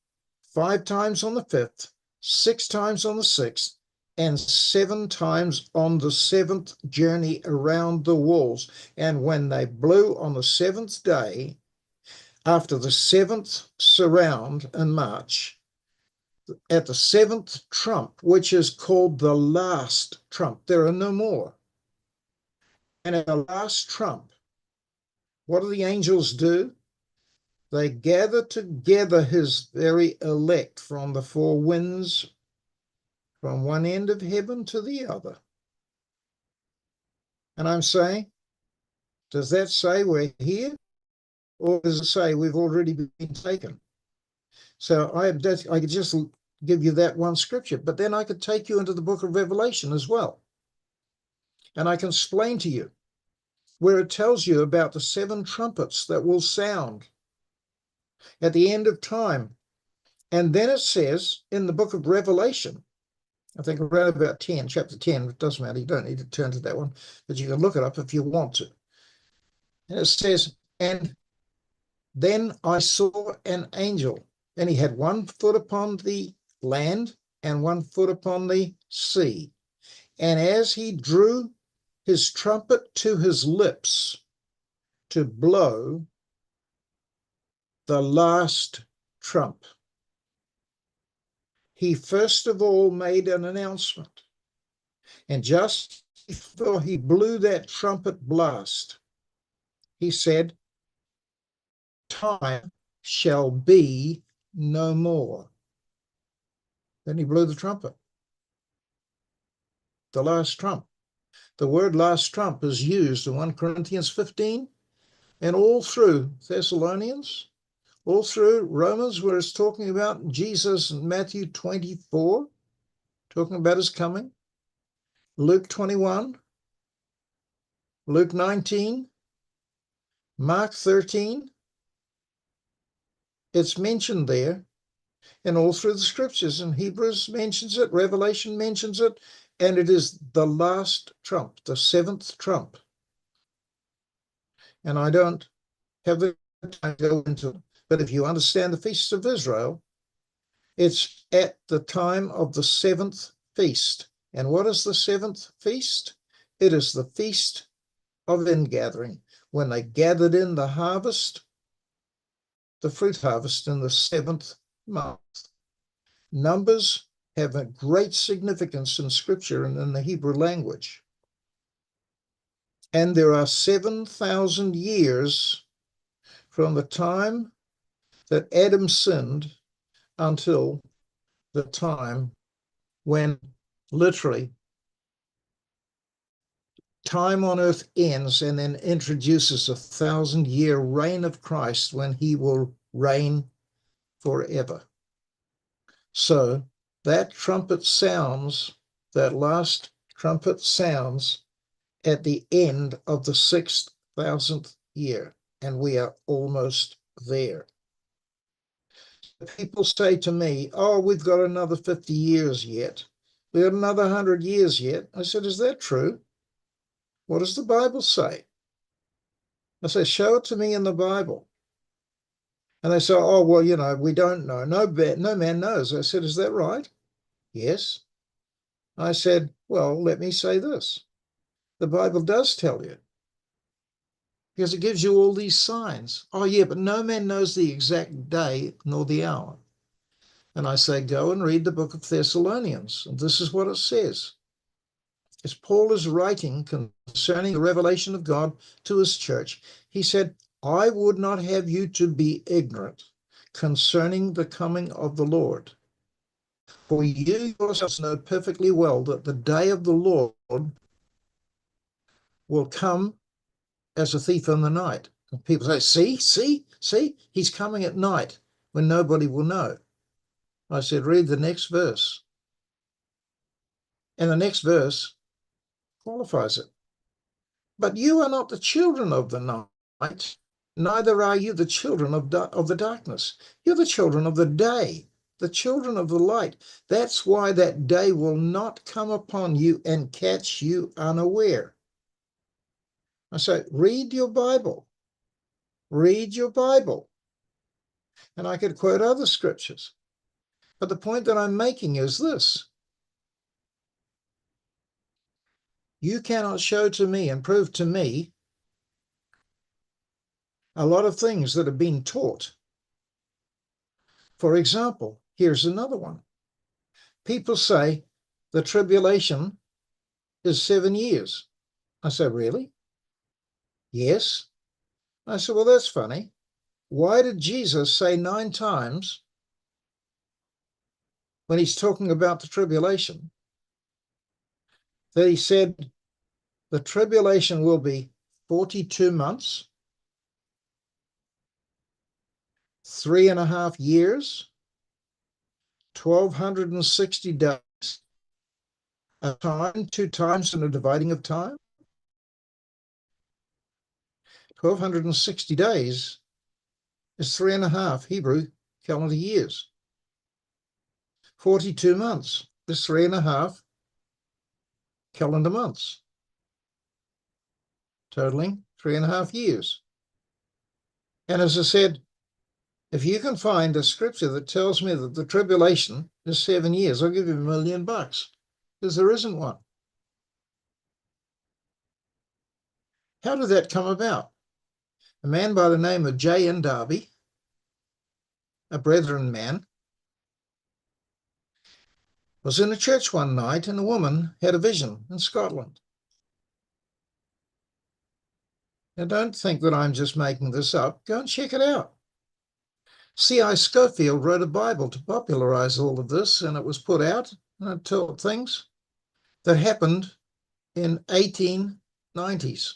5 times on the fifth, 6 times on the sixth, and 7 times on the seventh journey around the walls. And when they blew on the seventh day, after the seventh surround and march, at the seventh trump, which is called the last trump, there are no more. And at the last trump, what do the angels do? They gather together his very elect from the 4 winds, from one end of heaven to the other. And I'm saying, does that say we're here? Or does it say we've already been taken? So I could just give you that one scripture, but then I could take you into the book of Revelation as well. And I can explain to you where it tells you about the 7 trumpets that will sound at the end of time. And then it says in the book of Revelation, I think around about 10, chapter 10, it doesn't matter, you don't need to turn to that one, but you can look it up if you want to. And it says, and then I saw an angel, and he had 1 foot upon the land and 1 foot upon the sea. And as he drew his trumpet to his lips to blow the last trump, he first of all made an announcement. And just before he blew that trumpet blast, he said, time shall be no more. Then he blew the trumpet. The last trump. The word last trump is used in 1 Corinthians 15 and all through Thessalonians, all through Romans, where it's talking about Jesus in Matthew 24, talking about his coming, Luke 21, Luke 19, Mark 13. It's mentioned there, and all through the scriptures. And Hebrews mentions it, Revelation mentions it, and it is the last trump, the 7th trump. And I don't have the time to go into it, but if you understand the feasts of Israel, it's at the time of the 7th feast. And what is the 7th feast? It is the feast of ingathering, when they gathered in the harvest, the fruit harvest, in the 7th month. Numbers have a great significance in Scripture and in the Hebrew language. And there are 7,000 years from the time that Adam sinned until the time when literally time on earth ends and then introduces 1,000-year reign of Christ when he will reign forever. So that trumpet sounds, that last trumpet sounds at the end of the 6,000th year, and we are almost there. People say to me, oh, we've got another 50 years yet. We've got another 100 years yet. I said, is that true? What does the Bible say? I say, show it to me in the Bible. And they say, oh, well, you know, we don't know. No man knows. I said, is that right? Yes. I said, well, let me say this. The Bible does tell you, because it gives you all these signs. Oh, yeah, but no man knows the exact day nor the hour. And I say, go and read the book of Thessalonians. And this is what it says. As Paul is writing concerning the revelation of God to his church, he said, I would not have you to be ignorant concerning the coming of the Lord. For you yourselves know perfectly well that the day of the Lord will come as a thief in the night. And people say, see, he's coming at night when nobody will know. I said, read the next verse. And the next verse qualifies it. But you are not the children of the night, neither are you the children of the darkness. You're the children of the day, the children of the light. That's why that day will not come upon you and catch you unaware. I say, read your Bible. Read your Bible. And I could quote other scriptures. But the point that I'm making is this. You cannot show to me and prove to me a lot of things that have been taught. For example, here's another one. People say the tribulation is 7 years. I say, really? Yes. I said, well, that's funny. Why did Jesus say 9 times when he's talking about the tribulation that he said the tribulation will be 42 months, 3.5 years, 1,260 days, a time, 2 times in the dividing of time? 1,260 days is 3.5 Hebrew calendar years. 42 months is 3.5 calendar months, totaling 3.5 years. And as I said, if you can find a scripture that tells me that the tribulation is 7 years, I'll give you $1 million, because there isn't one. How did that come about? A man by the name of J.N. Darby, a Brethren man, was in a church one night and a woman had a vision in Scotland. Now, don't think that I'm just making this up. Go and check it out. C.I. Scofield wrote a Bible to popularize all of this, and it was put out, and it told things that happened in 1890s.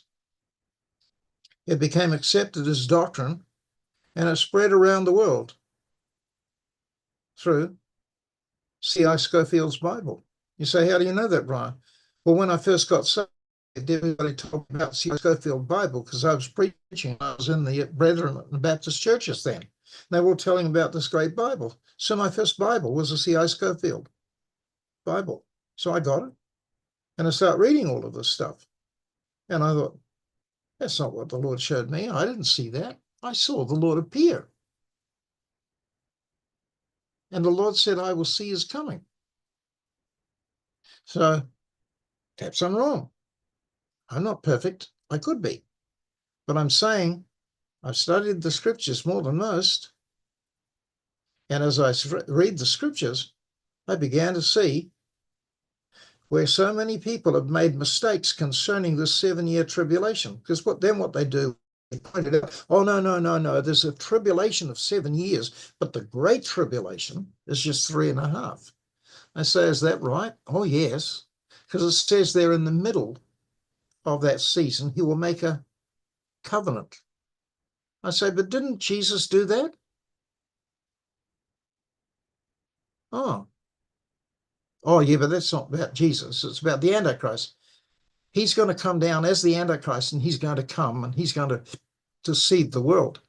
It became accepted as doctrine, and it spread around the world through C.I. Scofield's Bible. You say, how do you know that, Brian? Well, when I first got saved, everybody told me about C.I. Scofield's Bible because I was preaching. I was in the Brethren Baptist churches then. They were all telling about this great Bible. So my first Bible was a C.I. Scofield Bible. So I got it, and I started reading all of this stuff. And I thought, that's not what the Lord showed me. I didn't see that. I saw the Lord appear. And the Lord said, I will see his coming. So perhaps I'm wrong. I'm not perfect. I could be. But I'm saying I've studied the scriptures more than most. And as I read the scriptures, I began to see where so many people have made mistakes concerning this 7-year tribulation. Because what they do pointed out, oh, no, no, no, no, there's a tribulation of 7 years, but the great tribulation is just 3.5. I say, is that right? Oh, yes, because it says there in the middle of that season, he will make a covenant. I say, but didn't Jesus do that? Oh, yeah, but that's not about Jesus. It's about the Antichrist. He's going to come down as the Antichrist, and he's going to come and he's going to deceive the world.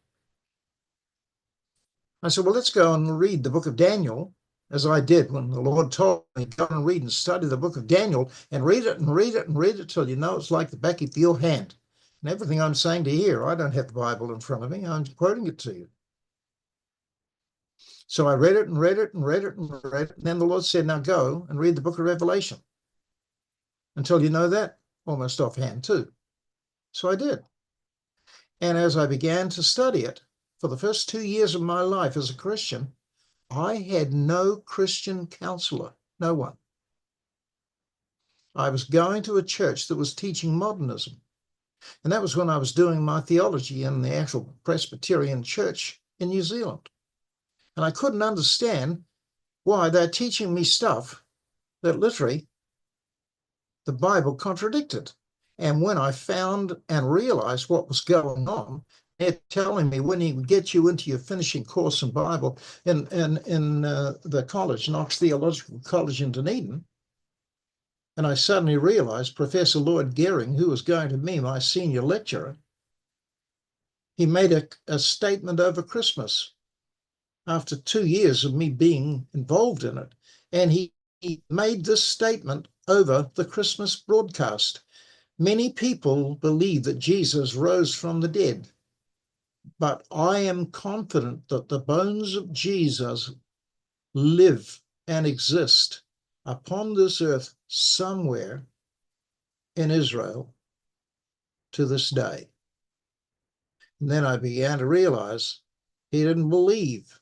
I said, well, let's go and read the book of Daniel, as I did when the Lord told me, go and read and study the book of Daniel and read it and read it and read it till you know it's like the back of your hand. And everything I'm saying to you here, I don't have the Bible in front of me. I'm quoting it to you. So I read it and read it and read it and read it. And then the Lord said, now go and read the book of Revelation until you know that almost offhand too. So I did. And as I began to study it, for the first 2 years of my life as a Christian, I had no Christian counselor, no one. I was going to a church that was teaching modernism. And that was when I was doing my theology in the actual Presbyterian church in New Zealand. And I couldn't understand why they're teaching me stuff that literally the Bible contradicted. And when I found and realized what was going on, they're telling me when he would get you into your finishing course in Bible in the college, Knox Theological College in Dunedin, and I suddenly realized Professor Lloyd Gehring, who was going to be my senior lecturer, he made a statement over Christmas after 2 years of me being involved in it. And he made this statement over the Christmas broadcast. Many people believe that Jesus rose from the dead, but I am confident that the bones of Jesus live and exist upon this earth somewhere in Israel to this day. And then I began to realize he didn't believe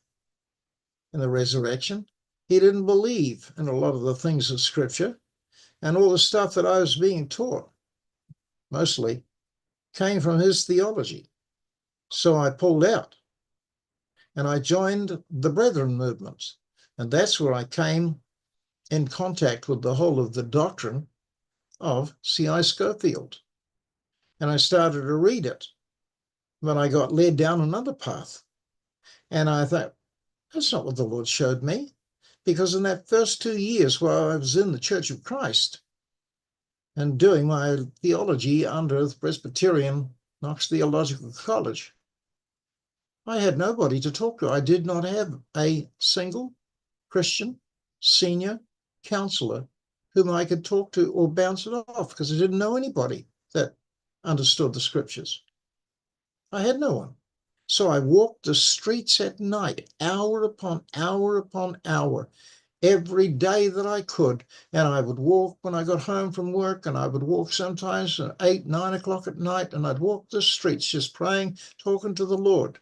in the resurrection. He didn't believe in a lot of the things of Scripture, and all the stuff that I was being taught mostly came from his theology. So I pulled out and I joined the Brethren movement. And that's where I came in contact with the whole of the doctrine of C.I. Scofield. And I started to read it, but I got led down another path. And I thought, that's not what the Lord showed me. Because in that first 2 years while I was in the Church of Christ and doing my theology under the Presbyterian Knox Theological College, I had nobody to talk to. I did not have a single Christian senior counselor whom I could talk to or bounce it off, because I didn't know anybody that understood the Scriptures. I had no one. So I walked the streets at night, hour upon hour upon hour, every day that I could. And I would walk when I got home from work, and I would walk sometimes at 8, 9 o'clock at night, and I'd walk the streets just praying, talking to the Lord.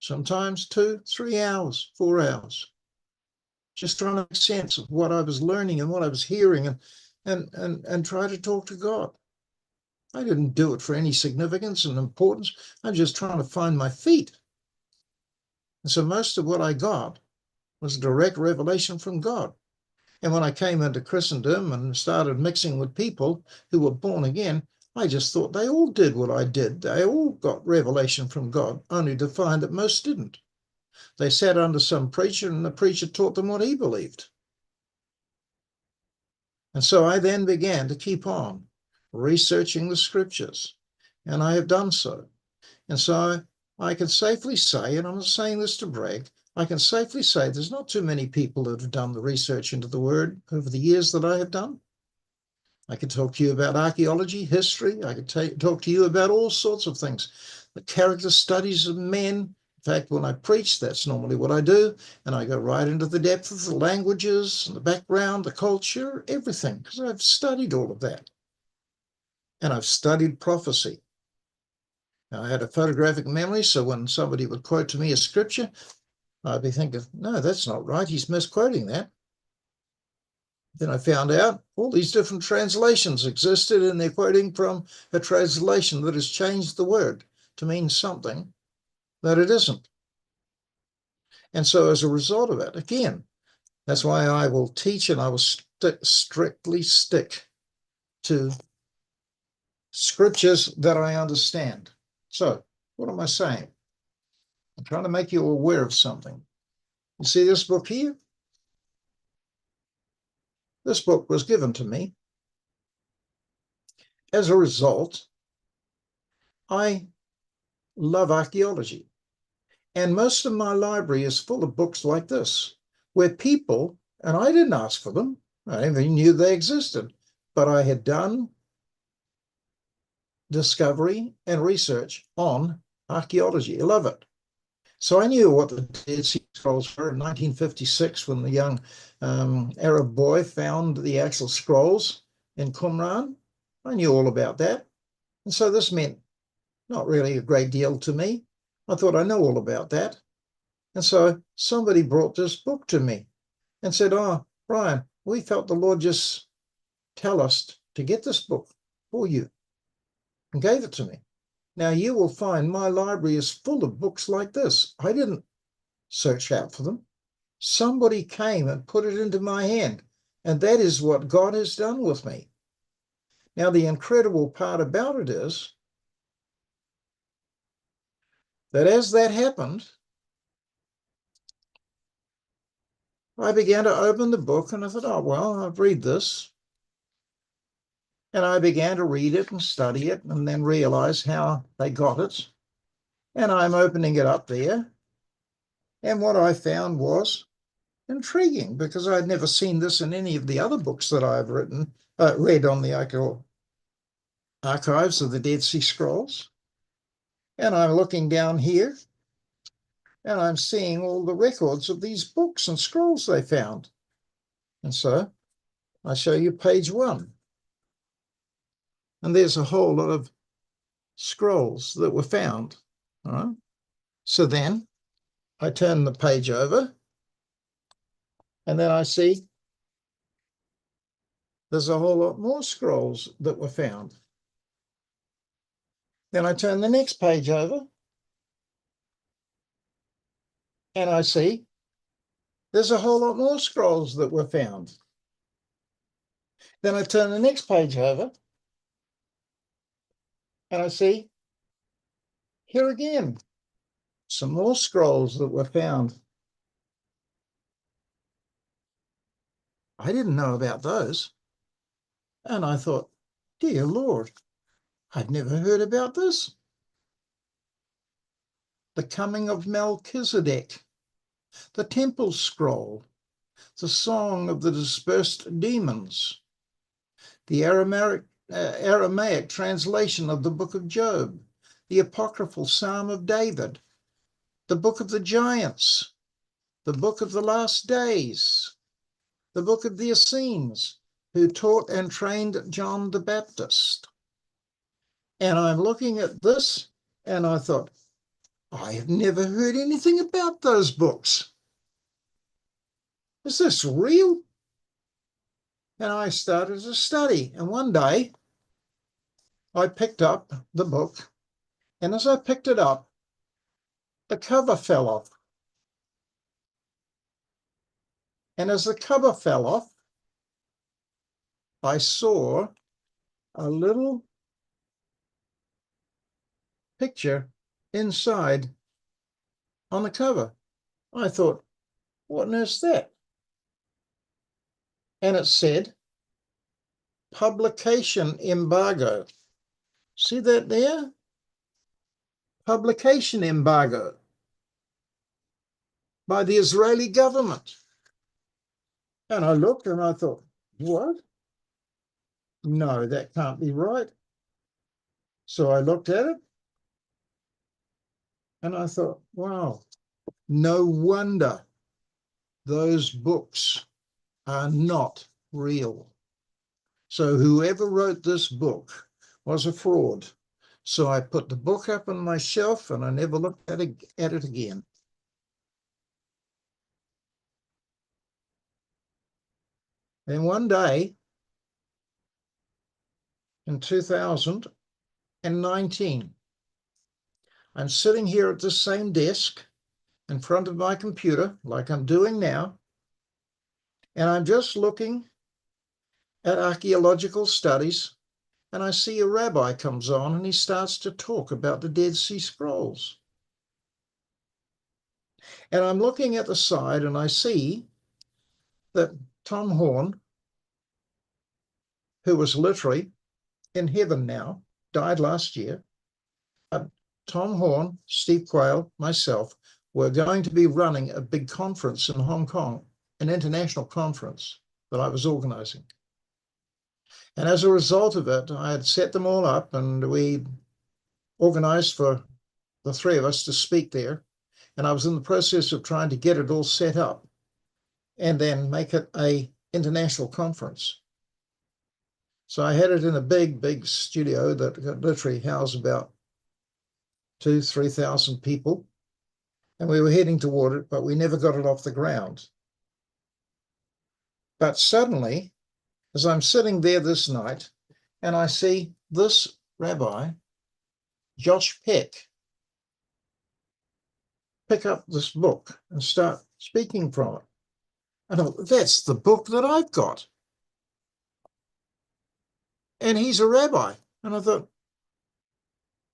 Sometimes 2, 3 hours, 4 hours, just trying to make sense of what I was learning and what I was hearing, and try to talk to God. I didn't do it for any significance and importance. I'm just trying to find my feet. And so most of what I got was direct revelation from God. And when I came into Christendom and started mixing with people who were born again, I just thought they all did what I did. They all got revelation from God, only to find that most didn't. They sat under some preacher, and the preacher taught them what he believed. And so I then began to keep on researching the Scriptures, and I have done so. And so I can safely say, and I'm not saying this to brag, I can safely say there's not too many people that have done the research into the Word over the years that I have done. I could talk to you about archaeology, history. I could talk to you about all sorts of things. The character studies of men. In fact, when I preach, that's normally what I do. And I go right into the depth of the languages, the background, the culture, everything, because I've studied all of that. And I've studied prophecy. Now, I had a photographic memory, so when somebody would quote to me a scripture, I'd be thinking, no, that's not right. He's misquoting that. Then I found out all these different translations existed, and they're quoting from a translation that has changed the word to mean something that it isn't. And so as a result of it, again, that's why I will teach and I will strictly stick to scriptures that I understand. So what am I saying? I'm trying to make you aware of something. You see this book here? This book was given to me. As a result, I love archaeology. And most of my library is full of books like this, where people, and I didn't ask for them, I even knew they existed, but I had done discovery and research on archaeology. I love it. So I knew what the Dead Sea Scrolls were in 1956 when the young Arab boy found the actual scrolls in Qumran. I knew all about that. And so this meant not really a great deal to me. I thought I know all about that. And so somebody brought this book to me and said, "Oh, Brian, we felt the Lord just tell us to get this book for you," and gave it to me. Now you will find my library is full of books like this. I didn't search out for them. Somebody came and put it into my hand, and that is what God has done with me. Now the incredible part about it is that as that happened, I began to open the book and I thought, oh, well, I'll read this. And I began to read it and study it and then realize how they got it. And I'm opening it up there. And what I found was intriguing because I'd never seen this in any of the other books that I've read on the archives of the Dead Sea Scrolls. And I'm looking down here and I'm seeing all the records of these books and scrolls they found. And so I show you page 1. And there's a whole lot of scrolls that were found. All right. So then I turn the page over and then I see there's a whole lot more scrolls that were found. Then I turn the next page over and I see there's a whole lot more scrolls that were found. Then I turn the next page over and I see here again some more scrolls that were found. I didn't know about those. And I thought, dear Lord, I'd never heard about this. The coming of Melchizedek, the temple scroll, the song of the dispersed demons, the Aramaic translation of the book of Job, the apocryphal Psalm of David, the book of the giants, the book of the last days, the book of the Essenes, who taught and trained John the Baptist. And I'm looking at this and I thought, I have never heard anything about those books. Is this real? And I started to study. And one day I picked up the book. And as I picked it up, the cover fell off. And as the cover fell off, I saw a little picture inside on the cover. I thought, what on earth's that? And it said, publication embargo. See that there? Publication embargo by the Israeli government. And I looked and I thought, what? No, that can't be right. So I looked at it and I thought, wow, no wonder those books are not real. So whoever wrote this book was a fraud. So I put the book up on my shelf and I never looked at it again. Then one day in 2019, I'm sitting here at this same desk in front of my computer, like I'm doing now, and I'm just looking at archaeological studies, and I see a rabbi comes on and he starts to talk about the Dead Sea Scrolls. And I'm looking at the side and I see that Tom Horn, who was literally in heaven now, died last year. Tom Horn, Steve Quayle, myself, were going to be running a big conference in Hong Kong, an international conference that I was organizing. And as a result of it, I had set them all up and we organized for the three of us to speak there. And I was in the process of trying to get it all set up and then make it an international conference. So I had it in a big studio that literally housed about 2,000-3,000 people. And we were heading toward it, but we never got it off the ground. But suddenly, as I'm sitting there this night, and I see this rabbi, Josh Peck, pick up this book and start speaking from it. And I thought, that's the book that I've got. And he's a rabbi. And I thought,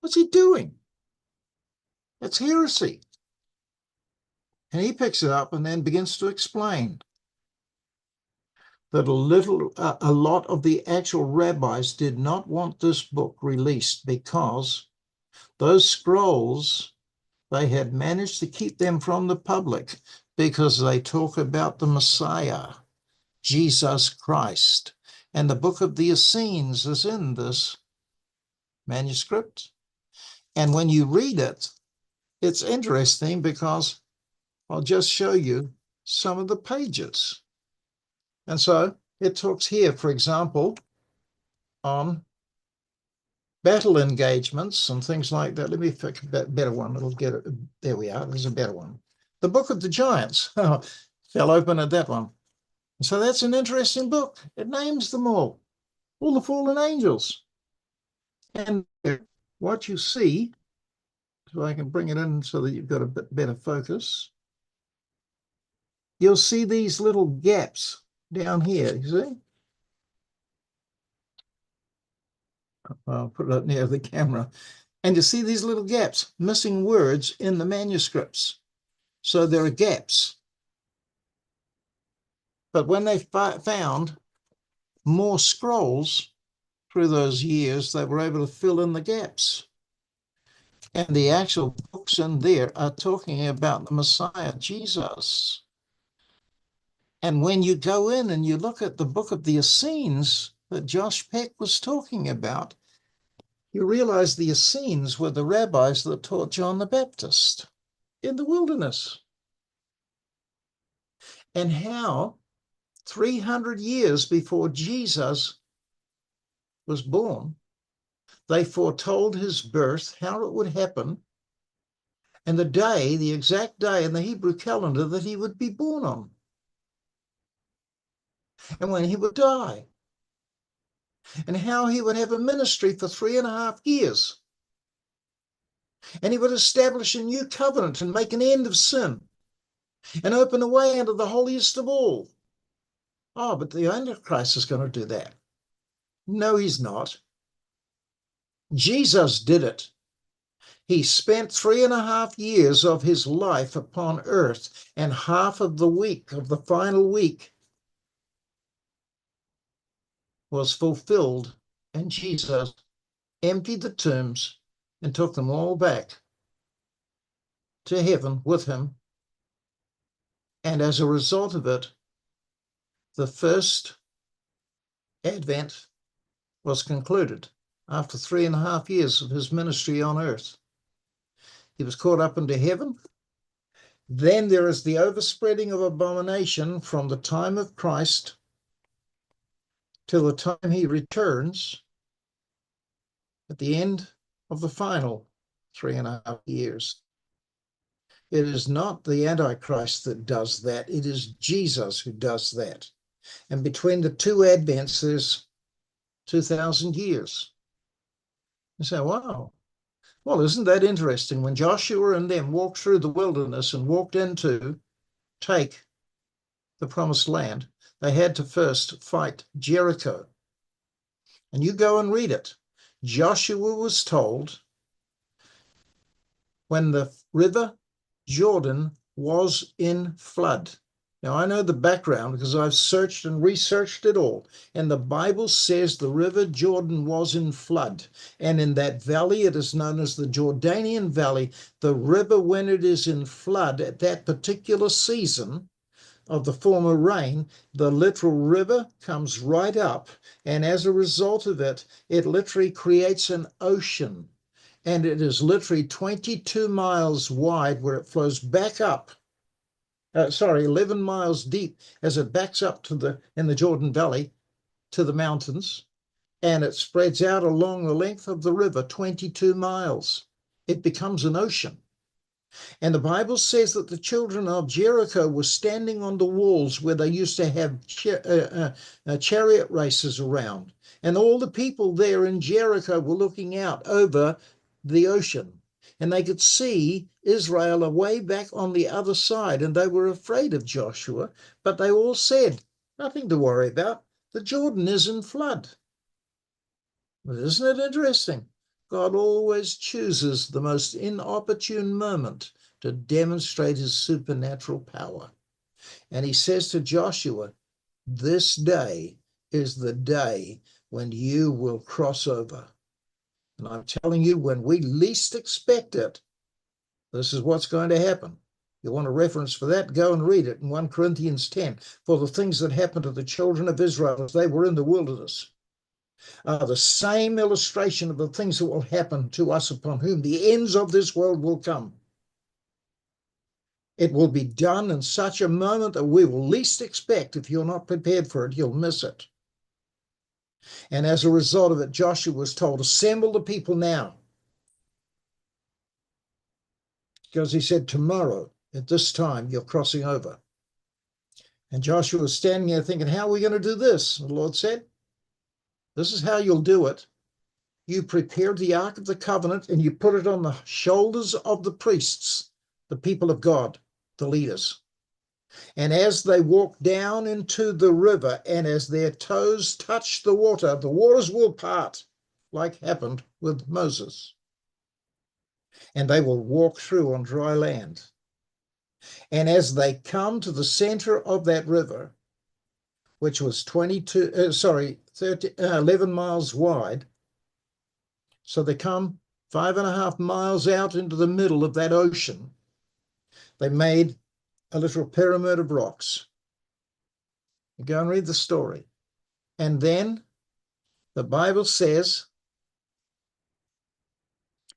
what's he doing? That's heresy. And he picks it up and then begins to explain that a lot of the actual rabbis did not want this book released because those scrolls, they had managed to keep them from the public because they talk about the Messiah, Jesus Christ. And the book of the Essenes is in this manuscript. And when you read it, it's interesting because I'll just show you some of the pages. And so it talks here, for example, on battle engagements and things like that. Let me pick a better one. It'll get it. There we are. There's a better one. The Book of the Giants. Oh, fell open at that one. So that's an interesting book. It names them all the fallen angels. And what you see, so I can bring it in so that you've got a bit better focus, you'll see these little gaps down here, you see? I'll put it up near the camera. And you see these little gaps, missing words in the manuscripts. So there are gaps. But when they found more scrolls through those years, they were able to fill in the gaps. And the actual books in there are talking about the Messiah, Jesus. And when you go in and you look at the book of the Essenes that Josh Peck was talking about, you realize the Essenes were the rabbis that taught John the Baptist in the wilderness. And how 300 years before Jesus was born, they foretold his birth, how it would happen, and the day, the exact day in the Hebrew calendar that he would be born on, and when he would die, and how he would have a ministry for 3.5 years. And he would establish a new covenant and make an end of sin and open a way into the holiest of all. Oh, but the Antichrist is going to do that. No, he's not. Jesus did it. He spent 3.5 years of his life upon earth, and half of the week, of the final week, was fulfilled, and Jesus emptied the tombs and took them all back to heaven with him. And as a result of it, the first Advent was concluded after 3.5 years of his ministry on earth. He was caught up into heaven. Then there is the overspreading of abomination from the time of Christ till the time he returns at the end of the final 3.5 years. It is not the Antichrist that does that. It is Jesus who does that. And between the two advents, there's 2,000 years. You say, wow, well, isn't that interesting? When Joshua and them walked through the wilderness and walked into take the promised land, they had to first fight Jericho. And you go and read it. Joshua was told when the river Jordan was in flood. Now, I know the background because I've searched and researched it all. And the Bible says the river Jordan was in flood. And in that valley, it is known as the Jordanian Valley. The river, when it is in flood at that particular season of the former rain, the literal river comes right up. And as a result of it, it literally creates an ocean. And it is literally 22 miles wide where it flows back up. 11 miles deep as it backs up to in the Jordan Valley to the mountains, and it spreads out along the length of the river, 22 miles. It becomes an ocean. And the Bible says that the children of Jericho were standing on the walls where they used to have chariot races around. And all the people there in Jericho were looking out over the ocean. And they could see Israel away back on the other side. And they were afraid of Joshua. But they all said, nothing to worry about. The Jordan is in flood. But isn't it interesting? God always chooses the most inopportune moment to demonstrate his supernatural power. And he says to Joshua, this day is the day when you will cross over. And I'm telling you, when we least expect it, this is what's going to happen. You want a reference for that? Go and read it in 1 Corinthians 10. For the things that happened to the children of Israel as they were in the wilderness are the same illustration of the things that will happen to us upon whom the ends of this world will come. It will be done in such a moment that we will least expect. If you're not prepared for it, you'll miss it. And as a result of it, Joshua was told, assemble the people now. Because he said, tomorrow at this time, you're crossing over. And Joshua was standing there thinking, how are we going to do this? And the Lord said, this is how you'll do it. You prepare the Ark of the Covenant and you put it on the shoulders of the priests, the people of God, the leaders. And as they walk down into the river and as their toes touch the waters will part, like happened with Moses. And they will walk through on dry land. And as they come to the center of that river, which was 11 miles wide, so they come 5.5 miles out into the middle of that ocean, they made a little pyramid of rocks. You go and read the story. And then the Bible says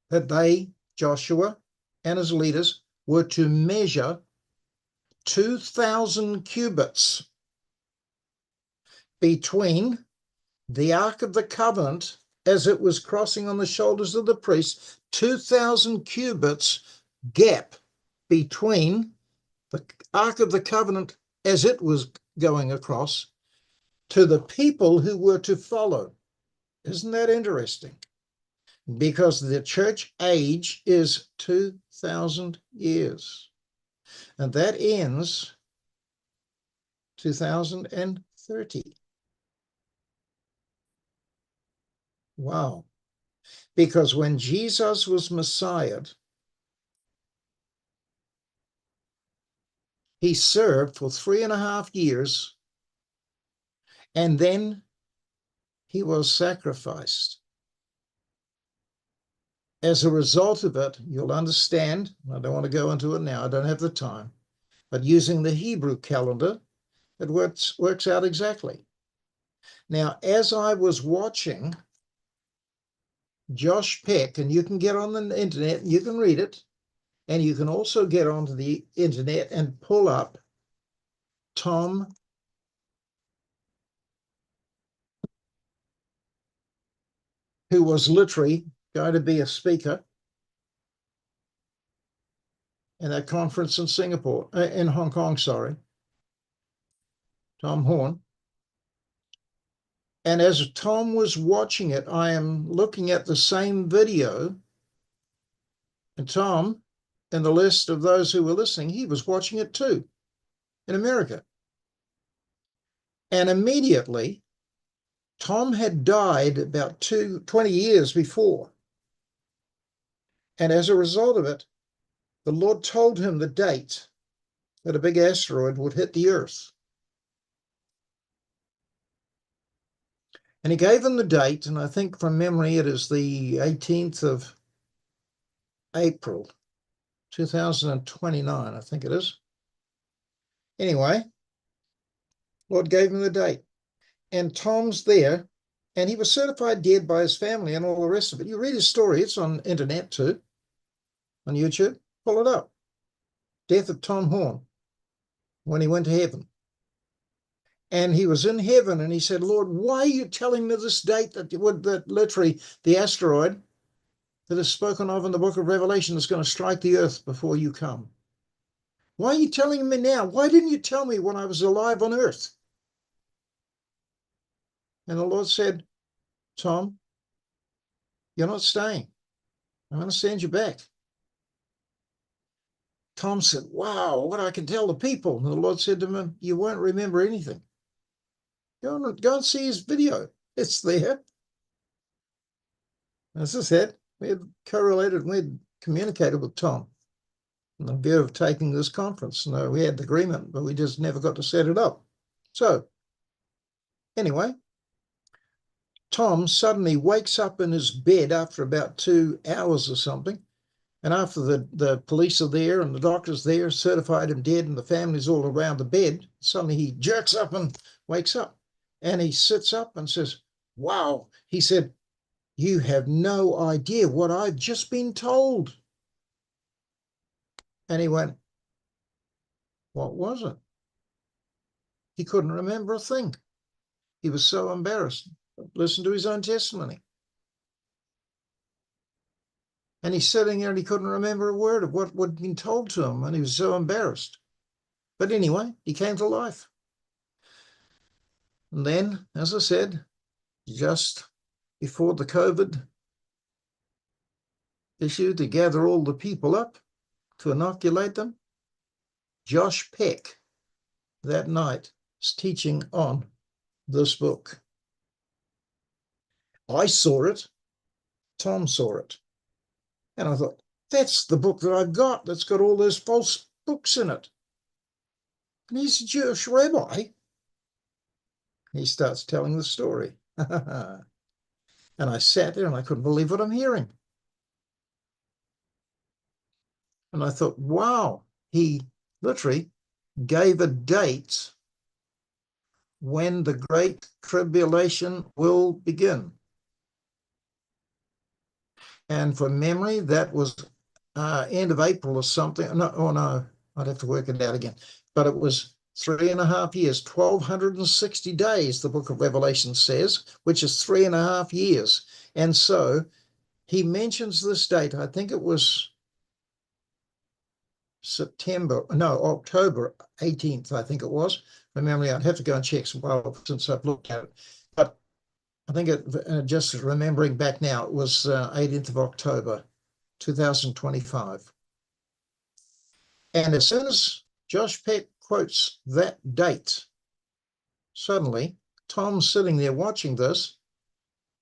that they, Joshua and his leaders, were to measure 2,000 cubits between the Ark of the Covenant as it was crossing on the shoulders of the priests, 2,000 cubits gap between the Ark of the Covenant as it was going across to the people who were to follow. Isn't that interesting? Because the church age is 2,000 years. And that ends 2030. Wow. Because when Jesus was Messiah, he served for 3.5 years, and then he was sacrificed. As a result of it, you'll understand, I don't want to go into it now, I don't have the time, but using the Hebrew calendar, it works out exactly. Now, as I was watching Josh Peck, and you can get on the internet and you can read it, and you can also get onto the internet and pull up Tom who was literally going to be a speaker in a conference in Hong Kong, Tom Horn. And as Tom was watching it, I am looking at the same video. And Tom, in the list of those who were listening, he was watching it too in America. And immediately, Tom had died about 20 years before. And as a result of it, the Lord told him the date that a big asteroid would hit the Earth. And he gave him the date, and I think from memory it is the 18th of April, 2029, I think it is. Anyway, Lord gave him the date. And Tom's there, and he was certified dead by his family and all the rest of it. You read his story, it's on internet too, on YouTube. Pull it up. Death of Tom Horn, when he went to heaven. And he was in heaven, and he said, Lord, why are you telling me this date that literally the asteroid that is spoken of in the book of Revelation is going to strike the earth before you come? Why are you telling me now? Why didn't you tell me when I was alive on earth? And the Lord said, Tom, you're not staying. I'm going to send you back. Tom said, wow, what I can tell the people. And the Lord said to him, you won't remember anything. Go and see his video. It's there. As I said, we had correlated, we had communicated with Tom in the view of taking this conference. No, we had the agreement, but we just never got to set it up. So anyway, Tom suddenly wakes up in his bed after about 2 hours or something. And after the police are there and the doctor's there, certified him dead, and the family's all around the bed, suddenly he jerks up and wakes up. And he sits up and says, wow, he said, you have no idea what I've just been told. And he went, what was it? He couldn't remember a thing. He was so embarrassed. Listen to his own testimony. And he's sitting there and he couldn't remember a word of what had been told to him, and he was so embarrassed. But anyway, he came to life. And then, as I said, just before the COVID issue, to gather all the people up to inoculate them, Josh Peck that night was teaching on this book. I saw it. Tom saw it. And I thought, that's the book that I've got that's got all those false books in it. And he's a Jewish rabbi. He starts telling the story. And I sat there and I couldn't believe what I'm hearing. And I thought, wow, he literally gave a date when the Great Tribulation will begin. And from memory, that was end of April or something. No, oh no, I'd have to work it out again. But it was 3.5 years, 1,260 days, the book of Revelation says, which is 3.5 years. And so he mentions this date. I think it was October 18th, I think it was. From memory, I'd have to go and check some while since I've looked at it. But I think just remembering back now, it was 18th of October, 2025. And as soon as Josh Peck quotes that date, suddenly Tom's sitting there watching this,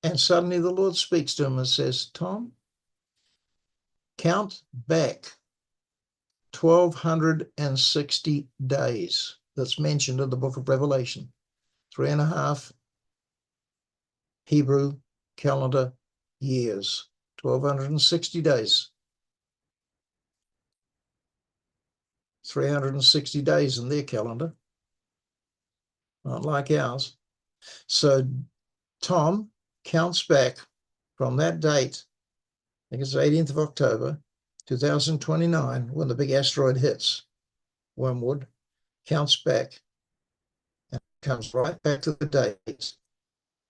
and suddenly the Lord speaks to him and says, Tom, count back 1,260 days. That's mentioned in the book of Revelation. 3.5 Hebrew calendar years, 1,260 days. 360 days in their calendar, not like ours. So Tom counts back from that date, I think it's 18th of October, 2029, when the big asteroid hits Wormwood, counts back and comes right back to the date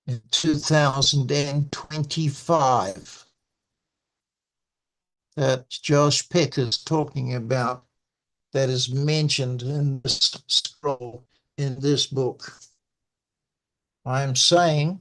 in 2025 that Josh Peck is talking about, that is mentioned in this scroll in this book. I'm saying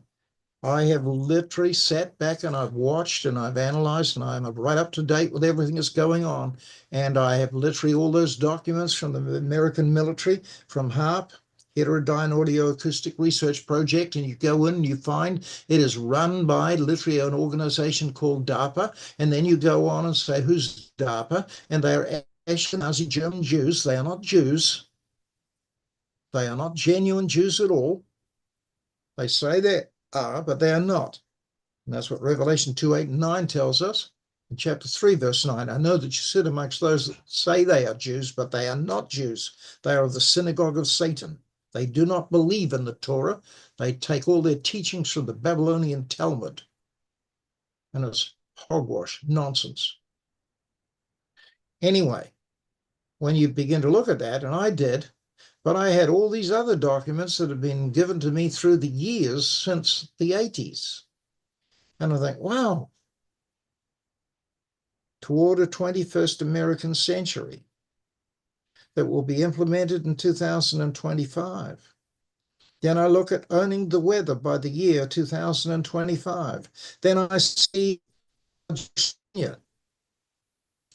I have literally sat back and I've watched and I've analyzed and I'm right up to date with everything that's going on. And I have literally all those documents from the American military, from HARP, Heterodyne Audio Acoustic Research Project. And you go in and you find it is run by literally an organization called DARPA. And then you go on and say, who's DARPA? And they're Ashkenazi German Jews. They are not Jews. They are not genuine Jews at all. They say they are, but they are not. And that's what Revelation 2, 8, and 9 tells us. In chapter 3, verse 9, I know that you sit amongst those that say they are Jews, but they are not Jews. They are of the synagogue of Satan. They do not believe in the Torah. They take all their teachings from the Babylonian Talmud. And it's hogwash, nonsense. Anyway, when you begin to look at that, and I did, but I had all these other documents that have been given to me through the years since the 80s. And I think, wow, toward a 21st American century that will be implemented in 2025. Then I look at owning the weather by the year 2025. Then I see Virginia,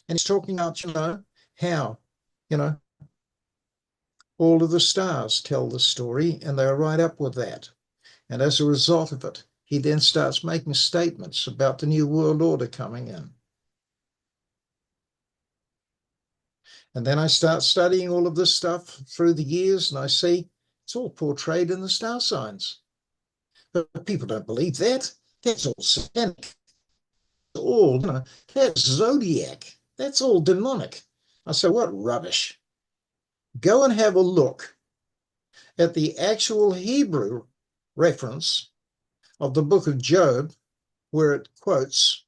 and he's talking about, how, all of the stars tell the story, and they're right up with that. And as a result of it, he then starts making statements about the New World Order coming in. And then I start studying all of this stuff through the years, and I see it's all portrayed in the star signs. But people don't believe that. That's all satanic. All, that's zodiac. That's all demonic. I say, what rubbish. Go and have a look at the actual Hebrew reference of the book of Job, where it quotes,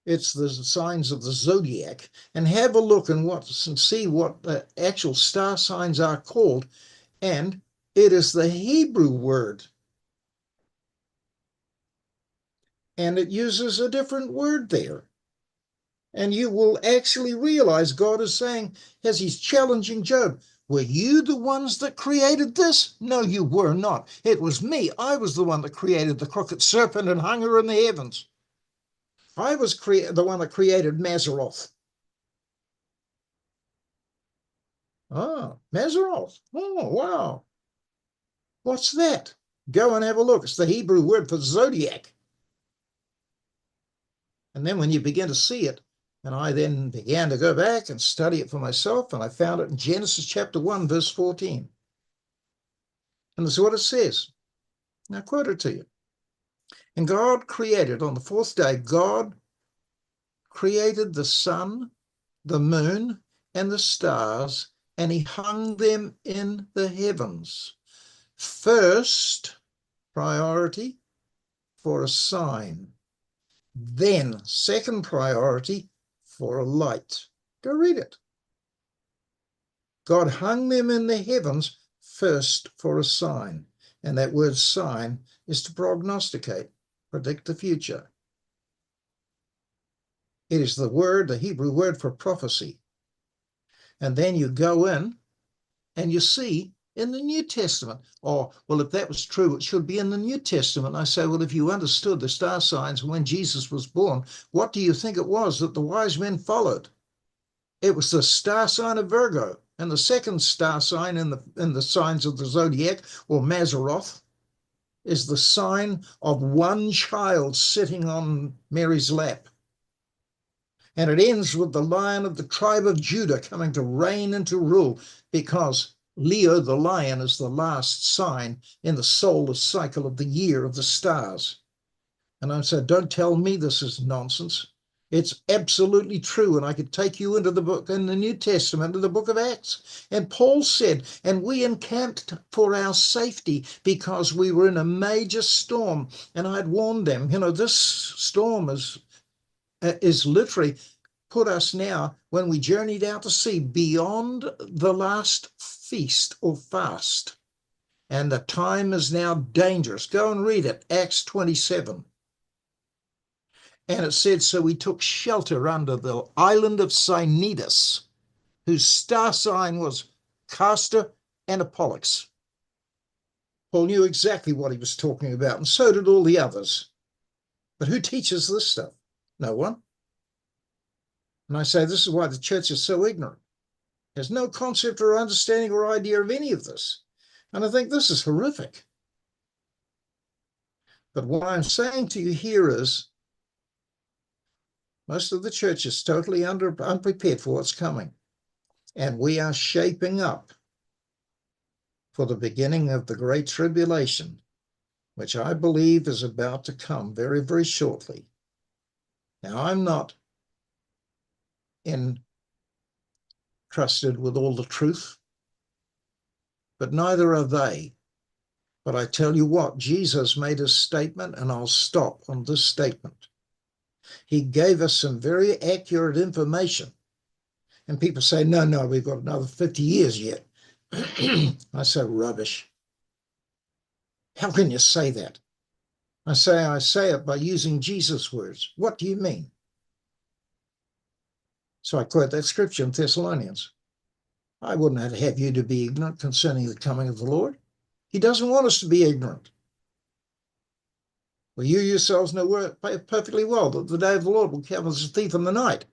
it's the signs of the zodiac, and have a look and see what the actual star signs are called. And it is the Hebrew word. And it uses a different word there. And you will actually realize God is saying, as he's challenging Job, were you the ones that created this? No, you were not. It was me. I was the one that created the crooked serpent and hung her in the heavens. I was the one that created Mazzaroth. Oh, Mazzaroth. Oh, wow. What's that? Go and have a look. It's the Hebrew word for zodiac. And then when you begin to see it, and I then began to go back and study it for myself, and I found it in Genesis chapter 1, verse 14. And this is what it says. I'll quote it to you. And God created, on the fourth day, God created the sun, the moon, and the stars, and he hung them in the heavens. First priority for a sign. Then second priority for a light. Go read it. God hung them in the heavens first for a sign. And that word sign is to prognosticate, predict the future. It is the Hebrew word for prophecy. And then you go in and you see in the New Testament, oh, well, if that was true, it should be in the New Testament. I say, well, if you understood the star signs when Jesus was born, what do you think it was that the wise men followed? It was the star sign of Virgo. And the second star sign in the signs of the zodiac, or Mazzaroth, is the sign of one child sitting on Mary's lap. And it ends with the Lion of the tribe of Judah coming to reign and to rule, because Leo the lion is the last sign in the solar cycle of the year of the stars. And I said, don't tell me this is nonsense. It's absolutely true. And I could take you into the book in the New Testament, to the book of Acts. And Paul said, and we encamped for our safety because we were in a major storm. And I'd warned them, this storm is literally put us now, when we journeyed out to sea, beyond the last feast or fast. And the time is now dangerous. Go and read it, Acts 27. And it said, so we took shelter under the island of Cnidus, whose star sign was Castor and Pollux. Paul knew exactly what he was talking about, and so did all the others. But who teaches this stuff? No one. And I say this is why the church is so ignorant. There's no concept or understanding or idea of any of this. And I think this is horrific. But what I'm saying to you here is most of the church is totally unprepared for what's coming. And we are shaping up for the beginning of the Great Tribulation, which I believe is about to come very, very shortly. Now, I'm not entrusted with all the truth, but neither are they. But I tell you what, Jesus made a statement, and I'll stop on this statement. He gave us some very accurate information. And people say, no, we've got another 50 years yet. I say, rubbish. How can you say that? I say it by using Jesus' words. What do you mean? So I quote that scripture in Thessalonians. I wouldn't have you to be ignorant concerning the coming of the Lord. He doesn't want us to be ignorant. Well, you yourselves know perfectly well that the day of the Lord will come as a thief in the night.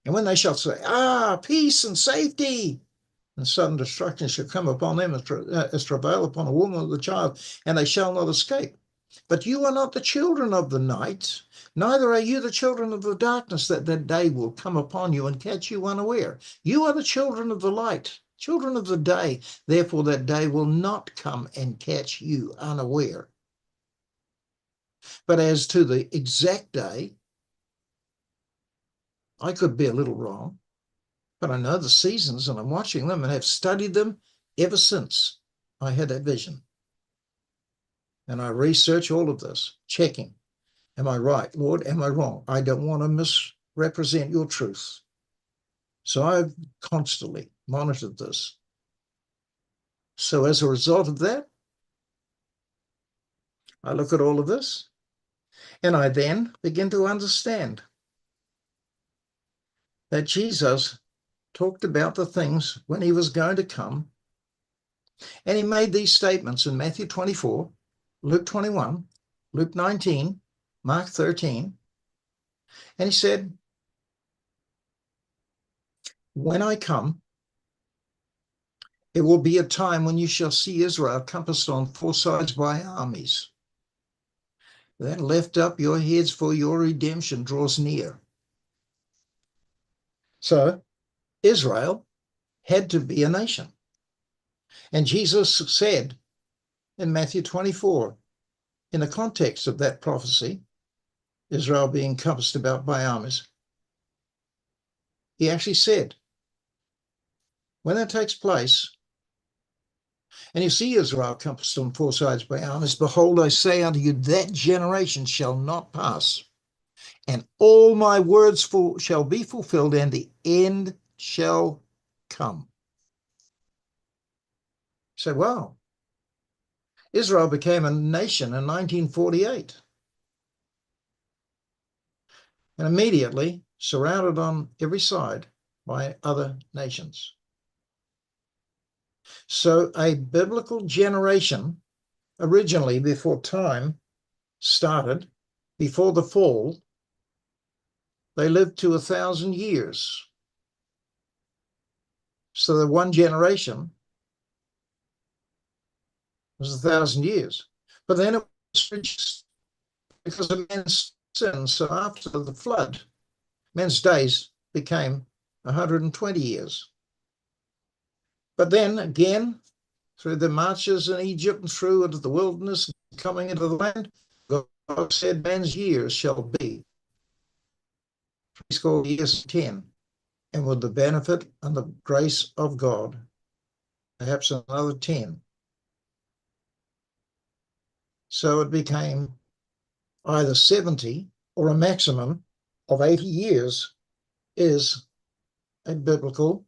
And when they shall say, peace and safety, and sudden destruction shall come upon them as travail upon a woman with a child, and they shall not escape. But you are not the children of the night, neither are you the children of the darkness, that day will come upon you and catch you unaware. You are the children of the light, children of the day. Therefore that day will not come and catch you unaware. But as to the exact day, I could be a little wrong, but I know the seasons and I'm watching them and have studied them ever since I had that vision. And I research all of this, checking. Am I right, Lord? Am I wrong? I don't want to misrepresent your truth. So I've constantly monitored this. So as a result of that, I look at all of this and I then begin to understand that Jesus talked about the things when he was going to come. And he made these statements in Matthew 24, Luke 21, Luke 19, Mark 13. And he said, when I come, it will be a time when you shall see Israel compassed on four sides by armies. Then lift up your heads, for your redemption draws near. So Israel had to be a nation. And Jesus said in Matthew 24, in the context of that prophecy, Israel being compassed about by armies, he actually said, when that takes place, and you see Israel compassed on four sides by armies, behold, I say unto you, that generation shall not pass, and all my words shall be fulfilled, and the end shall come. So, wow, Israel became a nation in 1948. And immediately surrounded on every side by other nations. So a biblical generation, originally before time started, before the fall, they lived to 1,000 years. So the one generation was 1,000 years. But then it was reached because of man's sin. So after the flood, men's days became 120 years. But then again, through the marches in Egypt and through into the wilderness, coming into the land, God said, man's years shall be 70 years and 10. And with the benefit and the grace of God, perhaps another 10. So it became either 70 or a maximum of 80 years is a biblical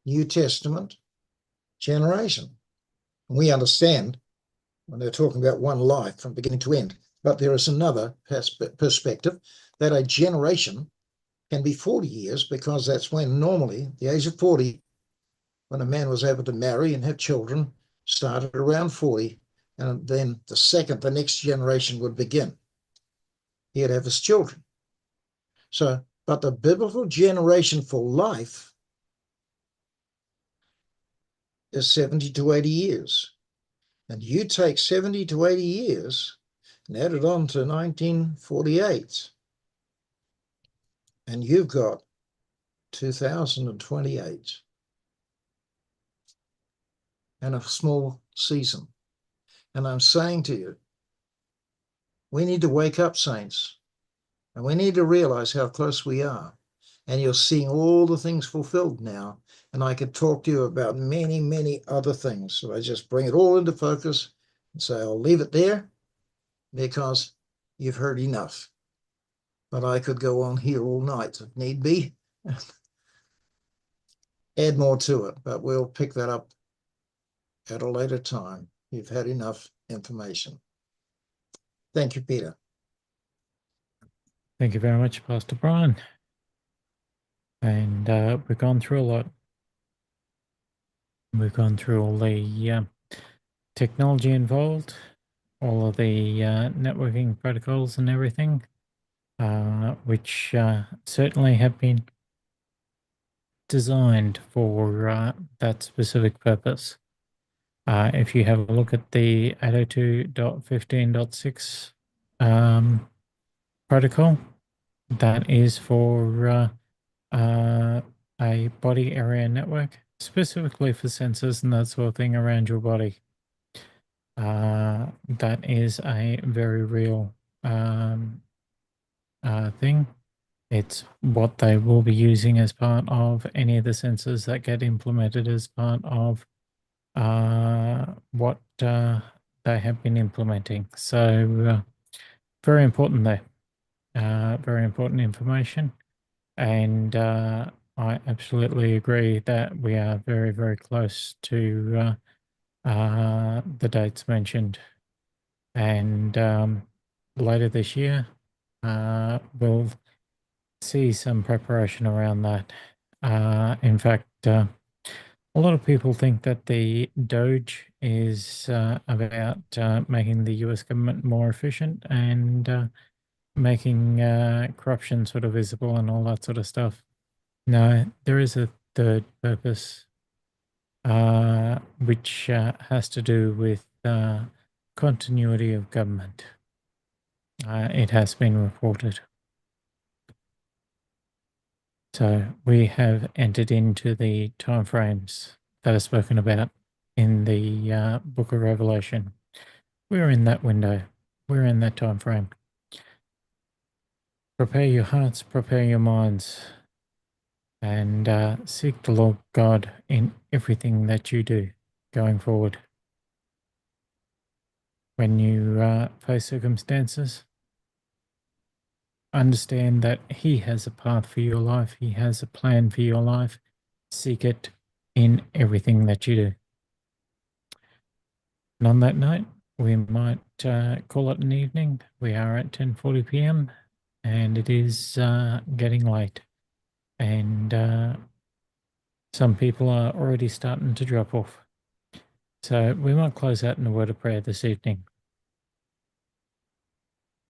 New Testament generation. And we understand when they're talking about one life from beginning to end, but there is another perspective that a generation can be 40 years, because that's when normally, the age of 40, when a man was able to marry and have children, started around 40, and then the next generation would begin. He'd have his children. So, but the biblical generation for life is 70 to 80 years. And you take 70 to 80 years and add it on to 1948, and you've got 2028 and a small season. And I'm saying to you, we need to wake up, saints, and we need to realize how close we are. And you're seeing all the things fulfilled now. And I could talk to you about many, many other things. So I just bring it all into focus and say, I'll leave it there because you've heard enough. But I could go on here all night if need be. Add more to it, but we'll pick that up at a later time. You've had enough information. Thank you, Peter. Thank you very much, Pastor Brian. And we've gone through a lot. We've gone through all the technology involved, all of the networking protocols and everything, which certainly have been designed for that specific purpose. If you have a look at the 802.15.6 protocol, that is for a body area network, specifically for sensors and that sort of thing around your body. That is a very real thing. It's what they will be using as part of any of the sensors that get implemented as part of what they have been implementing. So very important there. Very important information. And I absolutely agree that we are very, very close to the dates mentioned. And later this year, we'll see some preparation around that. In fact, a lot of people think that the Doge is about making the US government more efficient and making corruption sort of visible and all that sort of stuff. No, there is a third purpose, which has to do with continuity of government. It has been reported. So we have entered into the timeframes that are spoken about in the book of Revelation. We're in that window. We're in that time frame. Prepare your hearts, prepare your minds, and seek the Lord God in everything that you do going forward. When you face circumstances, understand that He has a path for your life. He has a plan for your life. Seek it in everything that you do. And on that note, we might call it an evening. We are at 10:40 p.m. and it is getting late. And some people are already starting to drop off. So we might close out in a word of prayer this evening.